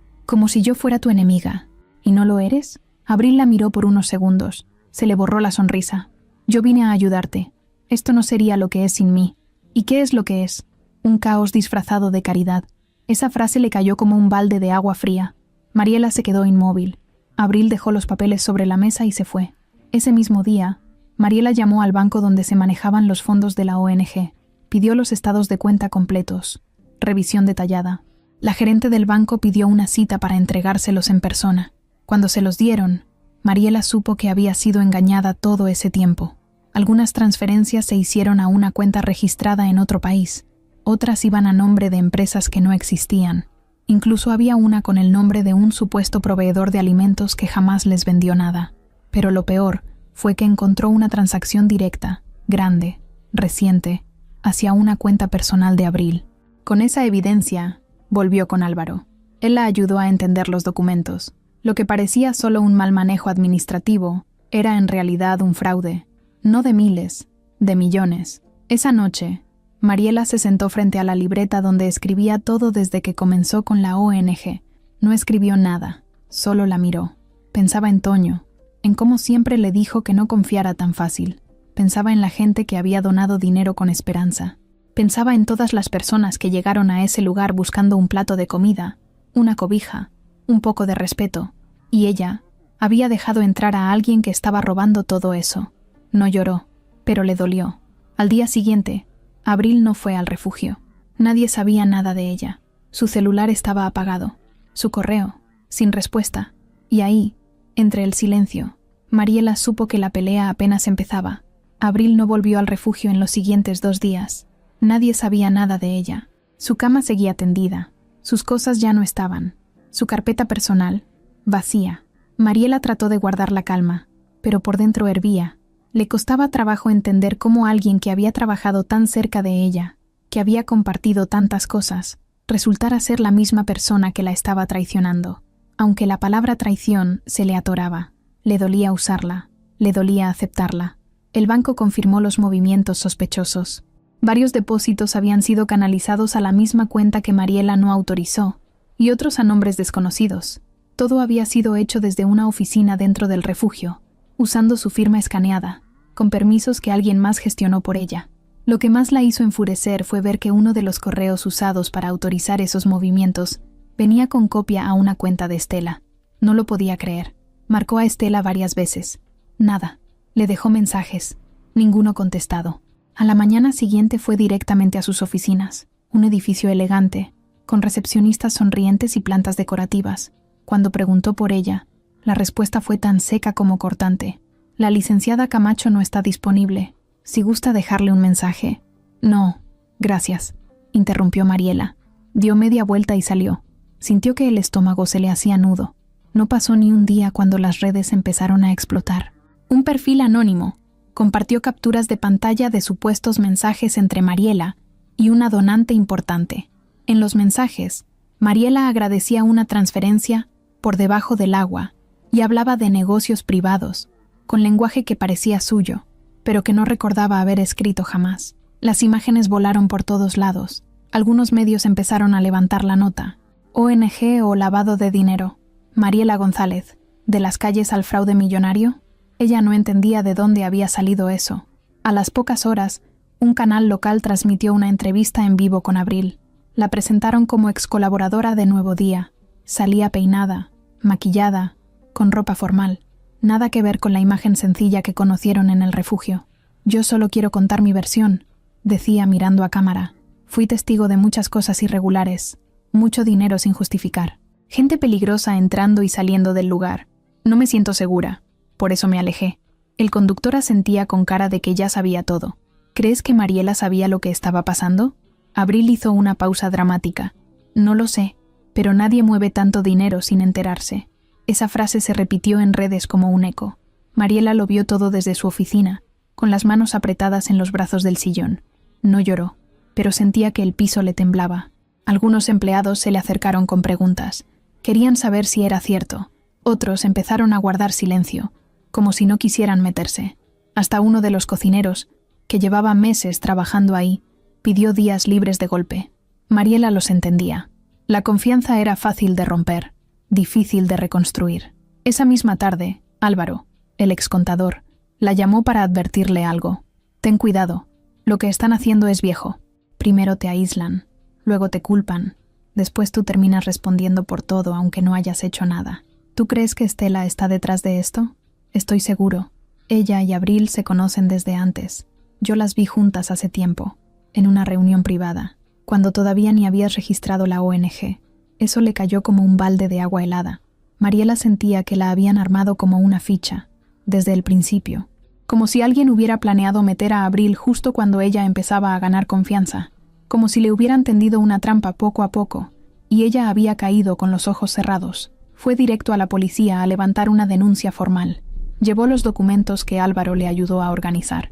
[SPEAKER 1] si yo fuera tu enemiga. ¿Y no lo eres? Abril la miró por unos segundos. Se le borró la sonrisa. Yo vine a ayudarte. Esto no sería lo que es sin mí. ¿Y qué es lo que es? Un caos disfrazado de caridad. Esa frase le cayó como un balde de agua fría. Mariela se quedó inmóvil. Abril dejó los papeles sobre la mesa y se fue. Ese mismo día, Mariela llamó al banco donde se manejaban los fondos de la ONG. Pidió los estados de cuenta completos. Revisión detallada. La gerente del banco pidió una cita para entregárselos en persona. Cuando se los dieron, Mariela supo que había sido engañada todo ese tiempo. Algunas transferencias se hicieron a una cuenta registrada en otro país. Otras iban a nombre de empresas que no existían. Incluso había una con el nombre de un supuesto proveedor de alimentos que jamás les vendió nada. Pero lo peor fue que encontró una transacción directa, grande, reciente, hacia una cuenta personal de Abril. Con esa evidencia, volvió con Álvaro. Él la ayudó a entender los documentos. Lo que parecía solo un mal manejo administrativo era en realidad un fraude. No de miles, de millones. Esa noche, Mariela se sentó frente a la libreta donde escribía todo desde que comenzó con la ONG. No escribió nada, solo la miró. Pensaba en Toño, en cómo siempre le dijo que no confiara tan fácil. Pensaba en la gente que había donado dinero con esperanza. Pensaba en todas las personas que llegaron a ese lugar buscando un plato de comida, una cobija, un poco de respeto. Y ella había dejado entrar a alguien que estaba robando todo eso. No lloró, pero le dolió. Al día siguiente, Abril no fue al refugio. Nadie sabía nada de ella. Su celular estaba apagado. Su correo, sin respuesta. Y ahí, entre el silencio, Mariela supo que la pelea apenas empezaba. Abril no volvió al refugio en los siguientes 2 días. Nadie sabía nada de ella. Su cama seguía tendida. Sus cosas ya no estaban. Su carpeta personal, vacía. Mariela trató de guardar la calma, pero por dentro hervía. Le costaba trabajo entender cómo alguien que había trabajado tan cerca de ella, que había compartido tantas cosas, resultara ser la misma persona que la estaba traicionando. Aunque la palabra traición se le atoraba, le dolía usarla, le dolía aceptarla. El banco confirmó los movimientos sospechosos. Varios depósitos habían sido canalizados a la misma cuenta que Mariela no autorizó, y otros a nombres desconocidos. Todo había sido hecho desde una oficina dentro del refugio, usando su firma escaneada, con permisos que alguien más gestionó por ella. Lo que más la hizo enfurecer fue ver que uno de los correos usados para autorizar esos movimientos venía con copia a una cuenta de Estela. No lo podía creer. Marcó a Estela varias veces. Nada. Le dejó mensajes. Ninguno contestado. A la mañana siguiente fue directamente a sus oficinas, un edificio elegante, con recepcionistas sonrientes y plantas decorativas. Cuando preguntó por ella, la respuesta fue tan seca como cortante. La licenciada Camacho no está disponible. Si gusta dejarle un mensaje. No, gracias, interrumpió Mariela. Dio media vuelta y salió. Sintió que el estómago se le hacía nudo. No pasó ni un día cuando las redes empezaron a explotar. Un perfil anónimo compartió capturas de pantalla de supuestos mensajes entre Mariela y una donante importante. En los mensajes, Mariela agradecía una transferencia por debajo del agua y hablaba de negocios privados, con lenguaje que parecía suyo, pero que no recordaba haber escrito jamás. Las imágenes volaron por todos lados. Algunos medios empezaron a levantar la nota. ONG o lavado de dinero. Mariela González, ¿de las calles al fraude millonario? Ella no entendía de dónde había salido eso. A las pocas horas, un canal local transmitió una entrevista en vivo con Abril. La presentaron como excolaboradora de Nuevo Día. Salía peinada, maquillada, con ropa formal. Nada que ver con la imagen sencilla que conocieron en el refugio. Yo solo quiero contar mi versión, decía mirando a cámara. Fui testigo de muchas cosas irregulares, mucho dinero sin justificar. Gente peligrosa entrando y saliendo del lugar. No me siento segura, por eso me alejé. El conductor asentía con cara de que ya sabía todo. ¿Crees que Mariela sabía lo que estaba pasando? Abril hizo una pausa dramática. No lo sé, pero nadie mueve tanto dinero sin enterarse. Esa frase se repitió en redes como un eco. Mariela lo vio todo desde su oficina, con las manos apretadas en los brazos del sillón. No lloró, pero sentía que el piso le temblaba. Algunos empleados se le acercaron con preguntas. Querían saber si era cierto, Otros empezaron a guardar silencio, como si no quisieran meterse. Hasta uno de los cocineros, que llevaba meses trabajando ahí, pidió días libres de golpe. Mariela los entendía. La confianza era fácil de romper, difícil de reconstruir. Esa misma tarde, Álvaro, el excontador, la llamó para advertirle algo. Ten cuidado, lo que están haciendo es viejo. Primero te aíslan, luego te culpan, después tú terminas respondiendo por todo aunque no hayas hecho nada. ¿Tú crees que Estela está detrás de esto? Estoy seguro. Ella y Abril se conocen desde antes. Yo las vi juntas hace tiempo, en una reunión privada, cuando todavía ni habías registrado la ONG. Eso le cayó como un balde de agua helada. Mariela sentía que la habían armado como una ficha, desde el principio, como si alguien hubiera planeado meter a Abril justo cuando ella empezaba a ganar confianza, como si le hubieran tendido una trampa poco a poco, y ella había caído con los ojos cerrados. Fue directo a la policía a levantar una denuncia formal. Llevó los documentos que Álvaro le ayudó a organizar.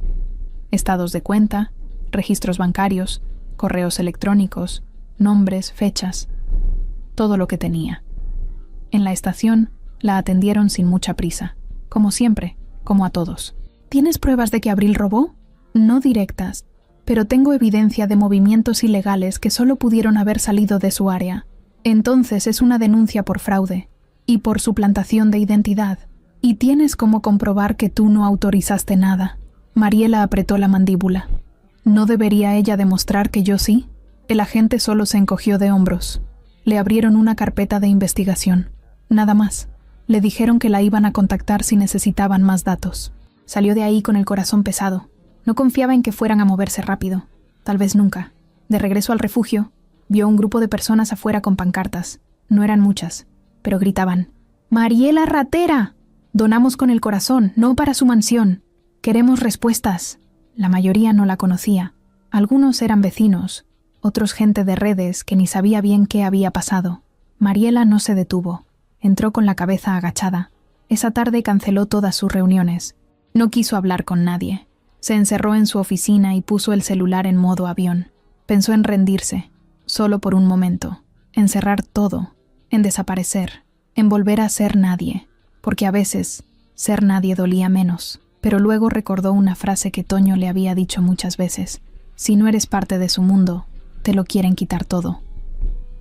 [SPEAKER 1] Estados de cuenta, registros bancarios, correos electrónicos, nombres, fechas, todo lo que tenía. En la estación la atendieron sin mucha prisa, como siempre, como a todos. ¿Tienes pruebas de que Abril robó? No directas, pero tengo evidencia de movimientos ilegales que solo pudieron haber salido de su área. Entonces es una denuncia por fraude y por suplantación de identidad. Y tienes cómo comprobar que tú no autorizaste nada. Mariela apretó la mandíbula. ¿No debería ella demostrar que yo sí? El agente solo se encogió de hombros. Le abrieron una carpeta de investigación. Nada más. Le dijeron que la iban a contactar si necesitaban más datos. Salió de ahí con el corazón pesado. No confiaba en que fueran a moverse rápido. Tal vez nunca. De regreso al refugio, vio un grupo de personas afuera con pancartas. No eran muchas, pero gritaban: ¡Mariela ratera! Donamos con el corazón, no para su mansión. Queremos respuestas. La mayoría no la conocía. Algunos eran vecinos, otros gente de redes que ni sabía bien qué había pasado. Mariela no se detuvo. Entró con la cabeza agachada. Esa tarde canceló todas sus reuniones. No quiso hablar con nadie. Se encerró en su oficina y puso el celular en modo avión. Pensó en rendirse, solo por un momento, en cerrar todo, en desaparecer, en volver a ser nadie, porque a veces ser nadie dolía menos. Pero luego recordó una frase que Toño le había dicho muchas veces: si no eres parte de su mundo, te lo quieren quitar todo.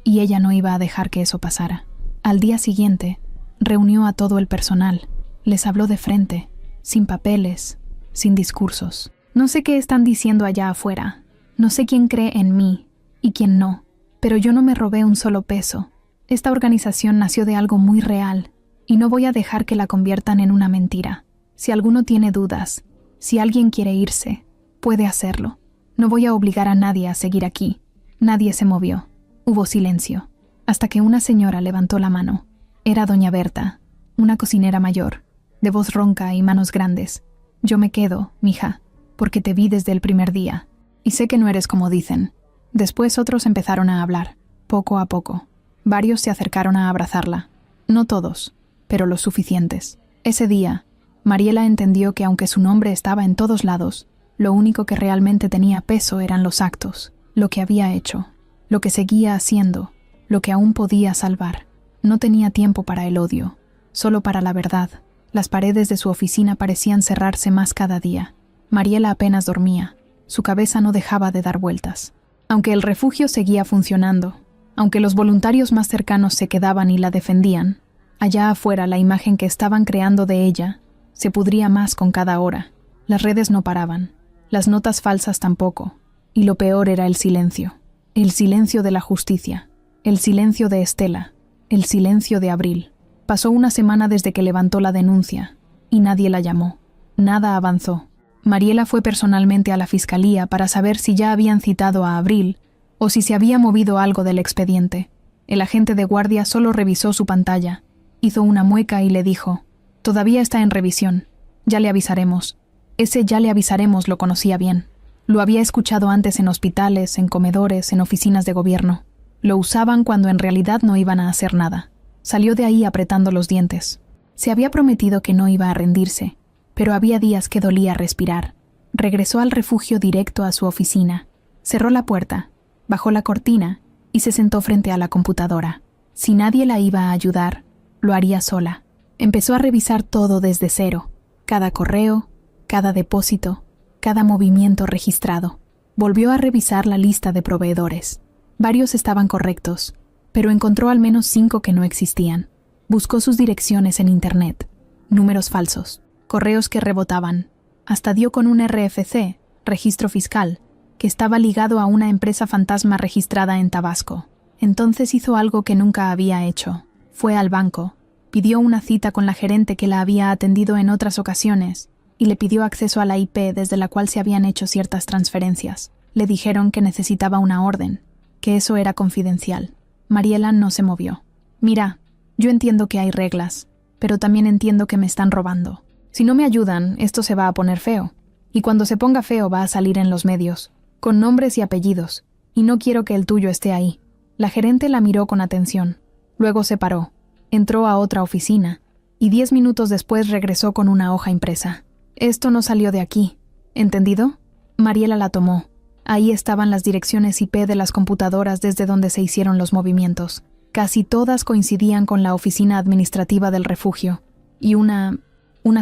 [SPEAKER 1] Y ella no iba a dejar que eso pasara. Al día siguiente, reunió a todo el personal, les habló de frente, sin papeles, sin discursos. No sé qué están diciendo allá afuera, no sé quién cree en mí y quién no, pero yo no me robé un solo peso. Esta organización nació de algo muy real y no voy a dejar que la conviertan en una mentira. Si alguno tiene dudas, si alguien quiere irse, puede hacerlo. No voy a obligar a nadie a seguir aquí. Nadie se movió. Hubo silencio, hasta que una señora levantó la mano. Era doña Berta, una cocinera mayor, de voz ronca y manos grandes. Yo me quedo, mija, porque te vi desde el primer día, y sé que no eres como dicen. Después otros empezaron a hablar, poco a poco. Varios se acercaron a abrazarla. No todos, pero los suficientes. Ese día, Mariela entendió que aunque su nombre estaba en todos lados, lo único que realmente tenía peso eran los actos, lo que había hecho, lo que seguía haciendo, lo que aún podía salvar. No tenía tiempo para el odio, solo para la verdad. Las paredes de su oficina parecían cerrarse más cada día. Mariela apenas dormía, su cabeza no dejaba de dar vueltas. Aunque el refugio seguía funcionando, aunque los voluntarios más cercanos se quedaban y la defendían, allá afuera la imagen que estaban creando de ella se pudría más con cada hora. Las redes no paraban, las notas falsas tampoco, y lo peor era el silencio de la justicia, el silencio de Estela, el silencio de Abril. Pasó una semana desde que levantó la denuncia, y nadie la llamó. Nada avanzó. Mariela fue personalmente a la fiscalía para saber si ya habían citado a Abril o si se había movido algo del expediente. El agente de guardia solo revisó su pantalla, hizo una mueca y le dijo: «Todavía está en revisión. Ya le avisaremos». Ese «ya le avisaremos» lo conocía bien. Lo había escuchado antes en hospitales, en comedores, en oficinas de gobierno. Lo usaban cuando en realidad no iban a hacer nada. Salió de ahí apretando los dientes. Se había prometido que no iba a rendirse, pero había días que dolía respirar. Regresó al refugio directo a su oficina. Cerró la puerta, bajó la cortina y se sentó frente a la computadora. Si nadie la iba a ayudar, lo haría sola. Empezó a revisar todo desde cero, cada correo, cada depósito, cada movimiento registrado. Volvió a revisar la lista de proveedores. Varios estaban correctos, pero encontró al menos 5 que no existían. Buscó sus direcciones en Internet, números falsos, correos que rebotaban. Hasta dio con un RFC, registro fiscal, que estaba ligado a una empresa fantasma registrada en Tabasco. Entonces hizo algo que nunca había hecho. Fue al banco, pidió una cita con la gerente que la había atendido en otras ocasiones y le pidió acceso a la IP desde la cual se habían hecho ciertas transferencias. Le dijeron que necesitaba una orden, que eso era confidencial. Mariela no se movió. Mira, yo entiendo que hay reglas, pero también entiendo que me están robando. Si no me ayudan, esto se va a poner feo. Y cuando se ponga feo va a salir en los medios, con nombres y apellidos, y no quiero que el tuyo esté ahí. La gerente la miró con atención. Luego se paró, entró a otra oficina, y 10 minutos después regresó con una hoja impresa. Esto no salió de aquí, ¿entendido? Mariela la tomó. Ahí estaban las direcciones IP de las computadoras desde donde se hicieron los movimientos. Casi todas coincidían con la oficina administrativa del refugio, y una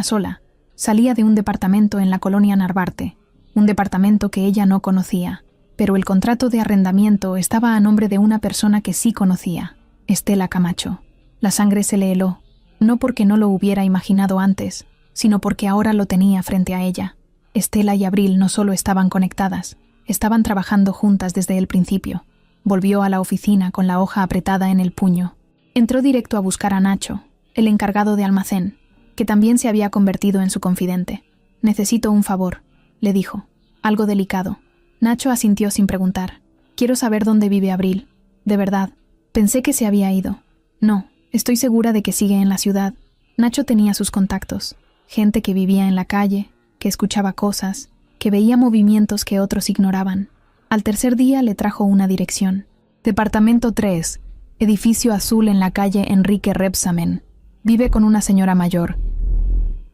[SPEAKER 1] sola, salía de un departamento en la colonia Narvarte, un departamento que ella no conocía, pero el contrato de arrendamiento estaba a nombre de una persona que sí conocía, Estela Camacho. La sangre se le heló, no porque no lo hubiera imaginado antes, sino porque ahora lo tenía frente a ella. Estela y Abril no solo estaban conectadas, estaban trabajando juntas desde el principio. Volvió a la oficina con la hoja apretada en el puño. Entró directo a buscar a Nacho, el encargado de almacén, que también se había convertido en su confidente. «Necesito un favor», le dijo. «Algo delicado». Nacho asintió sin preguntar. «Quiero saber dónde vive Abril. De verdad. Pensé que se había ido». «No, estoy segura de que sigue en la ciudad». Nacho tenía sus contactos. Gente que vivía en la calle, que escuchaba cosas, que veía movimientos que otros ignoraban. Al tercer día le trajo una dirección. Departamento 3, edificio azul en la calle Enrique Rebsamen. Vive con una señora mayor,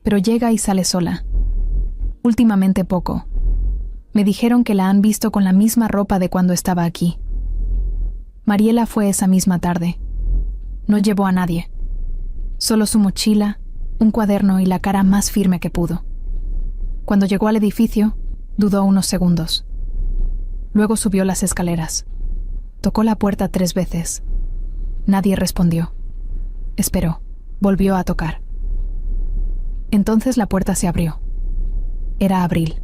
[SPEAKER 1] pero llega y sale sola. Últimamente poco. Me dijeron que la han visto con la misma ropa de cuando estaba aquí. Mariela fue esa misma tarde. No llevó a nadie. Solo su mochila, un cuaderno y la cara más firme que pudo. Cuando llegó al edificio, dudó unos segundos. Luego subió las escaleras. Tocó la puerta 3 veces. Nadie respondió. Esperó. Volvió a tocar. Entonces la puerta se abrió. Era Abril.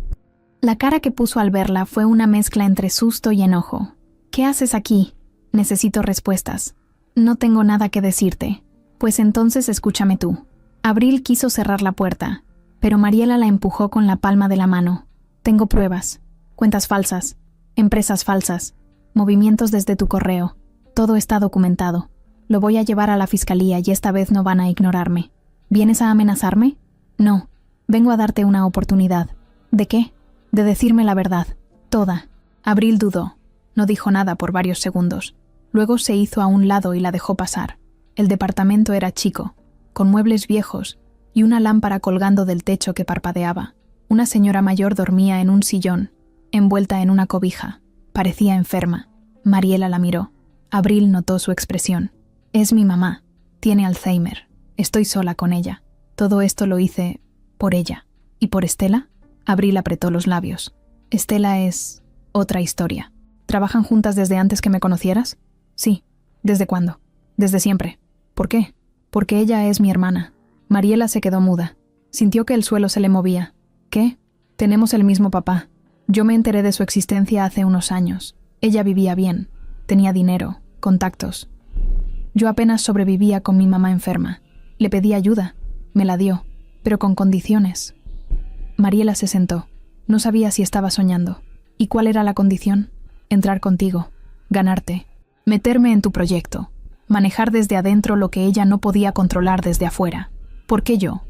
[SPEAKER 1] La cara que puso al verla fue una mezcla entre susto y enojo. «¿Qué haces aquí? Necesito respuestas. No tengo nada que decirte. Pues entonces escúchame tú». Abril quiso cerrar la puerta, pero Mariela la empujó con la palma de la mano. «Tengo pruebas. Cuentas falsas. Empresas falsas. Movimientos desde tu correo. Todo está documentado. Lo voy a llevar a la fiscalía y esta vez no van a ignorarme. ¿Vienes a amenazarme? No. Vengo a darte una oportunidad. ¿De qué? De decirme la verdad. Toda». Abril dudó. No dijo nada por varios segundos. Luego se hizo a un lado y la dejó pasar. El departamento era chico, con muebles viejos y una lámpara colgando del techo que parpadeaba. Una señora mayor dormía en un sillón, envuelta en una cobija. Parecía enferma. Mariela la miró. Abril notó su expresión. «Es mi mamá. Tiene Alzheimer. Estoy sola con ella. Todo esto lo hice por ella. ¿Y por Estela?» Abril apretó los labios. «Estela es otra historia». «¿Trabajan juntas desde antes que me conocieras?» «Sí». «¿Desde cuándo?» «Desde siempre». «¿Por qué?» «Porque ella es mi hermana». Mariela se quedó muda. Sintió que el suelo se le movía. «¿Qué?» «Tenemos el mismo papá. Yo me enteré de su existencia hace unos años. Ella vivía bien. Tenía dinero, contactos. Yo apenas sobrevivía con mi mamá enferma. Le pedí ayuda. Me la dio, pero con condiciones». Mariela se sentó. No sabía si estaba soñando. ¿Y cuál era la condición? Entrar contigo. Ganarte. Meterme en tu proyecto. Manejar desde adentro lo que ella no podía controlar desde afuera. ¿Por qué yo?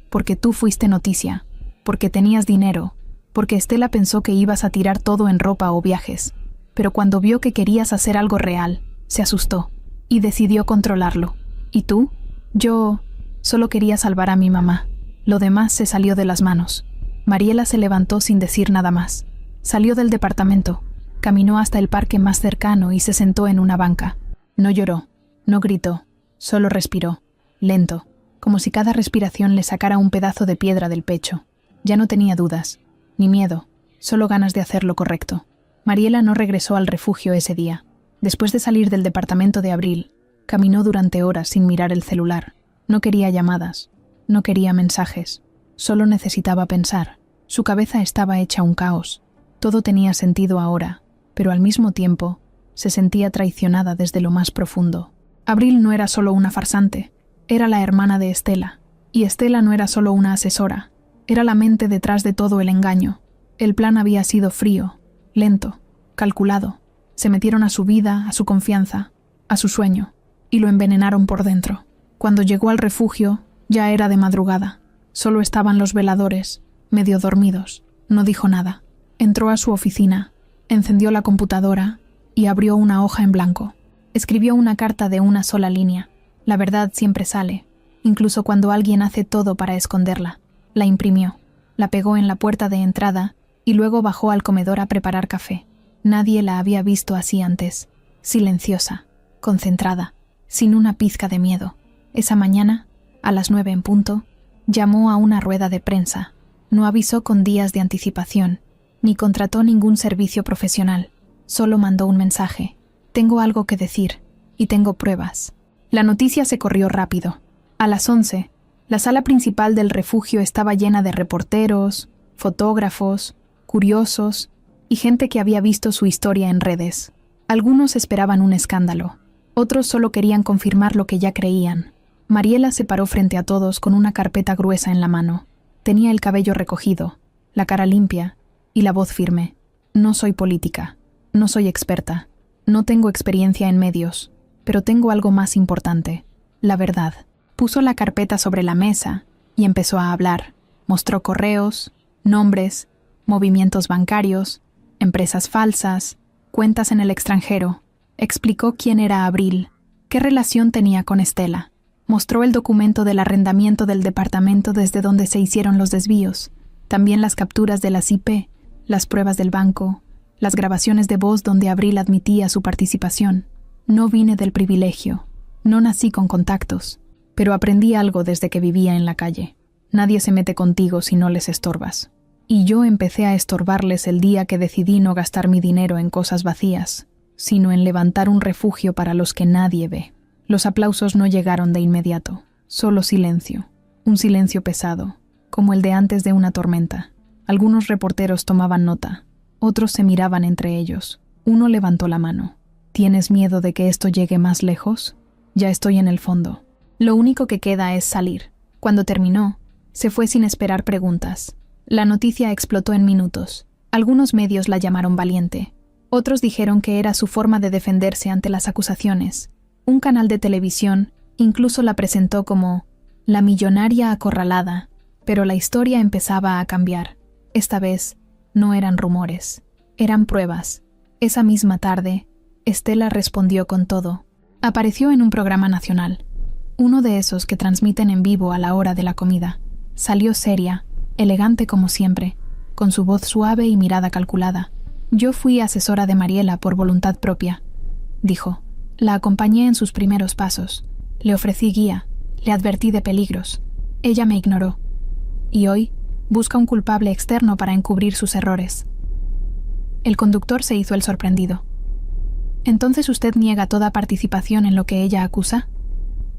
[SPEAKER 1] Porque tú fuiste noticia. Porque tenías dinero. Porque Estela pensó que ibas a tirar todo en ropa o viajes. Pero cuando vio que querías hacer algo real, se asustó y decidió controlarlo. ¿Y tú? Yo solo quería salvar a mi mamá. Lo demás se salió de las manos. Mariela se levantó sin decir nada más. Salió del departamento, caminó hasta el parque más cercano y se sentó en una banca. No lloró, no gritó, solo respiró, lento, como si cada respiración le sacara un pedazo de piedra del pecho. Ya no tenía dudas, ni miedo, solo ganas de hacer lo correcto. Mariela no regresó al refugio ese día. Después de salir del departamento de Abril, caminó durante horas sin mirar el celular. No quería llamadas, no quería mensajes, solo necesitaba pensar. Su cabeza estaba hecha un caos. Todo tenía sentido ahora, pero al mismo tiempo se sentía traicionada desde lo más profundo. Abril no era solo una farsante, era la hermana de Estela. Y Estela no era solo una asesora, era la mente detrás de todo el engaño. El plan había sido frío, lento, calculado. Se metieron a su vida, a su confianza, a su sueño, y lo envenenaron por dentro. Cuando llegó al refugio, ya era de madrugada. Solo estaban los veladores, medio dormidos. No dijo nada. Entró a su oficina, encendió la computadora y abrió una hoja en blanco. Escribió una carta de una sola línea. La verdad siempre sale, incluso cuando alguien hace todo para esconderla. La imprimió, la pegó en la puerta de entrada y luego bajó al comedor a preparar café. Nadie la había visto así antes. Silenciosa, concentrada, sin una pizca de miedo. Esa mañana, a las 9 en punto, llamó a una rueda de prensa. No avisó con días de anticipación, ni contrató ningún servicio profesional. Solo mandó un mensaje. Tengo algo que decir, y tengo pruebas. La noticia se corrió rápido. A las 11, la sala principal del refugio estaba llena de reporteros, fotógrafos, curiosos y gente que había visto su historia en redes. Algunos esperaban un escándalo, otros solo querían confirmar lo que ya creían. Mariela se paró frente a todos con una carpeta gruesa en la mano. Tenía el cabello recogido, la cara limpia y la voz firme. No soy política, no soy experta, no tengo experiencia en medios, pero tengo algo más importante, la verdad. Puso la carpeta sobre la mesa y empezó a hablar. Mostró correos, nombres, movimientos bancarios, empresas falsas, cuentas en el extranjero. Explicó quién era Abril, qué relación tenía con Estela. Mostró el documento del arrendamiento del departamento desde donde se hicieron los desvíos, también las capturas de las IP, las pruebas del banco, las grabaciones de voz donde Abril admitía su participación. No vine del privilegio, no nací con contactos, pero aprendí algo desde que vivía en la calle. Nadie se mete contigo si no les estorbas. Y yo empecé a estorbarles el día que decidí no gastar mi dinero en cosas vacías, sino en levantar un refugio para los que nadie ve. Los aplausos no llegaron de inmediato, solo silencio, un silencio pesado, como el de antes de una tormenta. Algunos reporteros tomaban nota, otros se miraban entre ellos. Uno levantó la mano. ¿Tienes miedo de que esto llegue más lejos? Ya estoy en el fondo. Lo único que queda es salir. Cuando terminó, se fue sin esperar preguntas. La noticia explotó en minutos. Algunos medios la llamaron valiente. Otros dijeron que era su forma de defenderse ante las acusaciones. Un canal de televisión incluso la presentó como la millonaria acorralada, pero la historia empezaba a cambiar. Esta vez no eran rumores, eran pruebas. Esa misma tarde, Estela respondió con todo. Apareció en un programa nacional, uno de esos que transmiten en vivo a la hora de la comida. Salió seria, elegante como siempre, con su voz suave y mirada calculada. Yo fui asesora de Mariela por voluntad propia, dijo. La acompañé en sus primeros pasos. Le ofrecí guía, le advertí de peligros. Ella me ignoró. Y hoy busca un culpable externo para encubrir sus errores. El conductor se hizo el sorprendido. ¿Entonces usted niega toda participación en lo que ella acusa?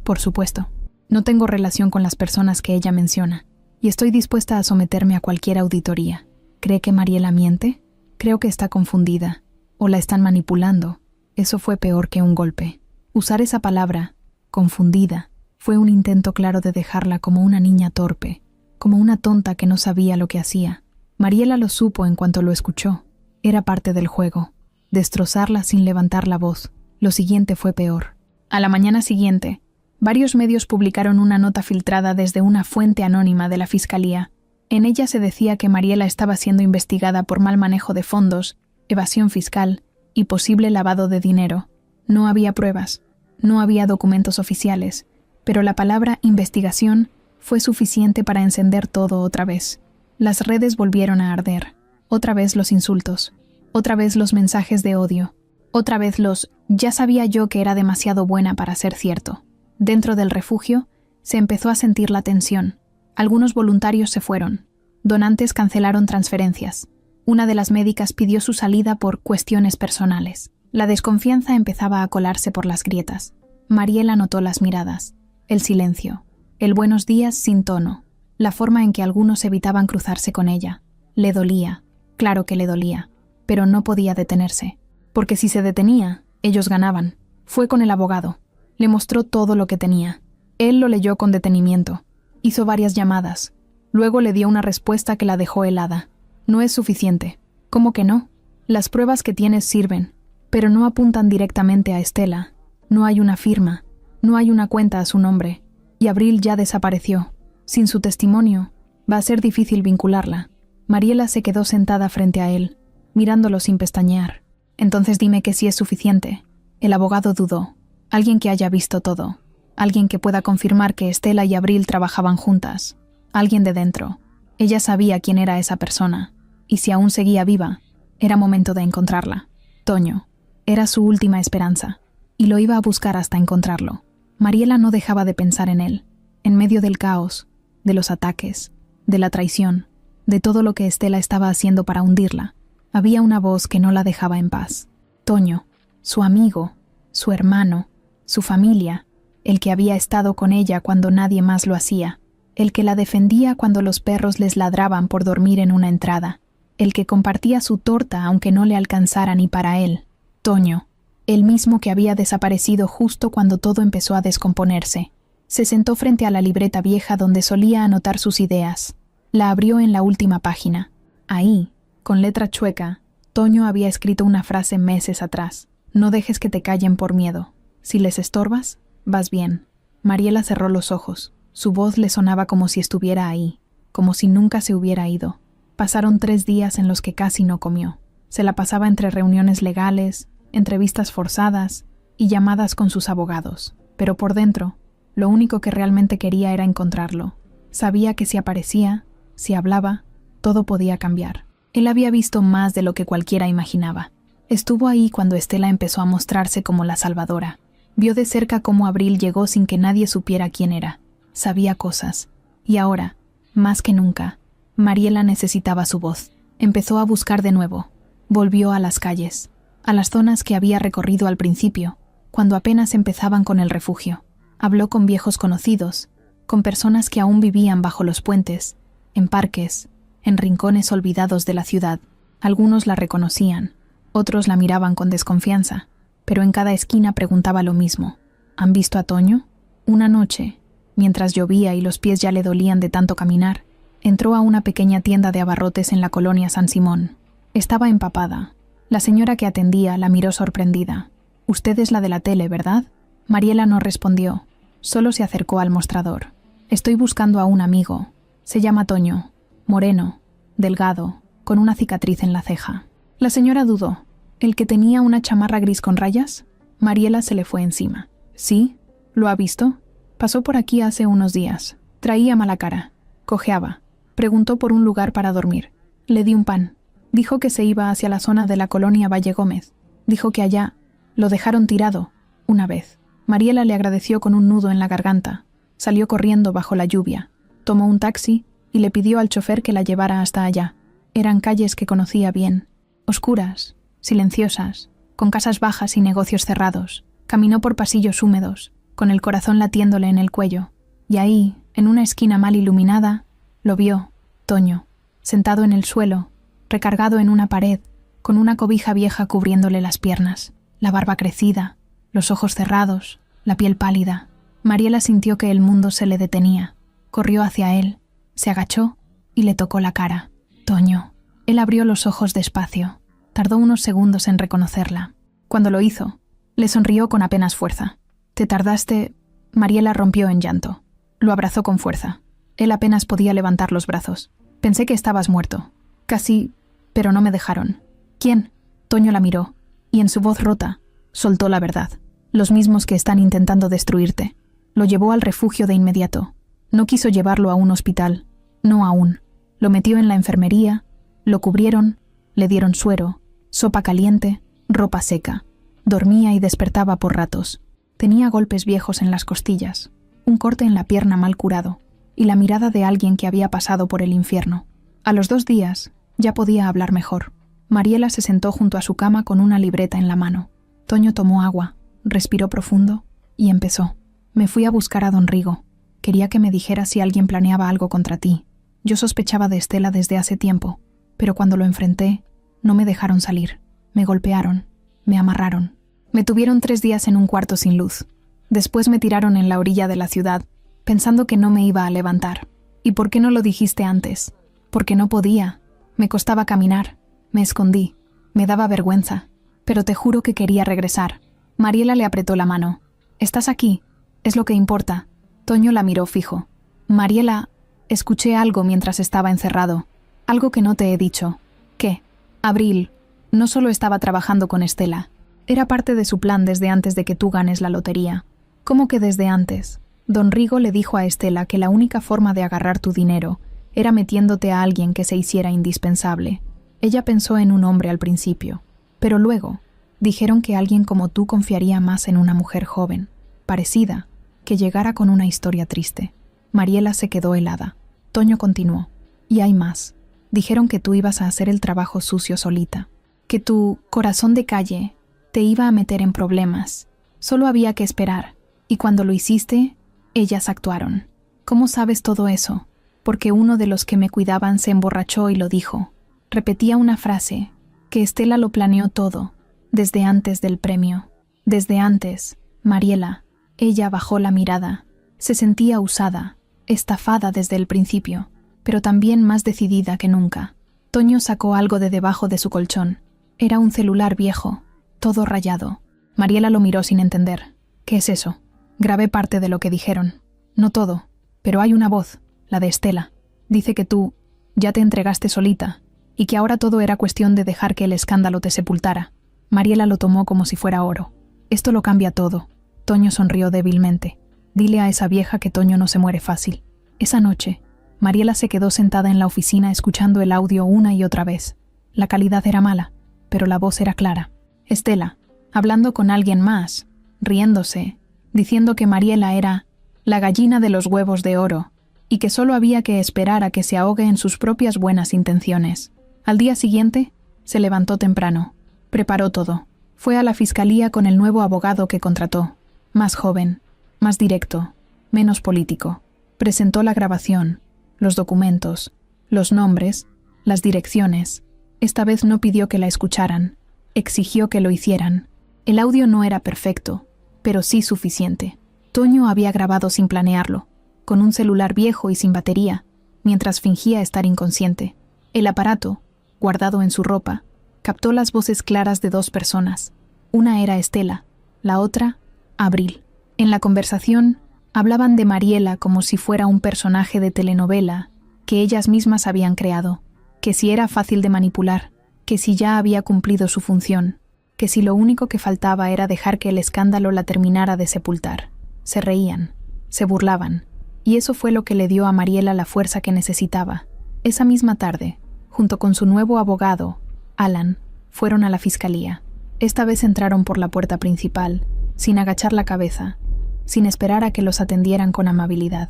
[SPEAKER 1] Por supuesto. No tengo relación con las personas que ella menciona, y estoy dispuesta a someterme a cualquier auditoría. ¿Cree que Mariela miente? Creo que está confundida, o la están manipulando. Eso fue peor que un golpe. Usar esa palabra, confundida, fue un intento claro de dejarla como una niña torpe, como una tonta que no sabía lo que hacía. Mariela lo supo en cuanto lo escuchó. Era parte del juego. Destrozarla sin levantar la voz. Lo siguiente fue peor. A la mañana siguiente, varios medios publicaron una nota filtrada desde una fuente anónima de la Fiscalía. En ella se decía que Mariela estaba siendo investigada por mal manejo de fondos, evasión fiscal y posible lavado de dinero. No había pruebas, no había documentos oficiales, pero la palabra investigación fue suficiente para encender todo otra vez. Las redes volvieron a arder. Otra vez los insultos, otra vez los mensajes de odio, otra vez los «ya sabía yo que era demasiado buena para ser cierto». Dentro del refugio Se empezó a sentir la tensión. Algunos voluntarios se fueron. Donantes cancelaron transferencias. Una de las médicas pidió su salida por cuestiones personales. La desconfianza empezaba a colarse por las grietas. Mariela notó las miradas, el silencio, el buenos días sin tono, la forma en que algunos evitaban cruzarse con ella. Le dolía, claro que le dolía, pero no podía detenerse, porque si se detenía, ellos ganaban. Fue con el abogado. Le mostró todo lo que tenía. Él lo leyó con detenimiento. Hizo varias llamadas. Luego le dio una respuesta que la dejó helada. No es suficiente. ¿Cómo que no? Las pruebas que tienes sirven, pero no apuntan directamente a Estela. No hay una firma, no hay una cuenta a su nombre, y Abril ya desapareció. Sin su testimonio, va a ser difícil vincularla. Mariela se quedó sentada frente a él, mirándolo sin pestañear. Entonces dime que sí es suficiente. El abogado dudó. Alguien que haya visto todo. Alguien que pueda confirmar que Estela y Abril trabajaban juntas. Alguien de dentro. Ella sabía quién era esa persona, y si aún seguía viva, era momento de encontrarla. Toño. Era su última esperanza, y lo iba a buscar hasta encontrarlo. Mariela no dejaba de pensar en él, en medio del caos, de los ataques, de la traición, de todo lo que Estela estaba haciendo para hundirla. Había una voz que no la dejaba en paz. Toño, su amigo, su hermano, su familia, el que había estado con ella cuando nadie más lo hacía, el que la defendía cuando los perros les ladraban por dormir en una entrada, el que compartía su torta aunque no le alcanzara ni para él. Toño, el mismo que había desaparecido justo cuando todo empezó a descomponerse. Se sentó frente a la libreta vieja donde solía anotar sus ideas. La abrió en la última página. Ahí, con letra chueca, Toño había escrito una frase meses atrás. No dejes que te callen por miedo. Si les estorbas, vas bien. Mariela cerró los ojos. Su voz le sonaba como si estuviera ahí, como si nunca se hubiera ido. Pasaron 3 días en los que casi no comió. Se la pasaba entre reuniones legales, entrevistas forzadas y llamadas con sus abogados. Pero por dentro, lo único que realmente quería era encontrarlo. Sabía que si aparecía, si hablaba, todo podía cambiar. Él había visto más de lo que cualquiera imaginaba. Estuvo ahí cuando Estela empezó a mostrarse como la salvadora. Vio de cerca cómo Abril llegó sin que nadie supiera quién era. Sabía cosas. Y ahora, más que nunca, Mariela necesitaba su voz. Empezó a buscar de nuevo. Volvió a las calles, a las zonas que había recorrido al principio, cuando apenas empezaban con el refugio. Habló con viejos conocidos, con personas que aún vivían bajo los puentes, en parques, en rincones olvidados de la ciudad. Algunos la reconocían, otros la miraban con desconfianza, pero en cada esquina preguntaba lo mismo. ¿Han visto a Toño? Una noche, mientras llovía y los pies ya le dolían de tanto caminar, entró a una pequeña tienda de abarrotes en la colonia San Simón. Estaba empapada. La señora que atendía la miró sorprendida. «Usted es la de la tele, ¿verdad?» Mariela no respondió, solo se acercó al mostrador. «Estoy buscando a un amigo. Se llama Toño. Moreno, delgado, con una cicatriz en la ceja». La señora dudó. ¿El que tenía una chamarra gris con rayas? Mariela se le fue encima. «¿Sí? ¿Lo ha visto? Pasó por aquí hace unos días. Traía mala cara. Cojeaba. Preguntó por un lugar para dormir. Le di un pan. Dijo que se iba hacia la zona de la colonia Valle Gómez. Dijo que allá lo dejaron tirado, una vez». Mariela le agradeció con un nudo en la garganta. Salió corriendo bajo la lluvia. Tomó un taxi y le pidió al chofer que la llevara hasta allá. Eran calles que conocía bien. Oscuras, silenciosas, con casas bajas y negocios cerrados. Caminó por pasillos húmedos, con el corazón latiéndole en el cuello. Y ahí, en una esquina mal iluminada, lo vio, Toño, sentado en el suelo, recargado en una pared, con una cobija vieja cubriéndole las piernas, la barba crecida, los ojos cerrados, la piel pálida. Mariela sintió que el mundo se le detenía. Corrió hacia él, se agachó y le tocó la cara. «Toño». Él abrió los ojos despacio. Tardó unos segundos en reconocerla. Cuando lo hizo, le sonrió con apenas fuerza. «¿Te tardaste?» Mariela rompió en llanto. Lo abrazó con fuerza. Él apenas podía levantar los brazos. «Pensé que estabas muerto. Casi, pero no me dejaron». «¿Quién?» Toño la miró, y en su voz rota, soltó la verdad. «Los mismos que están intentando destruirte». Lo llevó al refugio de inmediato. No quiso llevarlo a un hospital. No aún. Lo metió en la enfermería, lo cubrieron, le dieron suero, sopa caliente, ropa seca. Dormía y despertaba por ratos. Tenía golpes viejos en las costillas. un corte en la pierna mal curado, y la mirada de alguien que había pasado por el infierno. A los 2 días, ya podía hablar mejor. Mariela se sentó junto a su cama con una libreta en la mano. Toño tomó agua, respiró profundo y empezó. Me fui a buscar a don Rigo. Quería que me dijera si alguien planeaba algo contra ti. Yo sospechaba de Estela desde hace tiempo, pero cuando lo enfrenté, no me dejaron salir. Me golpearon, me amarraron. Me tuvieron 3 días en un cuarto sin luz. Después me tiraron en la orilla de la ciudad, pensando que no me iba a levantar. ¿Y por qué no lo dijiste antes? Porque no podía. Me costaba caminar. Me escondí. Me daba vergüenza. Pero te juro que quería regresar. Mariela le apretó la mano. ¿Estás aquí? Es lo que importa. Toño la miró fijo. Mariela, escuché algo mientras estaba encerrado. Algo que no te he dicho. ¿Qué? Abril no solo estaba trabajando con Estela. Era parte de su plan desde antes de que tú ganes la lotería. ¿Cómo que desde antes? Don Rigo le dijo a Estela que la única forma de agarrar tu dinero era metiéndote a alguien que se hiciera indispensable. Ella pensó en un hombre al principio, pero luego dijeron que alguien como tú confiaría más en una mujer joven, parecida, que llegara con una historia triste. Mariela se quedó helada. Toño continuó. Y hay más. Dijeron que tú ibas a hacer el trabajo sucio solita, que tu corazón de calle te iba a meter en problemas. Solo había que esperar. Y cuando lo hiciste, ellas actuaron. ¿Cómo sabes todo eso? Porque uno de los que me cuidaban se emborrachó y lo dijo. Repetía una frase, que Estela lo planeó todo, desde antes del premio. Desde antes, Mariela. Ella bajó la mirada. Se sentía usada, estafada desde el principio, pero también más decidida que nunca. Toño sacó algo de debajo de su colchón. Era un celular viejo, todo rayado. Mariela lo miró sin entender. ¿Qué es eso? Grabé parte de lo que dijeron. No todo, pero hay una voz, la de Estela. Dice que tú ya te entregaste solita y que ahora todo era cuestión de dejar que el escándalo te sepultara. Mariela lo tomó como si fuera oro. Esto lo cambia todo. Toño sonrió débilmente. Dile a esa vieja que Toño no se muere fácil. Esa noche, Mariela se quedó sentada en la oficina escuchando el audio una y otra vez. La calidad era mala, pero la voz era clara. Estela, hablando con alguien más, riéndose, diciendo que Mariela era la gallina de los huevos de oro y que solo había que esperar a que se ahogue en sus propias buenas intenciones. Al día siguiente, se levantó temprano, preparó todo. Fue a la fiscalía con el nuevo abogado que contrató, más joven, más directo, menos político. Presentó la grabación, los documentos, los nombres, las direcciones. Esta vez no pidió que la escucharan, exigió que lo hicieran. El audio no era perfecto, pero sí suficiente. Toño había grabado sin planearlo, con un celular viejo y sin batería, mientras fingía estar inconsciente. El aparato, guardado en su ropa, captó las voces claras de 2 personas. Una era Estela, la otra, Abril. En la conversación, hablaban de Mariela como si fuera un personaje de telenovela que ellas mismas habían creado, que si era fácil de manipular, que si ya había cumplido su función, que si lo único que faltaba era dejar que el escándalo la terminara de sepultar. Se reían, se burlaban, y eso fue lo que le dio a Mariela la fuerza que necesitaba. Esa misma tarde, junto con su nuevo abogado, Alan, fueron a la fiscalía. Esta vez entraron por la puerta principal, sin agachar la cabeza, sin esperar a que los atendieran con amabilidad.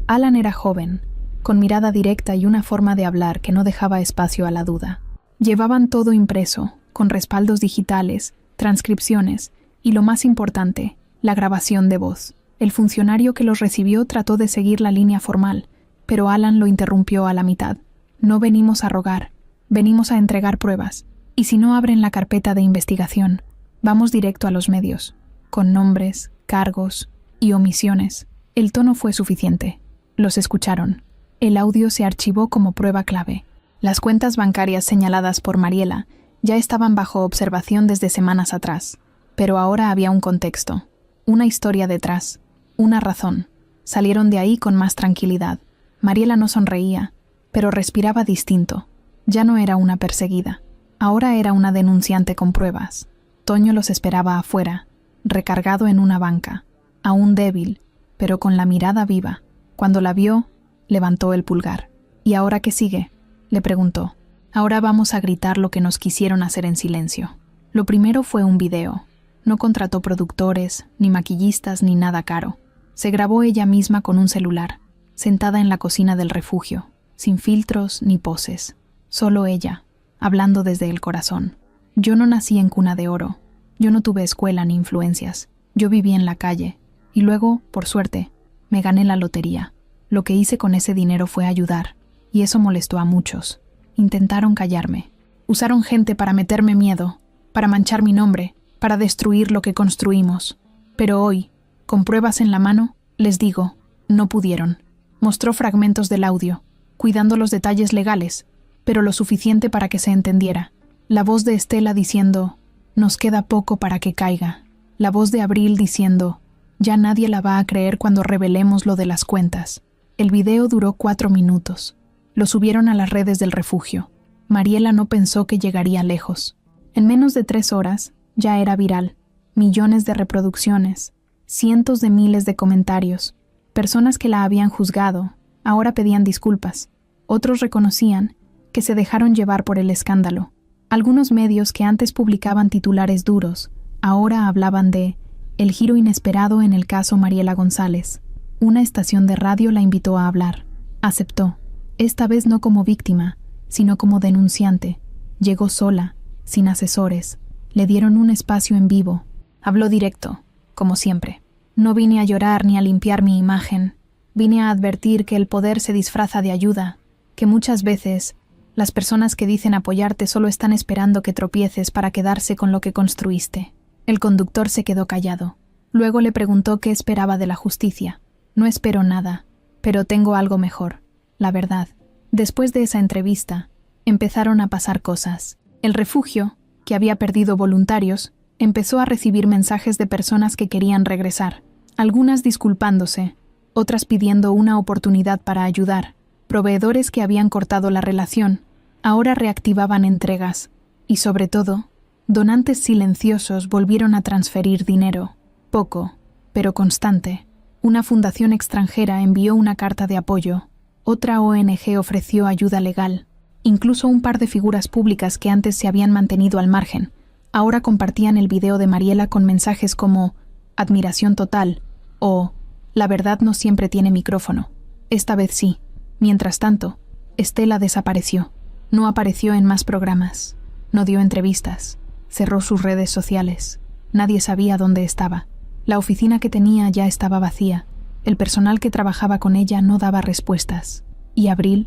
[SPEAKER 1] Alan era joven, con mirada directa y una forma de hablar que no dejaba espacio a la duda. Llevaban todo impreso, con respaldos digitales, transcripciones y, lo más importante, la grabación de voz. El funcionario que los recibió trató de seguir la línea formal, pero Alan lo interrumpió a la mitad. No venimos a rogar, venimos a entregar pruebas, y si no abren la carpeta de investigación, vamos directo a los medios, con nombres, cargos y omisiones. El tono fue suficiente. Los escucharon. El audio se archivó como prueba clave. Las cuentas bancarias señaladas por Mariela ya estaban bajo observación desde semanas atrás, pero ahora había un contexto, una historia detrás, una razón. Salieron de ahí con más tranquilidad. Mariela no sonreía, pero respiraba distinto. Ya no era una perseguida. Ahora era una denunciante con pruebas. Toño los esperaba afuera, recargado en una banca, aún débil, pero con la mirada viva. Cuando la vio, levantó el pulgar. ¿Y ahora qué sigue?, le preguntó. Ahora vamos a gritar lo que nos quisieron hacer en silencio. Lo primero fue un video. No contrató productores, ni maquillistas, ni nada caro. Se grabó ella misma con un celular, sentada en la cocina del refugio, sin filtros ni poses. Solo ella, hablando desde el corazón. Yo no nací en cuna de oro. Yo no tuve escuela ni influencias. Yo viví en la calle. Y luego, por suerte, me gané la lotería. Lo que hice con ese dinero fue ayudar. Y eso molestó a muchos. Intentaron callarme. Usaron gente para meterme miedo, para manchar mi nombre, para destruir lo que construimos. Pero hoy, con pruebas en la mano, les digo, no pudieron. Mostró fragmentos del audio, cuidando los detalles legales, pero lo suficiente para que se entendiera. La voz de Estela diciendo, nos queda poco para que caiga. La voz de Abril diciendo, ya nadie la va a creer cuando revelemos lo de las cuentas. El video duró 4 minutos. Lo subieron a las redes del refugio. Mariela no pensó que llegaría lejos. En menos de 3 horas, ya era viral. Millones de reproducciones, cientos de miles de comentarios. Personas que la habían juzgado, ahora pedían disculpas. Otros reconocían que se dejaron llevar por el escándalo. Algunos medios que antes publicaban titulares duros, ahora hablaban de el giro inesperado en el caso Mariela González. Una estación de radio la invitó a hablar. Aceptó, esta vez no como víctima, sino como denunciante. Llegó sola, sin asesores. Le dieron un espacio en vivo. Habló directo, como siempre. No vine a llorar ni a limpiar mi imagen. Vine a advertir que el poder se disfraza de ayuda, que muchas veces las personas que dicen apoyarte solo están esperando que tropieces para quedarse con lo que construiste. El conductor se quedó callado. Luego le preguntó qué esperaba de la justicia. No espero nada, pero tengo algo mejor, la verdad. Después de esa entrevista, empezaron a pasar cosas. El refugio, que había perdido voluntarios, empezó a recibir mensajes de personas que querían regresar, algunas disculpándose, otras pidiendo una oportunidad para ayudar. Proveedores que habían cortado la relación, ahora reactivaban entregas, y sobre todo, donantes silenciosos volvieron a transferir dinero, poco, pero constante. Una fundación extranjera envió una carta de apoyo, otra ONG ofreció ayuda legal, incluso un par de figuras públicas que antes se habían mantenido al margen, ahora compartían el video de Mariela con mensajes como admiración total o la verdad no siempre tiene micrófono. Esta vez sí. Mientras tanto, Estela desapareció. No apareció en más programas. No dio entrevistas. Cerró sus redes sociales. Nadie sabía dónde estaba. La oficina que tenía ya estaba vacía. El personal que trabajaba con ella no daba respuestas. Y Abril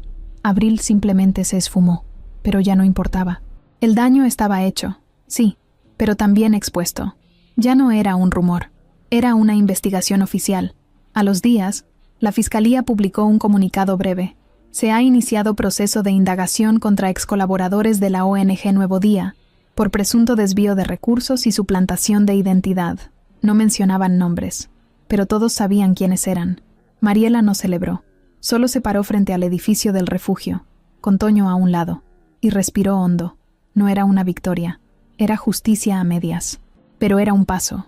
[SPEAKER 1] simplemente se esfumó. Pero ya no importaba. El daño estaba hecho, sí, pero también expuesto. Ya no era un rumor. Era una investigación oficial. A los días, la Fiscalía publicó un comunicado breve. Se ha iniciado proceso de indagación contra excolaboradores de la ONG Nuevo Día por presunto desvío de recursos y suplantación de identidad. No mencionaban nombres, pero todos sabían quiénes eran. Mariela no celebró. Solo se paró frente al edificio del refugio, con Toño a un lado, y respiró hondo. No era una victoria, era justicia a medias. Pero era un paso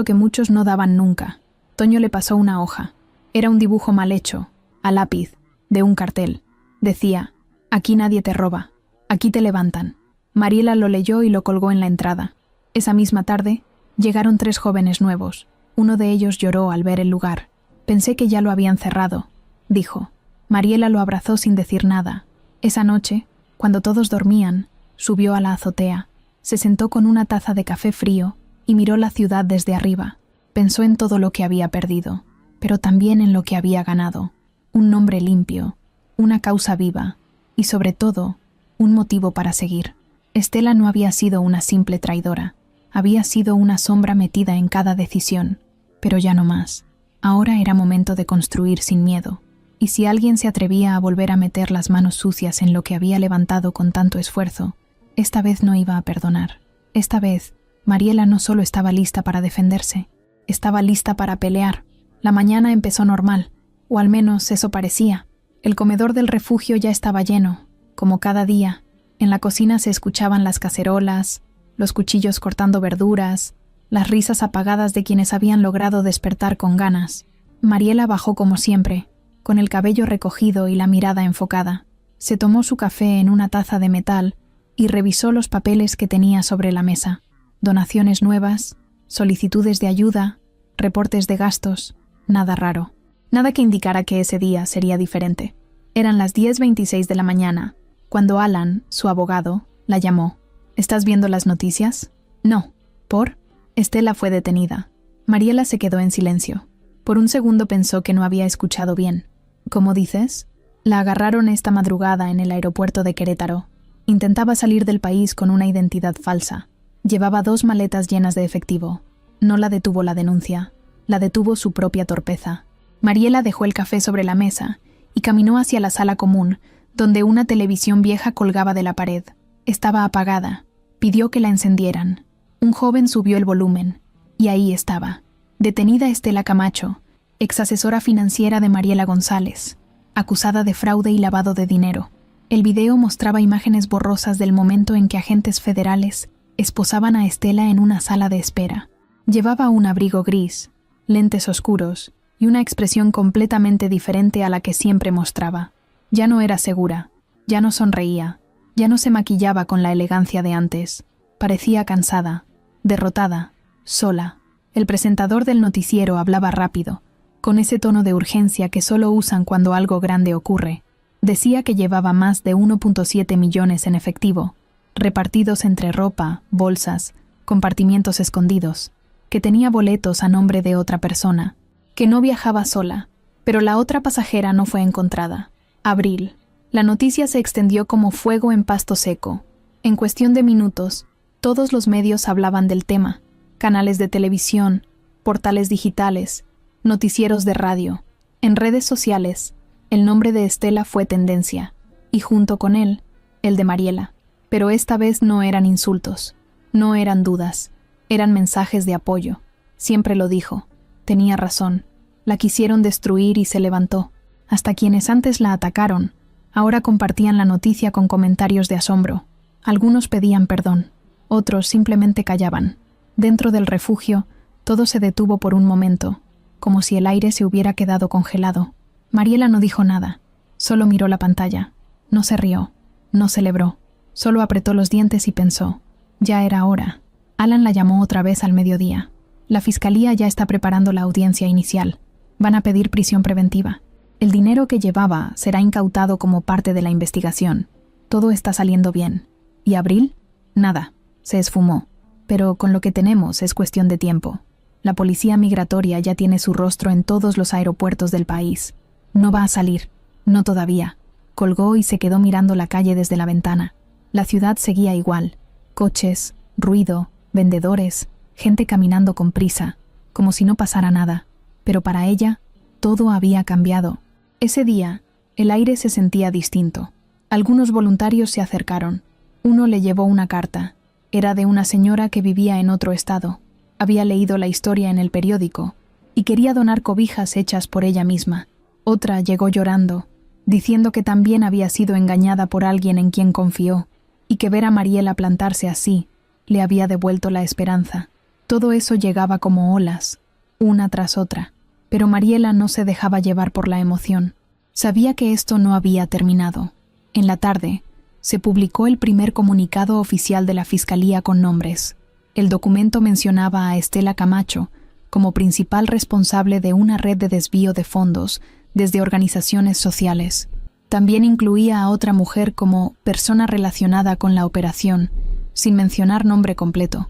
[SPEAKER 1] que muchos no daban nunca. Toño le pasó una hoja. Era un dibujo mal hecho, a lápiz, de un cartel. Decía, aquí nadie te roba, aquí te levantan. Mariela lo leyó y lo colgó en la entrada. Esa misma tarde, llegaron 3 jóvenes nuevos. Uno de ellos lloró al ver el lugar. Pensé que ya lo habían cerrado, dijo. Mariela lo abrazó sin decir nada. Esa noche, cuando todos dormían, subió a la azotea. Se sentó con una taza de café frío y miró la ciudad desde arriba. Pensó en todo lo que había perdido, pero también en lo que había ganado. Un nombre limpio, una causa viva y, sobre todo, un motivo para seguir. Estela no había sido una simple traidora. Había sido una sombra metida en cada decisión, pero ya no más. Ahora era momento de construir sin miedo. Y si alguien se atrevía a volver a meter las manos sucias en lo que había levantado con tanto esfuerzo, esta vez no iba a perdonar. Esta vez, Mariela no solo estaba lista para defenderse, estaba lista para pelear. La mañana empezó normal, o al menos eso parecía. El comedor del refugio ya estaba lleno, como cada día. En la cocina se escuchaban las cacerolas, los cuchillos cortando verduras, las risas apagadas de quienes habían logrado despertar con ganas. Mariela bajó como siempre, con el cabello recogido y la mirada enfocada. Se tomó su café en una taza de metal y revisó los papeles que tenía sobre la mesa. Donaciones nuevas, solicitudes de ayuda, reportes de gastos. Nada raro. Nada que indicara que ese día sería diferente. Eran las 10:26 de la mañana, cuando Alan, su abogado, la llamó. ¿Estás viendo las noticias? No. ¿Por? Estela fue detenida. Mariela se quedó en silencio. Por un segundo pensó que no había escuchado bien. ¿Cómo dices? La agarraron esta madrugada en el aeropuerto de Querétaro. Intentaba salir del país con una identidad falsa. Llevaba 2 maletas llenas de efectivo. No la detuvo la denuncia. La detuvo su propia torpeza. Mariela dejó el café sobre la mesa y caminó hacia la sala común, donde una televisión vieja colgaba de la pared. Estaba apagada. Pidió que la encendieran. Un joven subió el volumen, y ahí estaba. Detenida Estela Camacho, exasesora financiera de Mariela González, acusada de fraude y lavado de dinero. El video mostraba imágenes borrosas del momento en que agentes federales esposaban a Estela en una sala de espera. Llevaba un abrigo gris, lentes oscuros y una expresión completamente diferente a la que siempre mostraba. Ya no era segura, ya no sonreía, ya no se maquillaba con la elegancia de antes. Parecía cansada, derrotada, sola. El presentador del noticiero hablaba rápido, con ese tono de urgencia que solo usan cuando algo grande ocurre. Decía que llevaba más de 1.7 millones en efectivo, repartidos entre ropa, bolsas, compartimientos escondidos, que tenía boletos a nombre de otra persona, que no viajaba sola, pero la otra pasajera no fue encontrada. Abril. La noticia se extendió como fuego en pasto seco. En cuestión de minutos, todos los medios hablaban del tema. Canales de televisión, portales digitales, noticieros de radio. En redes sociales, el nombre de Estela fue tendencia, y junto con él, el de Mariela. Pero esta vez no eran insultos, no eran dudas, eran mensajes de apoyo. Siempre lo dijo, tenía razón. La quisieron destruir y se levantó. Hasta quienes antes la atacaron, ahora compartían la noticia con comentarios de asombro. Algunos pedían perdón, otros simplemente callaban. Dentro del refugio, todo se detuvo por un momento, como si el aire se hubiera quedado congelado. Mariela no dijo nada, solo miró la pantalla. No se rió, no celebró, solo apretó los dientes y pensó. Ya era hora. Alan la llamó otra vez al mediodía. La fiscalía ya está preparando la audiencia inicial. Van a pedir prisión preventiva. El dinero que llevaba será incautado como parte de la investigación. Todo está saliendo bien. ¿Y Abril? Nada. Se esfumó. Pero con lo que tenemos es cuestión de tiempo. La policía migratoria ya tiene su rostro en todos los aeropuertos del país. No va a salir. No todavía. Colgó y se quedó mirando la calle desde la ventana. La ciudad seguía igual. Coches, ruido, vendedores, gente caminando con prisa, como si no pasara nada. Pero para ella, todo había cambiado. Ese día, el aire se sentía distinto. Algunos voluntarios se acercaron. Uno le llevó una carta. Era de una señora que vivía en otro estado. Había leído la historia en el periódico y quería donar cobijas hechas por ella misma. Otra llegó llorando, diciendo que también había sido engañada por alguien en quien confió y que ver a Mariela plantarse así le había devuelto la esperanza. Todo eso llegaba como olas, una tras otra. Pero Mariela no se dejaba llevar por la emoción. Sabía que esto no había terminado. En la tarde, se publicó el primer comunicado oficial de la Fiscalía con nombres. El documento mencionaba a Estela Camacho como principal responsable de una red de desvío de fondos desde organizaciones sociales. También incluía a otra mujer como persona relacionada con la operación, sin mencionar nombre completo.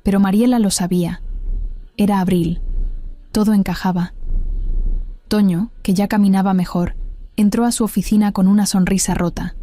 [SPEAKER 1] Pero Mariela lo sabía. Era Abril. Todo encajaba. Toño, que ya caminaba mejor, entró a su oficina con una sonrisa rota.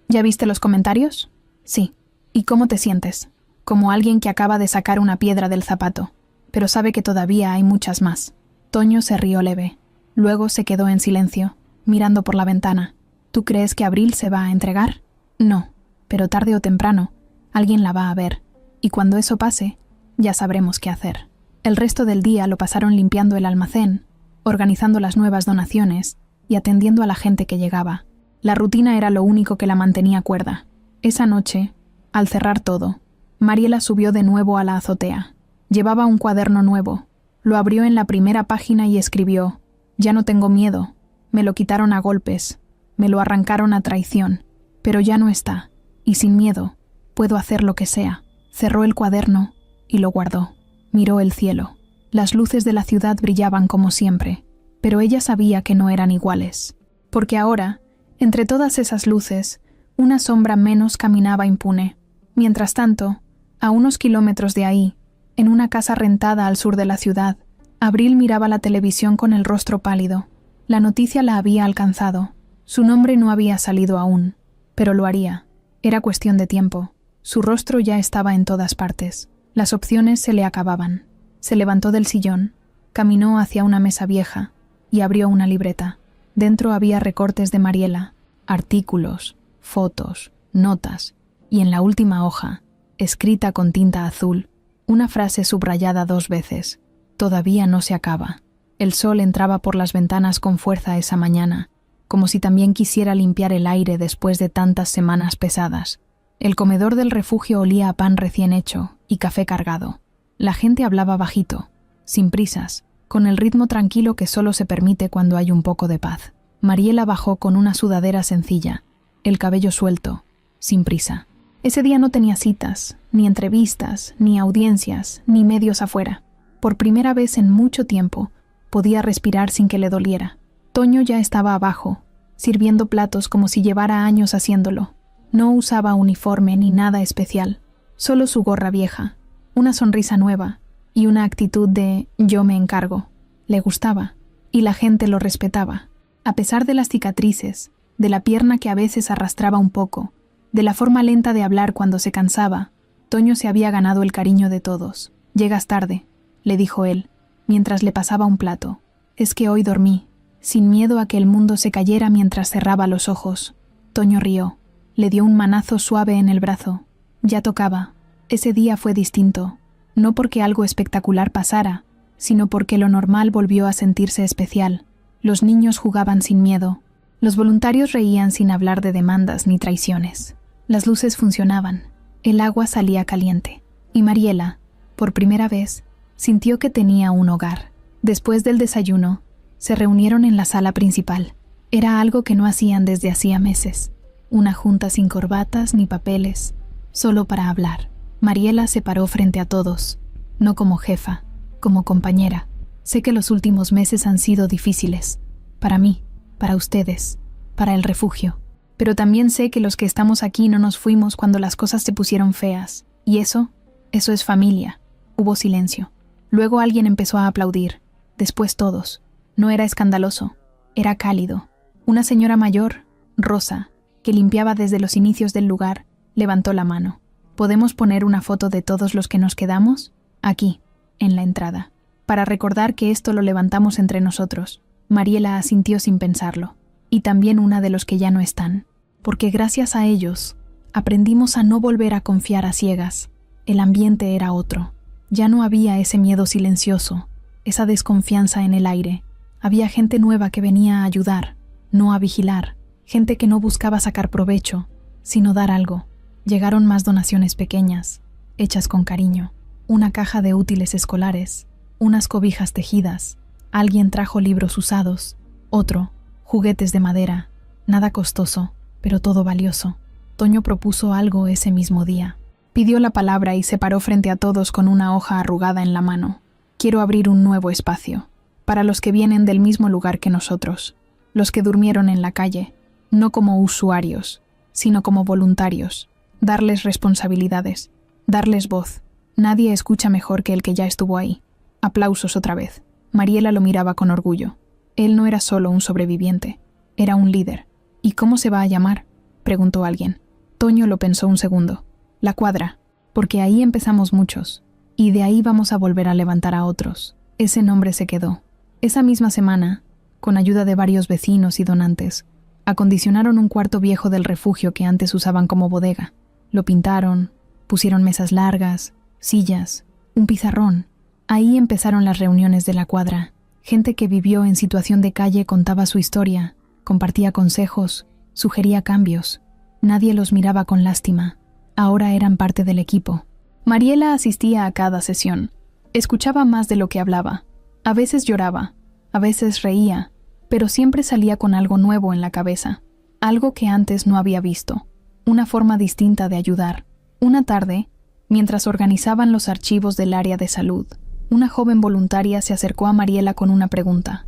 [SPEAKER 1] ¿Ya viste los comentarios? Sí. ¿Y cómo te sientes? Como alguien que acaba de sacar una piedra del zapato, pero sabe que todavía hay muchas más. Toño se rió leve. Luego se quedó en silencio, mirando por la ventana. ¿Tú crees que Abril se va a entregar? No, pero tarde o temprano, alguien la va a ver, y cuando eso pase, ya sabremos qué hacer. El resto del día lo pasaron limpiando el almacén, organizando las nuevas donaciones y atendiendo a la gente que llegaba. La rutina era lo único que la mantenía cuerda. Esa noche, al cerrar todo, Mariela subió de nuevo a la azotea. Llevaba un cuaderno nuevo. Lo abrió en la primera página y escribió: «Ya no tengo miedo. Me lo quitaron a golpes. Me lo arrancaron a traición. Pero ya no está. Y sin miedo, puedo hacer lo que sea». Cerró el cuaderno y lo guardó. Miró el cielo. Las luces de la ciudad brillaban como siempre, pero ella sabía que no eran iguales, porque ahora, entre todas esas luces, una sombra menos caminaba impune. Mientras tanto, a unos kilómetros de ahí, en una casa rentada al sur de la ciudad, Abril miraba la televisión con el rostro pálido. La noticia la había alcanzado. Su nombre no había salido aún, pero lo haría. Era cuestión de tiempo. Su rostro ya estaba en todas partes. Las opciones se le acababan. Se levantó del sillón, caminó hacia una mesa vieja y abrió una libreta. Dentro había recortes de Mariela, artículos, fotos, notas, y en la última hoja, escrita con tinta azul, una frase subrayada 2 veces. Todavía no se acaba. El sol entraba por las ventanas con fuerza esa mañana, como si también quisiera limpiar el aire después de tantas semanas pesadas. El comedor del refugio olía a pan recién hecho y café cargado. La gente hablaba bajito, sin prisas, con el ritmo tranquilo que solo se permite cuando hay un poco de paz. Mariela bajó con una sudadera sencilla, el cabello suelto, sin prisa. Ese día no tenía citas, ni entrevistas, ni audiencias, ni medios afuera. Por primera vez en mucho tiempo, podía respirar sin que le doliera. Toño ya estaba abajo, sirviendo platos como si llevara años haciéndolo. No usaba uniforme ni nada especial, solo su gorra vieja, una sonrisa nueva y una actitud de «yo me encargo». Le gustaba, y la gente lo respetaba. A pesar de las cicatrices, de la pierna que a veces arrastraba un poco, de la forma lenta de hablar cuando se cansaba, Toño se había ganado el cariño de todos. «Llegas tarde», le dijo él, mientras le pasaba un plato. «Es que hoy dormí, sin miedo a que el mundo se cayera mientras cerraba los ojos». Toño rió. Le dio un manazo suave en el brazo. Ya tocaba. Ese día fue distinto, no porque algo espectacular pasara, sino porque lo normal volvió a sentirse especial. Los niños jugaban sin miedo. Los voluntarios reían sin hablar de demandas ni traiciones. Las luces funcionaban. El agua salía caliente. Y Mariela, por primera vez, sintió que tenía un hogar. Después del desayuno, se reunieron en la sala principal. Era algo que no hacían desde hacía meses. Una junta sin corbatas ni papeles, solo para hablar. Mariela se paró frente a todos, no como jefa, como compañera. Sé que los últimos meses han sido difíciles, para mí, para ustedes, para el refugio. Pero también sé que los que estamos aquí no nos fuimos cuando las cosas se pusieron feas. Y eso es familia. Hubo silencio. Luego alguien empezó a aplaudir. Después todos. No era escandaloso, era cálido. Una señora mayor, Rosa, que limpiaba desde los inicios del lugar, levantó la mano. ¿Podemos poner una foto de todos los que nos quedamos? Aquí, en la entrada. Para recordar que esto lo levantamos entre nosotros. Mariela asintió sin pensarlo. Y también una de los que ya no están. Porque gracias a ellos, aprendimos a no volver a confiar a ciegas. El ambiente era otro. Ya no había ese miedo silencioso, esa desconfianza en el aire. Había gente nueva que venía a ayudar, no a vigilar. Gente que no buscaba sacar provecho, sino dar algo. Llegaron más donaciones pequeñas, hechas con cariño. Una caja de útiles escolares, unas cobijas tejidas. Alguien trajo libros usados, otro, juguetes de madera. Nada costoso, pero todo valioso. Toño propuso algo ese mismo día. Pidió la palabra y se paró frente a todos con una hoja arrugada en la mano. Quiero abrir un nuevo espacio, para los que vienen del mismo lugar que nosotros, los que durmieron en la calle, no como usuarios, sino como voluntarios, darles responsabilidades, darles voz. Nadie escucha mejor que el que ya estuvo ahí. Aplausos otra vez. Mariela lo miraba con orgullo. Él no era solo un sobreviviente, era un líder. ¿Y cómo se va a llamar?, preguntó alguien. Toño lo pensó un segundo. La Cuadra, porque ahí empezamos muchos, y de ahí vamos a volver a levantar a otros. Ese nombre se quedó. Esa misma semana, con ayuda de varios vecinos y donantes, acondicionaron un cuarto viejo del refugio que antes usaban como bodega. Lo pintaron, pusieron mesas largas, sillas, un pizarrón. Ahí empezaron las reuniones de la Cuadra. Gente que vivió en situación de calle contaba su historia, compartía consejos, sugería cambios. Nadie los miraba con lástima. Ahora eran parte del equipo. Mariela asistía a cada sesión. Escuchaba más de lo que hablaba. A veces lloraba, a veces reía, pero siempre salía con algo nuevo en la cabeza, algo que antes no había visto, una forma distinta de ayudar. Una tarde, mientras organizaban los archivos del área de salud, Una joven voluntaria se acercó a Mariela con una pregunta.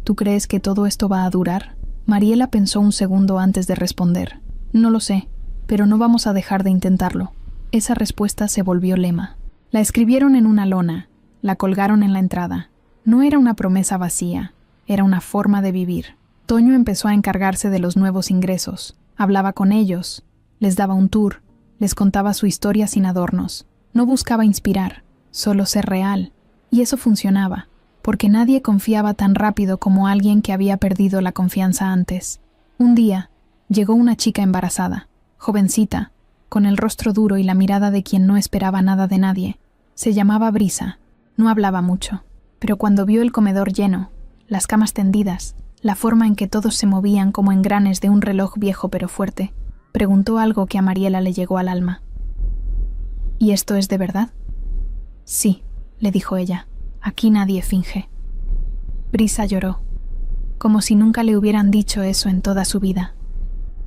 [SPEAKER 1] ¿Tú crees que todo esto va a durar? Mariela pensó un segundo antes de responder. No lo sé, pero no vamos a dejar de intentarlo. Esa respuesta se volvió lema. La escribieron en una lona, la colgaron en la entrada. No era una promesa vacía, era una forma de vivir. Toño empezó a encargarse de los nuevos ingresos. Hablaba con ellos, les daba un tour, les contaba su historia sin adornos. No buscaba inspirar, solo ser real. Y eso funcionaba, porque nadie confiaba tan rápido como alguien que había perdido la confianza antes. Un día, llegó una chica embarazada, jovencita, con el rostro duro y la mirada de quien no esperaba nada de nadie. Se llamaba Brisa. No hablaba mucho, pero cuando vio el comedor lleno, las camas tendidas, la forma en que todos se movían como engranes de un reloj viejo pero fuerte, preguntó algo que a Mariela le llegó al alma. ¿Y esto es de verdad? Sí, le dijo ella. Aquí nadie finge. Brisa lloró, como si nunca le hubieran dicho eso en toda su vida.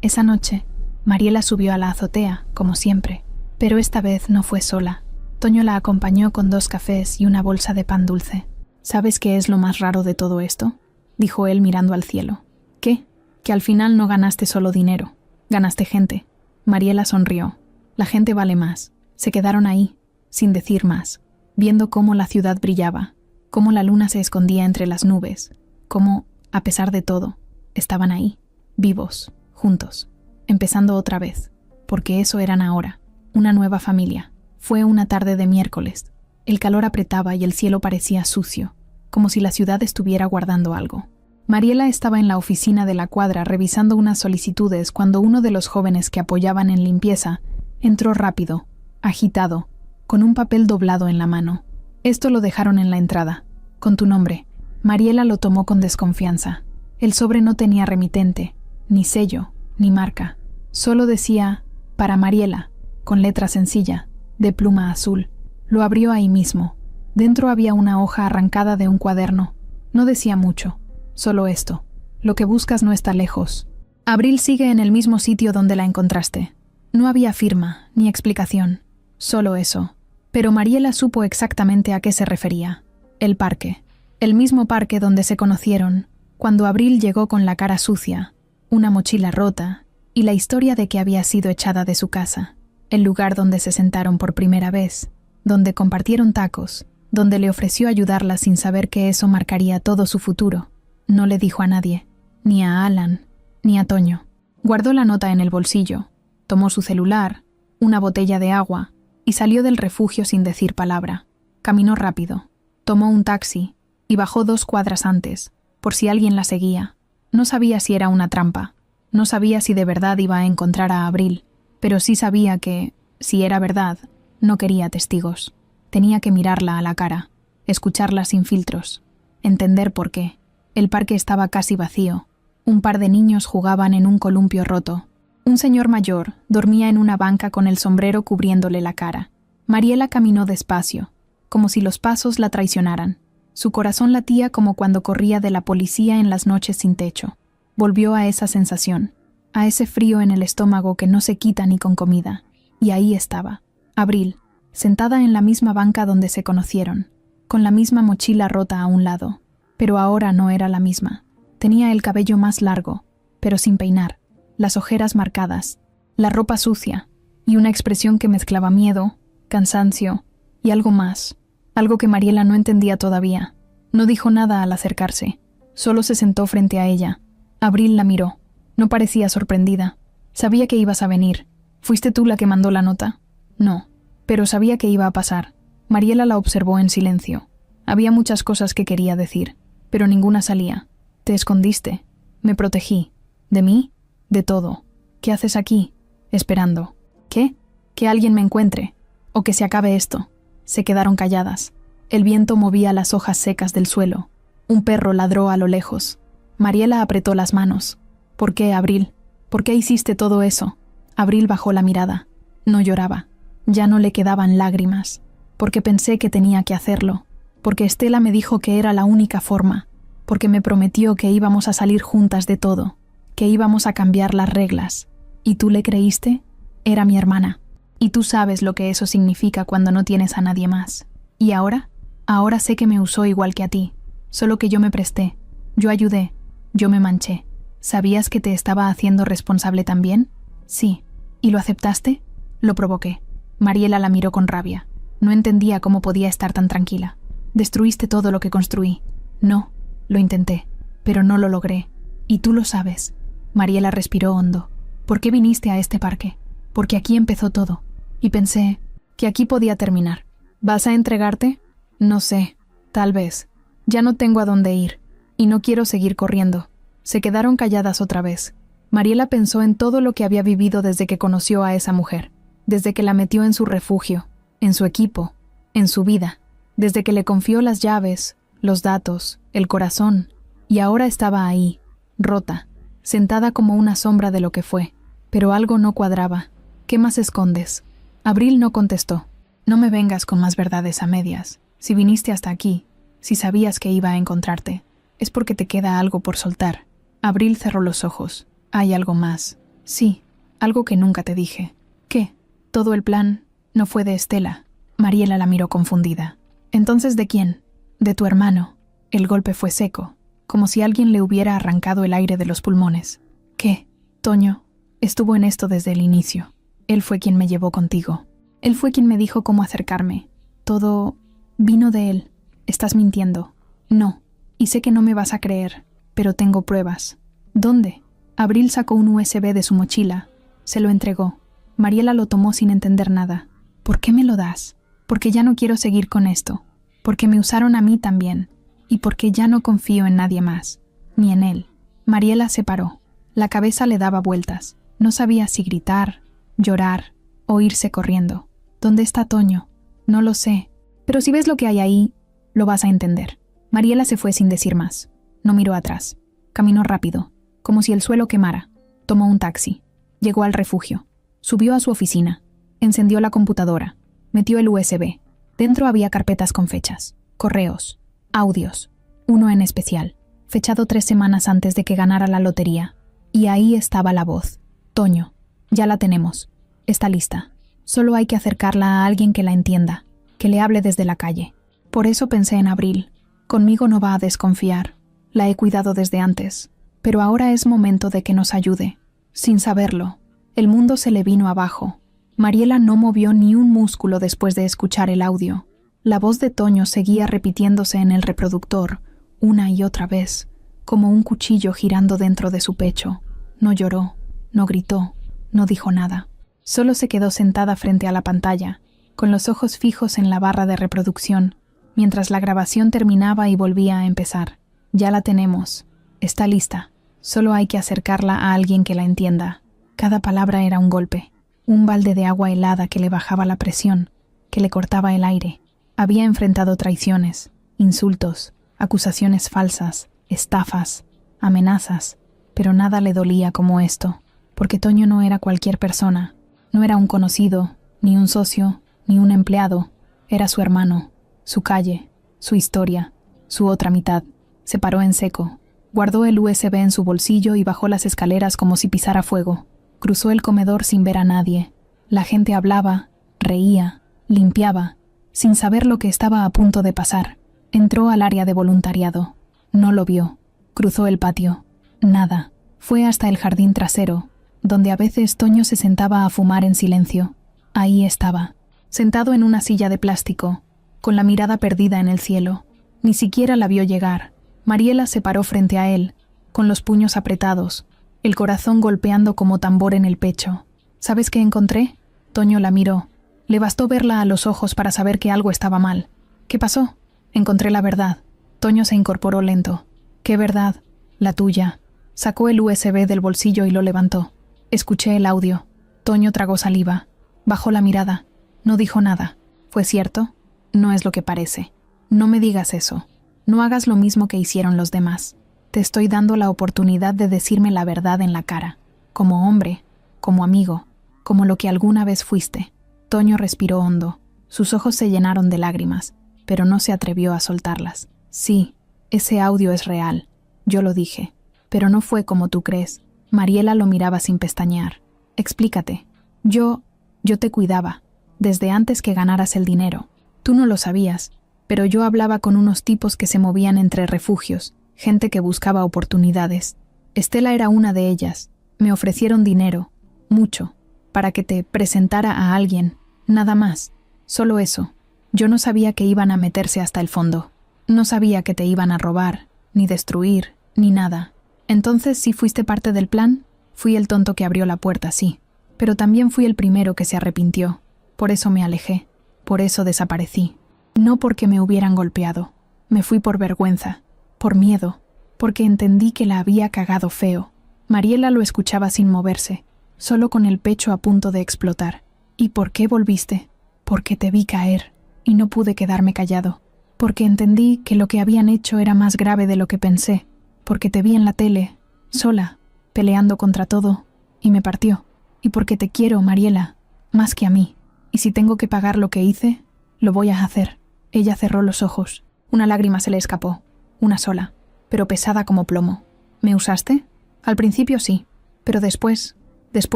[SPEAKER 1] Esa noche, Mariela subió a la azotea, como siempre, pero esta vez no fue sola. Toño la acompañó con 2 cafés y una bolsa de pan dulce. ¿Sabes qué es lo más raro de todo esto?, dijo él mirando al cielo. ¿Qué? Que al final no ganaste solo dinero, ganaste gente. Mariela sonrió. La gente vale más. Se quedaron ahí, sin decir más, viendo cómo la ciudad brillaba, cómo la luna se escondía entre las nubes, cómo, a pesar de todo, estaban ahí, vivos, juntos, empezando otra vez, porque eso eran ahora, una nueva familia. Fue una tarde de miércoles. El calor apretaba y el cielo parecía sucio, como si la ciudad estuviera guardando algo. Mariela estaba en la oficina de la cuadra revisando unas solicitudes cuando uno de los jóvenes que apoyaban en limpieza entró rápido, agitado, con un papel doblado en la mano. Esto lo dejaron en la entrada, con tu nombre. Mariela lo tomó con desconfianza. El sobre no tenía remitente, ni sello, ni marca. Solo decía, para Mariela, con letra sencilla, de pluma azul. Lo abrió ahí mismo. Dentro había una hoja arrancada de un cuaderno. No decía mucho, solo esto. Lo que buscas no está lejos. Abril sigue en el mismo sitio donde la encontraste. No había firma, ni explicación. Solo eso. Pero Mariela supo exactamente a qué se refería. El parque. El mismo parque donde se conocieron, cuando Abril llegó con la cara sucia, una mochila rota, y la historia de que había sido echada de su casa. El lugar donde se sentaron por primera vez, donde compartieron tacos, donde le ofreció ayudarla sin saber que eso marcaría todo su futuro. No le dijo a nadie, ni a Alan, ni a Toño. Guardó la nota en el bolsillo, tomó su celular, una botella de agua, y salió del refugio sin decir palabra. Caminó rápido, tomó un taxi, y bajó 2 cuadras antes, por si alguien la seguía. No sabía si era una trampa, no sabía si de verdad iba a encontrar a Abril, pero sí sabía que, si era verdad, no quería testigos. Tenía que mirarla a la cara, escucharla sin filtros, entender por qué. El parque estaba casi vacío. Un par de niños jugaban en un columpio roto. Un señor mayor dormía en una banca con el sombrero cubriéndole la cara. Mariela caminó despacio, como si los pasos la traicionaran. Su corazón latía como cuando corría de la policía en las noches sin techo. Volvió a esa sensación, a ese frío en el estómago que no se quita ni con comida. Y ahí estaba, Abril, sentada en la misma banca donde se conocieron, con la misma mochila rota a un lado. Pero ahora no era la misma. Tenía el cabello más largo, pero sin peinar, las ojeras marcadas, la ropa sucia, y una expresión que mezclaba miedo, cansancio y algo más, algo que Mariela no entendía todavía. No dijo nada al acercarse, solo se sentó frente a ella. Abril la miró. No parecía sorprendida. Sabía que ibas a venir. ¿Fuiste tú la que mandó la nota? No, pero sabía que iba a pasar. Mariela la observó en silencio. Había muchas cosas que quería decir, pero ninguna salía. Te escondiste. Me protegí. ¿De mí? De todo. ¿Qué haces aquí? Esperando. ¿Qué? Que alguien me encuentre. O que se acabe esto. Se quedaron calladas. El viento movía las hojas secas del suelo. Un perro ladró a lo lejos. Mariela apretó las manos. ¿Por qué, Abril? ¿Por qué hiciste todo eso? Abril bajó la mirada. No lloraba. Ya no le quedaban lágrimas. Porque pensé que tenía que hacerlo. Porque Estela me dijo que era la única forma. Porque me prometió que íbamos a salir juntas de todo. Que íbamos a cambiar las reglas. ¿Y tú le creíste? Era mi hermana. Y tú sabes lo que eso significa cuando no tienes a nadie más. ¿Y ahora? Ahora sé que me usó igual que a ti, solo que yo me presté, yo ayudé, yo me manché. ¿Sabías que te estaba haciendo responsable también? Sí. ¿Y lo aceptaste? Lo provoqué. Mariela la miró con rabia. No entendía cómo podía estar tan tranquila. Destruiste todo lo que construí. No, lo intenté, pero no lo logré. Y tú lo sabes. Mariela respiró hondo. ¿Por qué viniste a este parque? Porque aquí empezó todo. Y pensé que aquí podía terminar. ¿Vas a entregarte? No sé. Tal vez. Ya no tengo a dónde ir. Y no quiero seguir corriendo. Se quedaron calladas otra vez. Mariela pensó en todo lo que había vivido desde que conoció a esa mujer, desde que la metió en su refugio, en su equipo, en su vida, desde que le confió las llaves, los datos, el corazón, y ahora estaba ahí, rota, sentada como una sombra de lo que fue. Pero algo no cuadraba. ¿Qué más escondes? Abril no contestó. No me vengas con más verdades a medias. Si viniste hasta aquí, si sabías que iba a encontrarte, es porque te queda algo por soltar. Abril cerró los ojos. Hay algo más. Sí, algo que nunca te dije. ¿Qué? Todo el plan no fue de Estela. Mariela la miró confundida. ¿Entonces de quién? De tu hermano. El golpe fue seco, como si alguien le hubiera arrancado el aire de los pulmones. ¿Qué? Toño estuvo en esto desde el inicio. Él fue quien me llevó contigo. Él fue quien me dijo cómo acercarme. Todo vino de él. Estás mintiendo. No. Y sé que no me vas a creer, pero tengo pruebas. ¿Dónde? Abril sacó un USB de su mochila. Se lo entregó. Mariela lo tomó sin entender nada. ¿Por qué me lo das? Porque ya no quiero seguir con esto. Porque me usaron a mí también. Y porque ya no confío en nadie más. Ni en él. Mariela se paró. La cabeza le daba vueltas. No sabía si gritar, llorar o irse corriendo. ¿Dónde está Toño? No lo sé. Pero si ves lo que hay ahí, lo vas a entender. Mariela se fue sin decir más. No miró atrás. Caminó rápido, como si el suelo quemara. Tomó un taxi. Llegó al refugio. Subió a su oficina. Encendió la computadora. Metió el USB. Dentro había carpetas con fechas, correos, audios. Uno en especial, fechado 3 semanas antes de que ganara la lotería. Y ahí estaba la voz. Toño, ya la tenemos. Está lista. Solo hay que acercarla a alguien que la entienda, que le hable desde la calle. Por eso pensé en Abril. Conmigo no va a desconfiar. La he cuidado desde antes. Pero ahora es momento de que nos ayude. Sin saberlo, el mundo se le vino abajo. Mariela no movió ni un músculo después de escuchar el audio. La voz de Toño seguía repitiéndose en el reproductor, una y otra vez, como un cuchillo girando dentro de su pecho. No lloró, no gritó, no dijo nada. Solo se quedó sentada frente a la pantalla, con los ojos fijos en la barra de reproducción, mientras la grabación terminaba y volvía a empezar. Ya la tenemos. Está lista. Solo hay que acercarla a alguien que la entienda. Cada palabra era un golpe, un balde de agua helada que le bajaba la presión, que le cortaba el aire. Había enfrentado traiciones, insultos, acusaciones falsas, estafas, amenazas, pero nada le dolía como esto, porque Toño no era cualquier persona, no era un conocido, ni un socio, ni un empleado, era su hermano, su calle, su historia, su otra mitad. Se paró en seco, guardó el USB en su bolsillo y bajó las escaleras como si pisara fuego. Cruzó el comedor sin ver a nadie. La gente hablaba, reía, limpiaba, sin saber lo que estaba a punto de pasar. Entró al área de voluntariado. No lo vio. Cruzó el patio. Nada. Fue hasta el jardín trasero, donde a veces Toño se sentaba a fumar en silencio. Ahí estaba, sentado en una silla de plástico, con la mirada perdida en el cielo. Ni siquiera la vio llegar. Mariela se paró frente a él, con los puños apretados, el corazón golpeando como tambor en el pecho. ¿Sabes qué encontré? Toño la miró. Le bastó verla a los ojos para saber que algo estaba mal. ¿Qué pasó? Encontré la verdad. Toño se incorporó lento. ¿Qué verdad? La tuya. Sacó el USB del bolsillo y lo levantó. Escuché el audio. Toño tragó saliva. Bajó la mirada. No dijo nada. ¿Fue cierto? No es lo que parece. No me digas eso. No hagas lo mismo que hicieron los demás. Te estoy dando la oportunidad de decirme la verdad en la cara. Como hombre, como amigo, como lo que alguna vez fuiste. Toño respiró hondo. Sus ojos se llenaron de lágrimas, pero no se atrevió a soltarlas. Sí, ese audio es real. Yo lo dije. Pero no fue como tú crees. Mariela lo miraba sin pestañear. Explícate. Yo te cuidaba, desde antes que ganaras el dinero. Tú no lo sabías, pero yo hablaba con unos tipos que se movían entre refugios, gente que buscaba oportunidades. Estela era una de ellas. Me ofrecieron dinero, mucho, para que te presentara a alguien, nada más, solo eso. Yo no sabía que iban a meterse hasta el fondo. No sabía que te iban a robar, ni destruir, ni nada. Entonces, ¿sí fuiste parte del plan? Fui el tonto que abrió la puerta, sí. Pero también fui el primero que se arrepintió. Por eso me alejé. Por eso desaparecí. No porque me hubieran golpeado. Me fui por vergüenza, por miedo, porque entendí que la había cagado feo. Mariela lo escuchaba sin moverse, solo con el pecho a punto de explotar. ¿Y por qué volviste? Porque te vi caer, y no pude quedarme callado. Porque entendí que lo que habían hecho era más grave de lo que pensé. Porque te vi en la tele, sola, peleando contra todo, y me partió. Y porque te quiero, Mariela, más que a mí. Y si tengo que pagar lo que hice, lo voy a hacer. Ella cerró los ojos. Una lágrima se le escapó. Una sola, pero pesada como plomo. ¿Me usaste? Al principio sí, pero después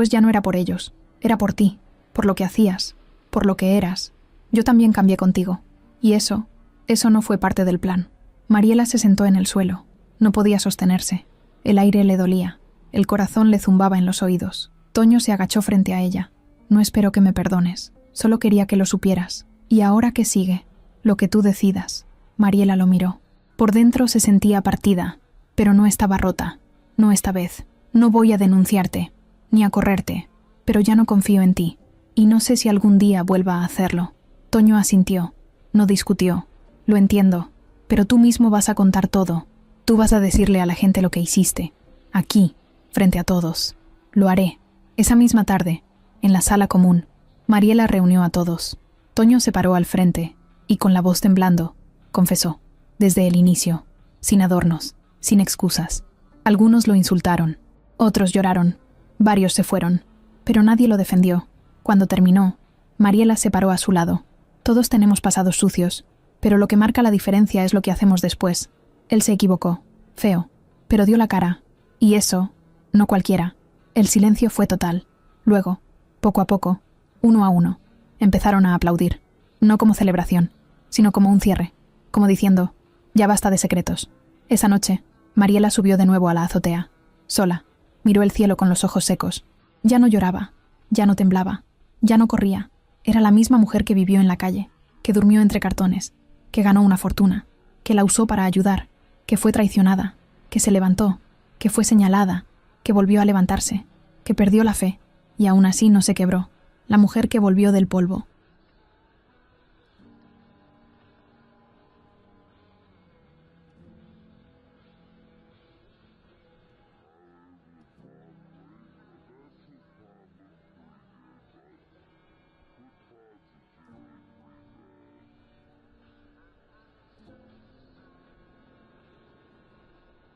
[SPEAKER 1] ya no era por ellos. Era por ti, por lo que hacías, por lo que eras. Yo también cambié contigo. Y eso no fue parte del plan. Mariela se sentó en el suelo. No podía sostenerse. El aire le dolía. El corazón le zumbaba en los oídos. Toño se agachó frente a ella. No espero que me perdones. Solo quería que lo supieras. ¿Y ahora qué sigue? Lo que tú decidas. Mariela lo miró. Por dentro se sentía partida, pero no estaba rota. No esta vez. No voy a denunciarte, ni a correrte, pero ya no confío en ti, y no sé si algún día vuelva a hacerlo. Toño asintió. No discutió. Lo entiendo, pero tú mismo vas a contar todo. Tú vas a decirle a la gente lo que hiciste. Aquí, frente a todos. Lo haré. Esa misma tarde, en la sala común, Mariela reunió a todos. Toño se paró al frente, y con la voz temblando, confesó, desde el inicio, sin adornos, sin excusas. Algunos lo insultaron, otros lloraron, varios se fueron, pero nadie lo defendió. Cuando terminó, Mariela se paró a su lado. Todos tenemos pasados sucios, pero lo que marca la diferencia es lo que hacemos después. Él se equivocó, feo, pero dio la cara, y eso, no cualquiera. El silencio fue total. Luego, poco a poco, uno a uno, empezaron a aplaudir, no como celebración, sino como un cierre, como diciendo, ya basta de secretos. Esa noche, Mariela subió de nuevo a la azotea, sola, miró el cielo con los ojos secos. Ya no lloraba, ya no temblaba, ya no corría. Era la misma mujer que vivió en la calle, que durmió entre cartones, que ganó una fortuna, que la usó para ayudar, que fue traicionada, que se levantó, que fue señalada, que volvió a levantarse, que perdió la fe, y aún así no se quebró. La mujer que volvió del polvo,